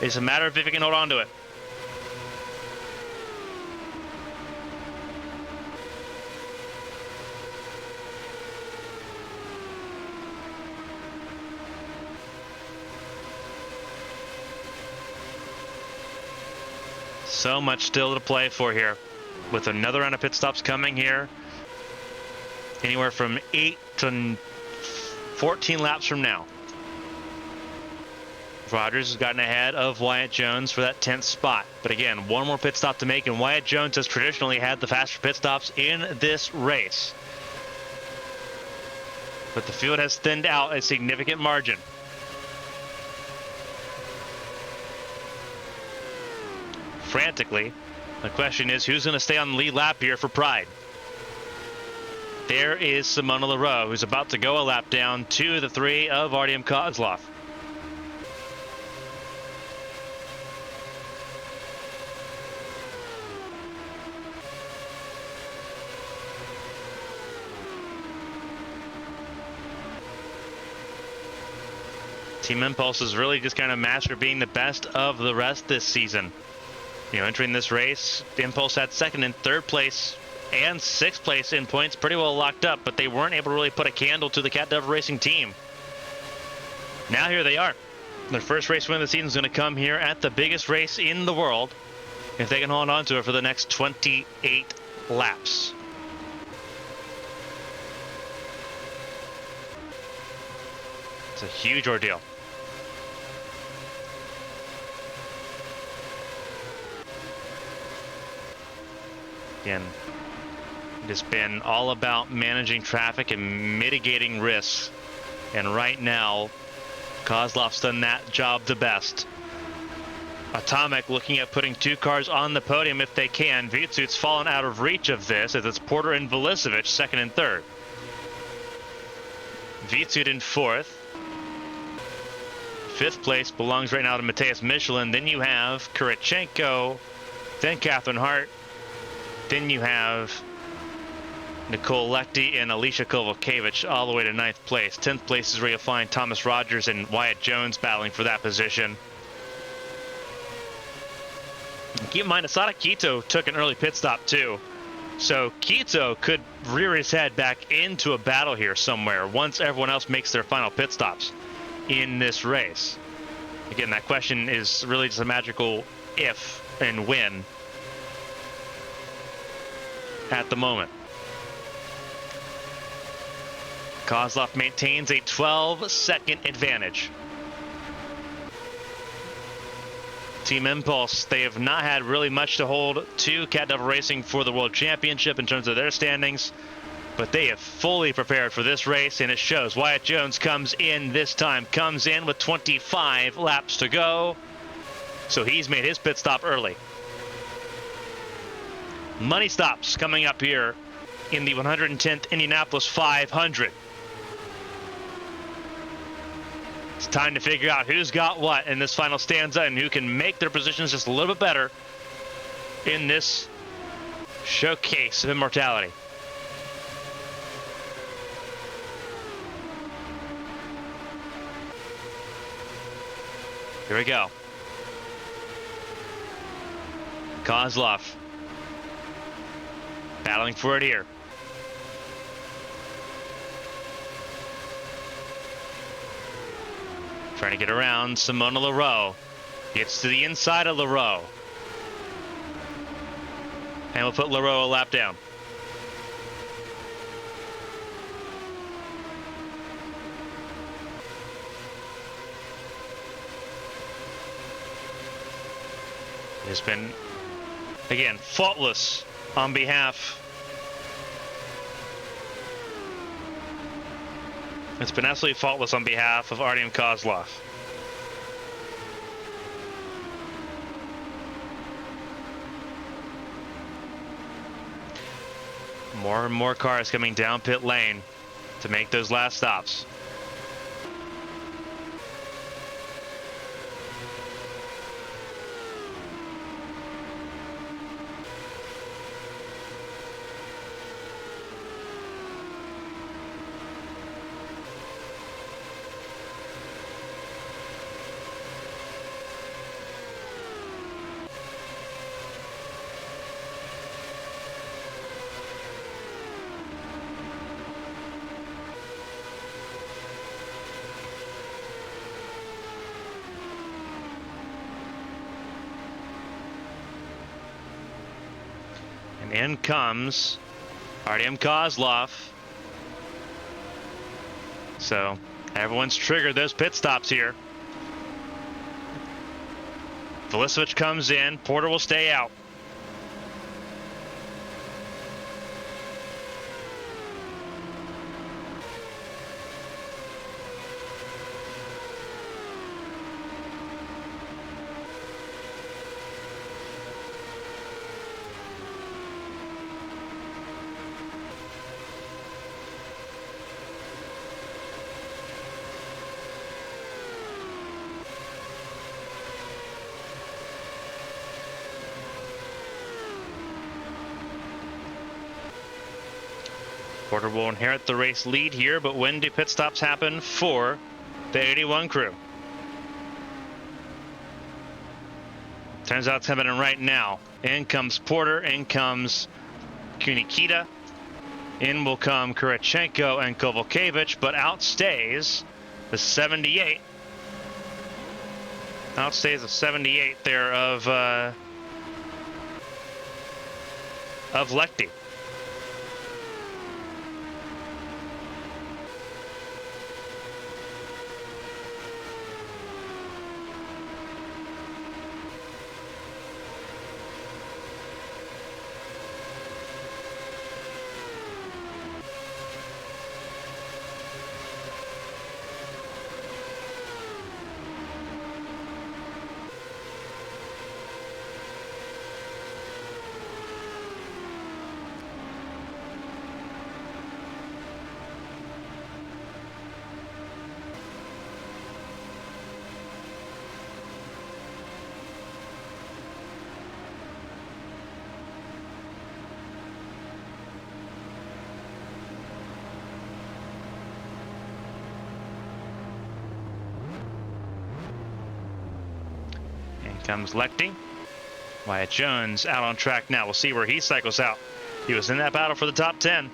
It's a matter of if he can hold on to it. So much still to play for here, with another round of pit stops coming here. Anywhere from 8 to 14 laps from now. Rogers has gotten ahead of Wyatt Jones for that 10th spot. But again, one more pit stop to make, and Wyatt Jones has traditionally had the faster pit stops in this race. But the field has thinned out a significant margin. Frantically, the question is, who's going to stay on the lead lap here for pride? There is Simona Leroux, who's about to go a lap down to the 3 of Artem Kozlov. Team Impulse has really just kind of mastered being the best of the rest this season. You know, entering this race, Impulse had second and third place and 6th place in points pretty well locked up, but they weren't able to really put a candle to the Cat Devil Racing team. Now here they are. Their first race win of the season is going to come here at the biggest race in the world, if they can hold on to it for the next 28 laps. It's a huge ordeal. Again, it has been all about managing traffic and mitigating risks. And right now, Kozlov's done that job the best. Atomic looking at putting 2 cars on the podium if they can. Vitsut's fallen out of reach of this, as it's Porter and Velicevic second and third. Vitsut in 4th. 5th place belongs right now to Mateus Michelin. Then you have Kurichenko, then Catherine Hart. Then you have Nicole Lechty and Alicia Kovalkiewicz all the way to 9th place. 10th place is where you'll find Thomas Rogers and Wyatt Jones battling for that position. Keep in mind, Asada Quito took an early pit stop too. So Quito could rear his head back into a battle here somewhere once everyone else makes their final pit stops in this race. Again, that question is really just a magical if and when at the moment. Kozlov maintains a 12-second advantage. Team Impulse, they have not had really much to hold to Cat Devil Racing for the World Championship in terms of their standings, but they have fully prepared for this race, and it shows. Wyatt Jones comes in this time, comes in with 25 laps to go, so he's made his pit stop early. Money stops coming up here in the 110th Indianapolis 500. It's time to figure out who's got what in this final stanza and who can make their positions just a little bit better in this showcase of immortality. Here we go. Kozlov battling for it here. Trying to get around Simona Leroux. Gets to the inside of Leroux. And we'll put Leroux a lap down. It has been, again, faultless on behalf. It's been absolutely faultless on behalf of Artyom Kozlov. More and more cars coming down pit lane to make those last stops. And in comes Artyom Kozlov. So everyone's triggered those pit stops here. Velisevich comes in. Porter will stay out. Porter will inherit the race lead here, but when do pit stops happen for the 81 crew? Turns out it's happening right now. In comes Porter, in comes Kunikita, in will come Kurichenko and Kovalkiewicz, but outstays the 78. Outstays the 78 there of Lechty. Comes Lechty. Wyatt Jones out on track now. We'll see where he cycles out. He was in that battle for the top 10.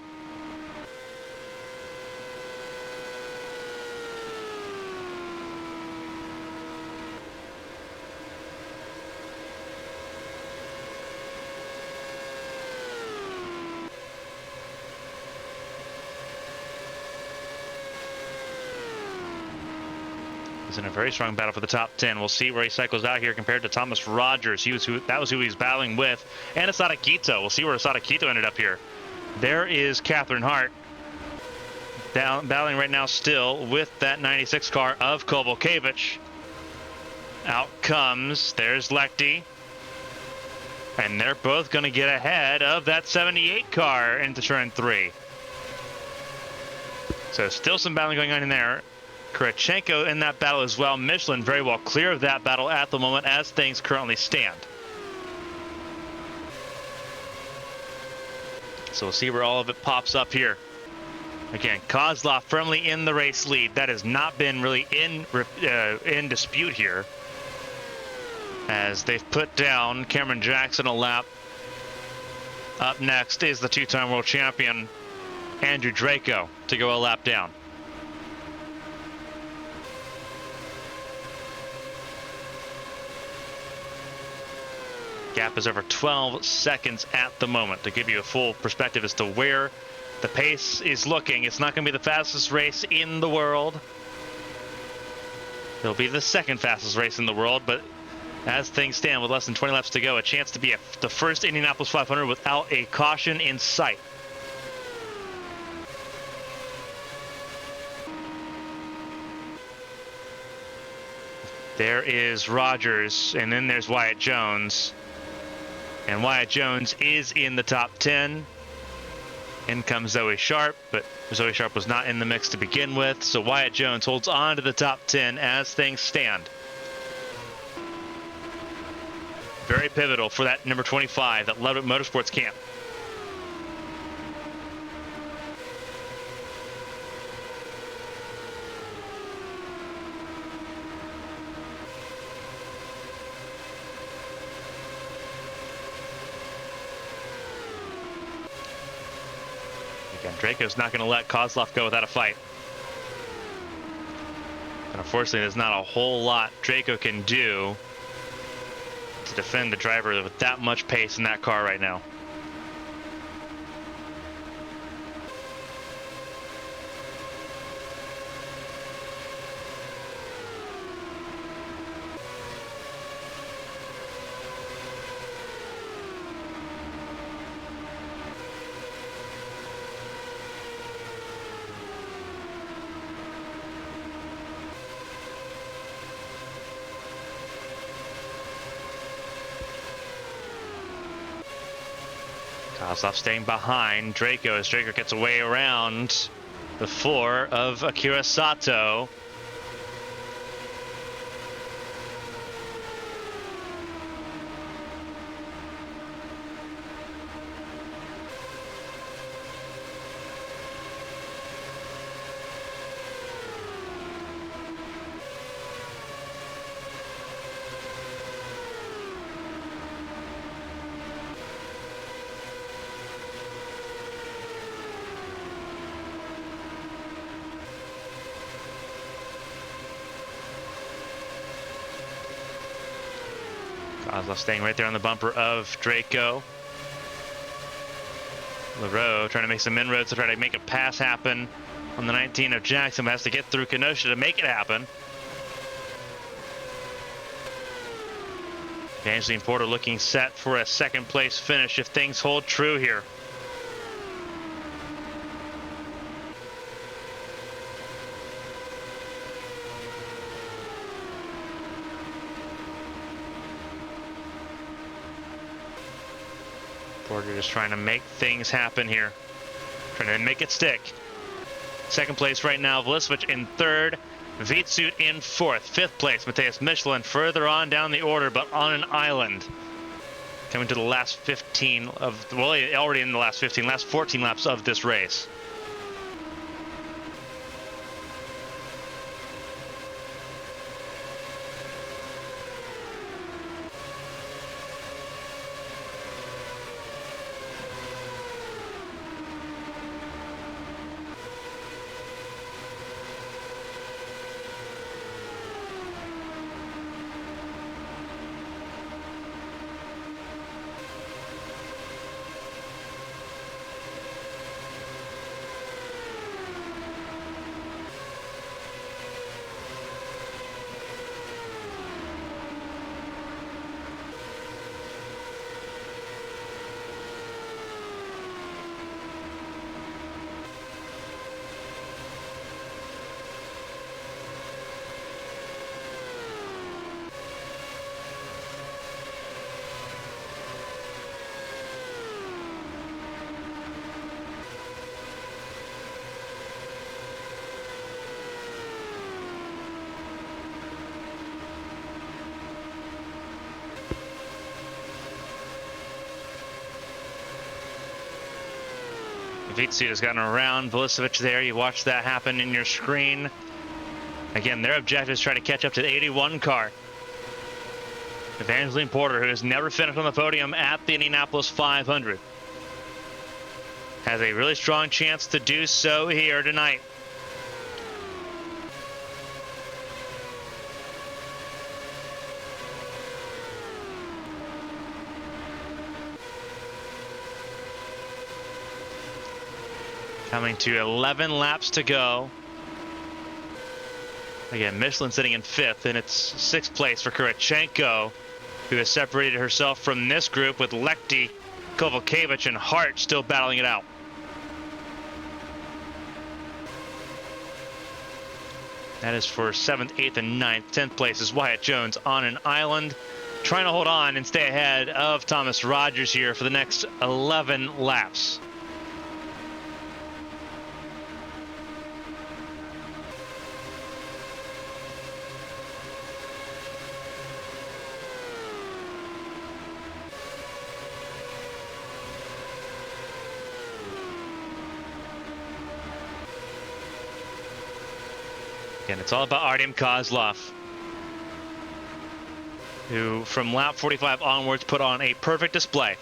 He's in a very strong battle for the top 10. We'll see where he cycles out here compared to Thomas Rogers. That was who he was battling with. And Asada Quito. We'll see where Asada Quito ended up here. There is Catherine Hart battling right now still with that 96 car of Kovalkiewicz. Out comes, there's Lechty. And they're both going to get ahead of that 78 car into turn 3. So still some battling going on in there. Kurichenko in that battle as well. Michelin very well clear of that battle at the moment as things currently stand. So we'll see where all of it pops up here. Again, Kozlov firmly in the race lead. That has not been really in dispute here. as they've put down Cameron Jackson a lap. Up next is the two-time world champion, Andrew Draco, to go a lap down. Gap is over 12 seconds at the moment. To give you a full perspective as to where the pace is looking, it's not going to be the fastest race in the world. It'll be the second fastest race in the world, but as things stand with less than 20 laps to go, a chance to be the first Indianapolis 500 without a caution in sight. There is Rogers, and then there's Wyatt Jones. And Wyatt Jones is in the top 10. In comes Zoe Sharp, but Zoe Sharp was not in the mix to begin with, so Wyatt Jones holds on to the top 10 as things stand. Very pivotal for that number 25, that Ludwig Motorsports camp. Again, Draco's not going to let Kozlov go without a fight. And unfortunately, there's not a whole lot Draco can do to defend the driver with that much pace in that car right now. Kozlov staying behind Draco as Draco gets away around the floor of Akira Sato. Kozlov staying right there on the bumper of Draco. LaRoe trying to make some inroads to try to make a pass happen on the 19 of Jackson, but has to get through Kenosha to make it happen. Evangeline Porter looking set for a second place finish if things hold true here. Porter just trying to make things happen here. Trying to make it stick. Second place right now, Vlisovich in third. Vitsut in fourth. Fifth place, Mateus Michelin further on down the order, but on an island. Coming to the last 15 of, well, already in the last 15, last 14 laps of this race. Vitsut has gotten around Vlisovich there. You watch that happen in your screen. Again, their objective is try to catch up to the 81 car. Evangeline Porter, who has never finished on the podium at the Indianapolis 500, has a really strong chance to do so here tonight. Coming to 11 laps to go. Again, Michelin sitting in 5th, and it's 6th place for Kurachenko, who has separated herself from this group with Lekti, Kovalkiewicz, and Hart still battling it out. That is for 7th, 8th, and 9th. 10th place is Wyatt Jones on an island, trying to hold on and stay ahead of Thomas Rogers here for the next 11 laps. Again, it's all about Artem Kozlov, who from lap 45 onwards put on a perfect display.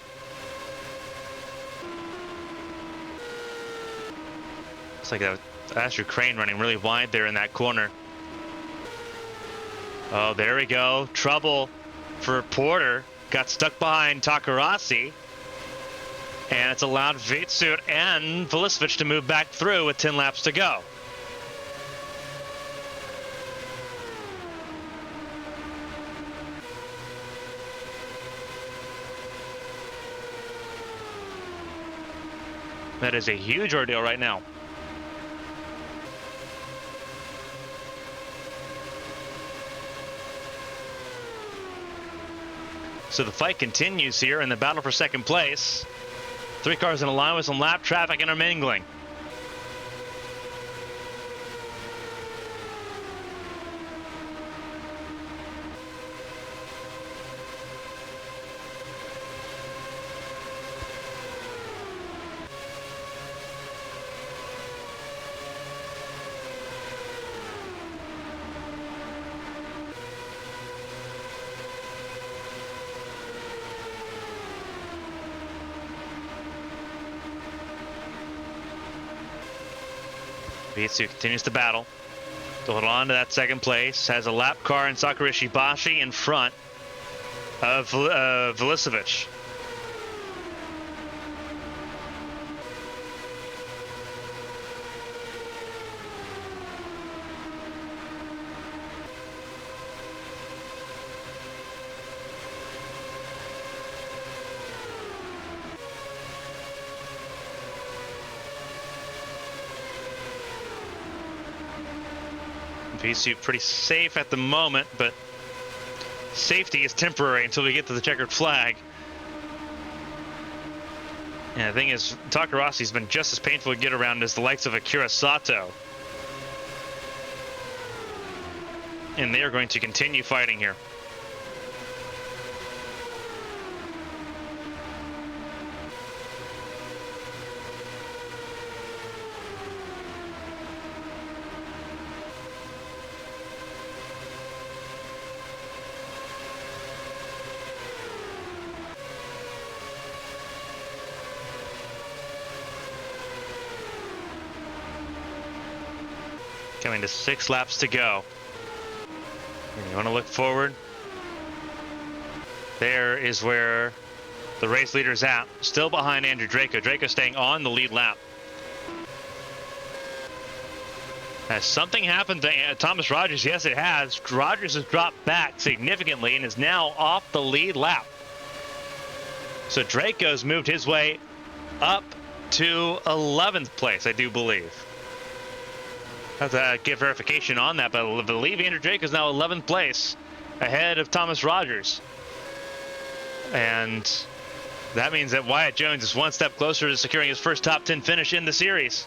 Looks like a Astrid Crane running really wide there in that corner. Oh, there we go. Trouble for Porter. Got stuck behind Takarasi. And it's allowed Vitsut and Vulicevic to move back through with 10 laps to go. That is a huge ordeal right now. So the fight continues here in the battle for second place. 3 cars in a line with some lap traffic intermingling. Vitsu continues to battle to hold on to that second place. Has a lap car in Sakura Shibashi in front of Vulicevic. Vitsu pretty safe at the moment, but safety is temporary until we get to the checkered flag. And the thing is, Takarasi's been just as painful to get around as the likes of Akira Sato. And they are going to continue fighting here. Coming to 6 laps to go. And you want to look forward. There is where the race leader's at. Still behind Andrew Draco. Draco staying on the lead lap. Has something happened to Thomas Rogers? Yes, it has. Rogers has dropped back significantly and is now off the lead lap. So Draco's moved his way up to 11th place, I do believe. I have to get verification on that, but I believe Andrew Drake is now 11th place, ahead of Thomas Rogers. And that means that Wyatt Jones is one step closer to securing his first top 10 finish in the series.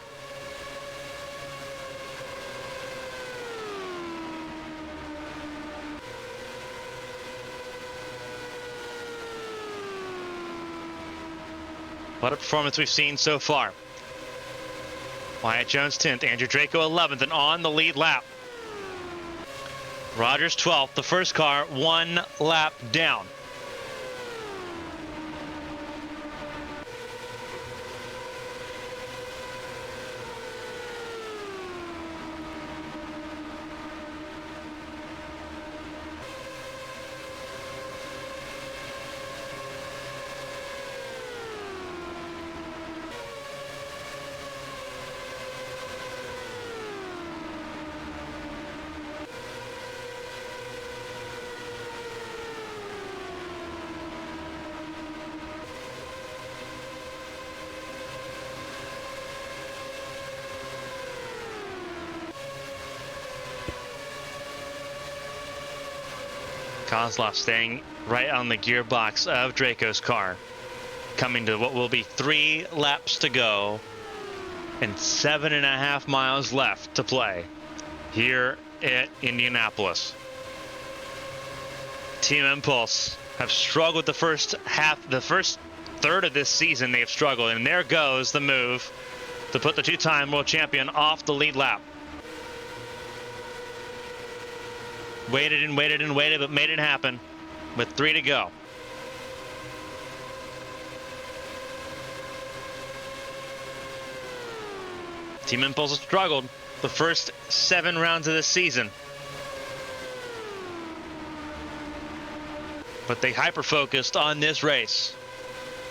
What a performance we've seen so far. Wyatt Jones 10th, Andrew Draco 11th, and on the lead lap. Rogers 12th, the first car, 1 lap down. Kozlov staying right on the gearbox of Draco's car. Coming to what will be 3 laps to go and 7.5 miles left to play here at Indianapolis. Team Impulse have struggled the first third of this season. They have struggled, and there goes the move to put the 2-time world champion off the lead lap. Waited and waited and waited, but made it happen with 3 to go. Team Impulse has struggled the first 7 rounds of this season. But they hyper-focused on this race.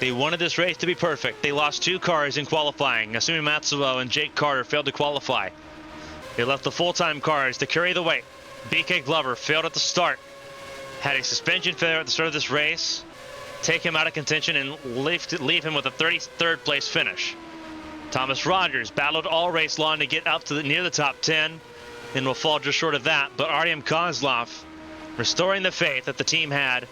They wanted this race to be perfect. They lost 2 cars in qualifying. Asumi Matsuo and Jake Carter failed to qualify. They left the full-time cars to carry the weight. BK Glover failed at the start. Had a suspension failure at the start of this race. Take him out of contention and leave him with a 33rd place finish. Thomas Rogers battled all race long to get up to near the top 10 and will fall just short of that. But Artyom Kozlov restoring the faith that the team had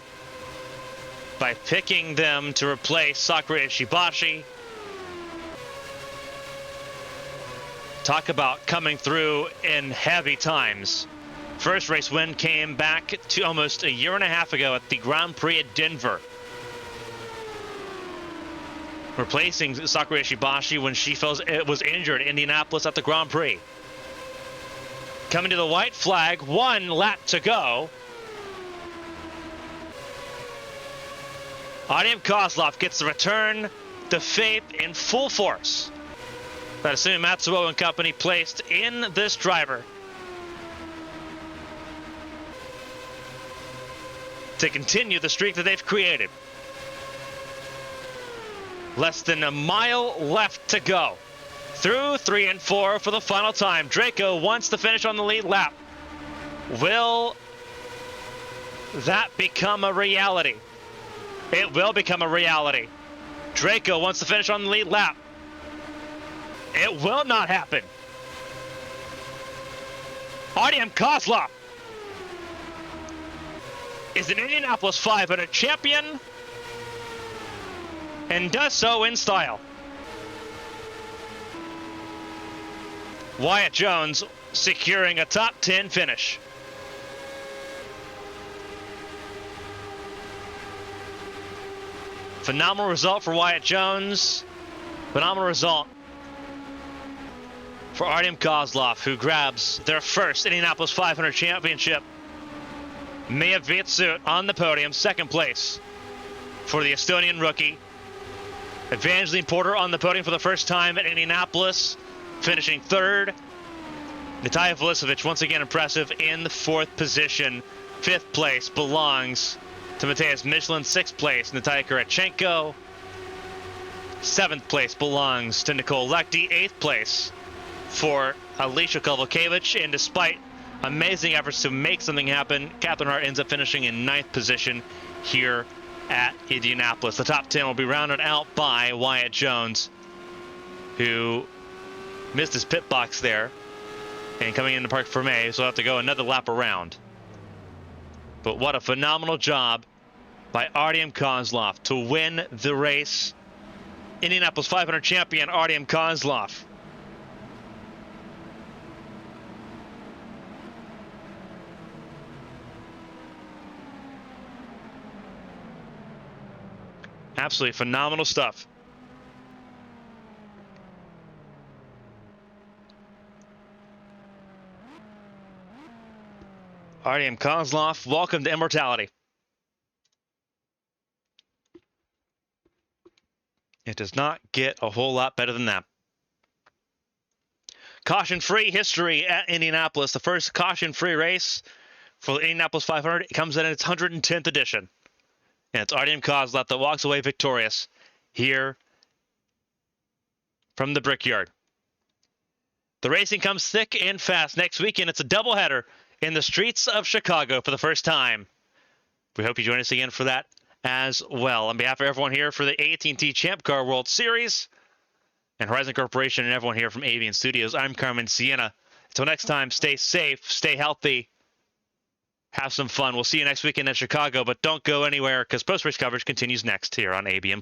by picking them to replace Sakura Ishibashi. Talk about coming through in heavy times. First race win came back to almost a year and a half ago at the Grand Prix at Denver. Replacing Sakura Ishibashi when she was injured at Indianapolis at the Grand Prix. Coming to the white flag, 1 lap to go. Artyom Kozlov gets the return to faith in full force that Asumi Matsuo and company placed in this driver to continue the streak that they've created. Less than a mile left to go. Through 3 and 4 for the final time. Draco wants to finish on the lead lap. Will that become a reality? It will become a reality. Draco wants to finish on the lead lap. It will not happen. Artyom Kozlov is an Indianapolis 500 champion and does so in style. Wyatt Jones securing a top 10 finish. Phenomenal result for Wyatt Jones. Phenomenal result for Artyom Kozlov, who grabs their first Indianapolis 500 championship. Mia Vitsut on the podium, 2nd place for the Estonian rookie. Evangeline Porter on the podium for the first time at Indianapolis, finishing 3rd. Natalia Vulicevic, once again impressive, in the 4th position. 5th place belongs to Mateusz Michelin. 6th place, Natalia Kurachenko. 7th place belongs to Nicole Lechty. 8th place for Alicia Kovalkiewicz. And despite amazing efforts to make something happen, Catherine Hart ends up finishing in 9th position here at Indianapolis. The top 10 will be rounded out by Wyatt Jones, who missed his pit box there and coming into Parc Fermé, so he'll have to go another lap around. But what a phenomenal job by Artyom Kozlov to win the race. Indianapolis 500 champion Artyom Kozlov. Absolutely phenomenal stuff. Artyom Kozlov, welcome to Immortality. It does not get a whole lot better than that. Caution-free history at Indianapolis. The first caution-free race for the Indianapolis 500. It comes in its 110th edition. And it's Artyom Kozlov that walks away victorious here from the Brickyard. The racing comes thick and fast. Next weekend, it's a doubleheader in the streets of Chicago for the first time. We hope you join us again for that as well. On behalf of everyone here for the AT&T Champ Car World Series and Horizon Corporation and everyone here from ABN Studios, I'm Carmen, Sienna. Until next time, stay safe, stay healthy, have some fun. We'll see you next weekend in Chicago, but don't go anywhere because post-race coverage continues next here on ABN+.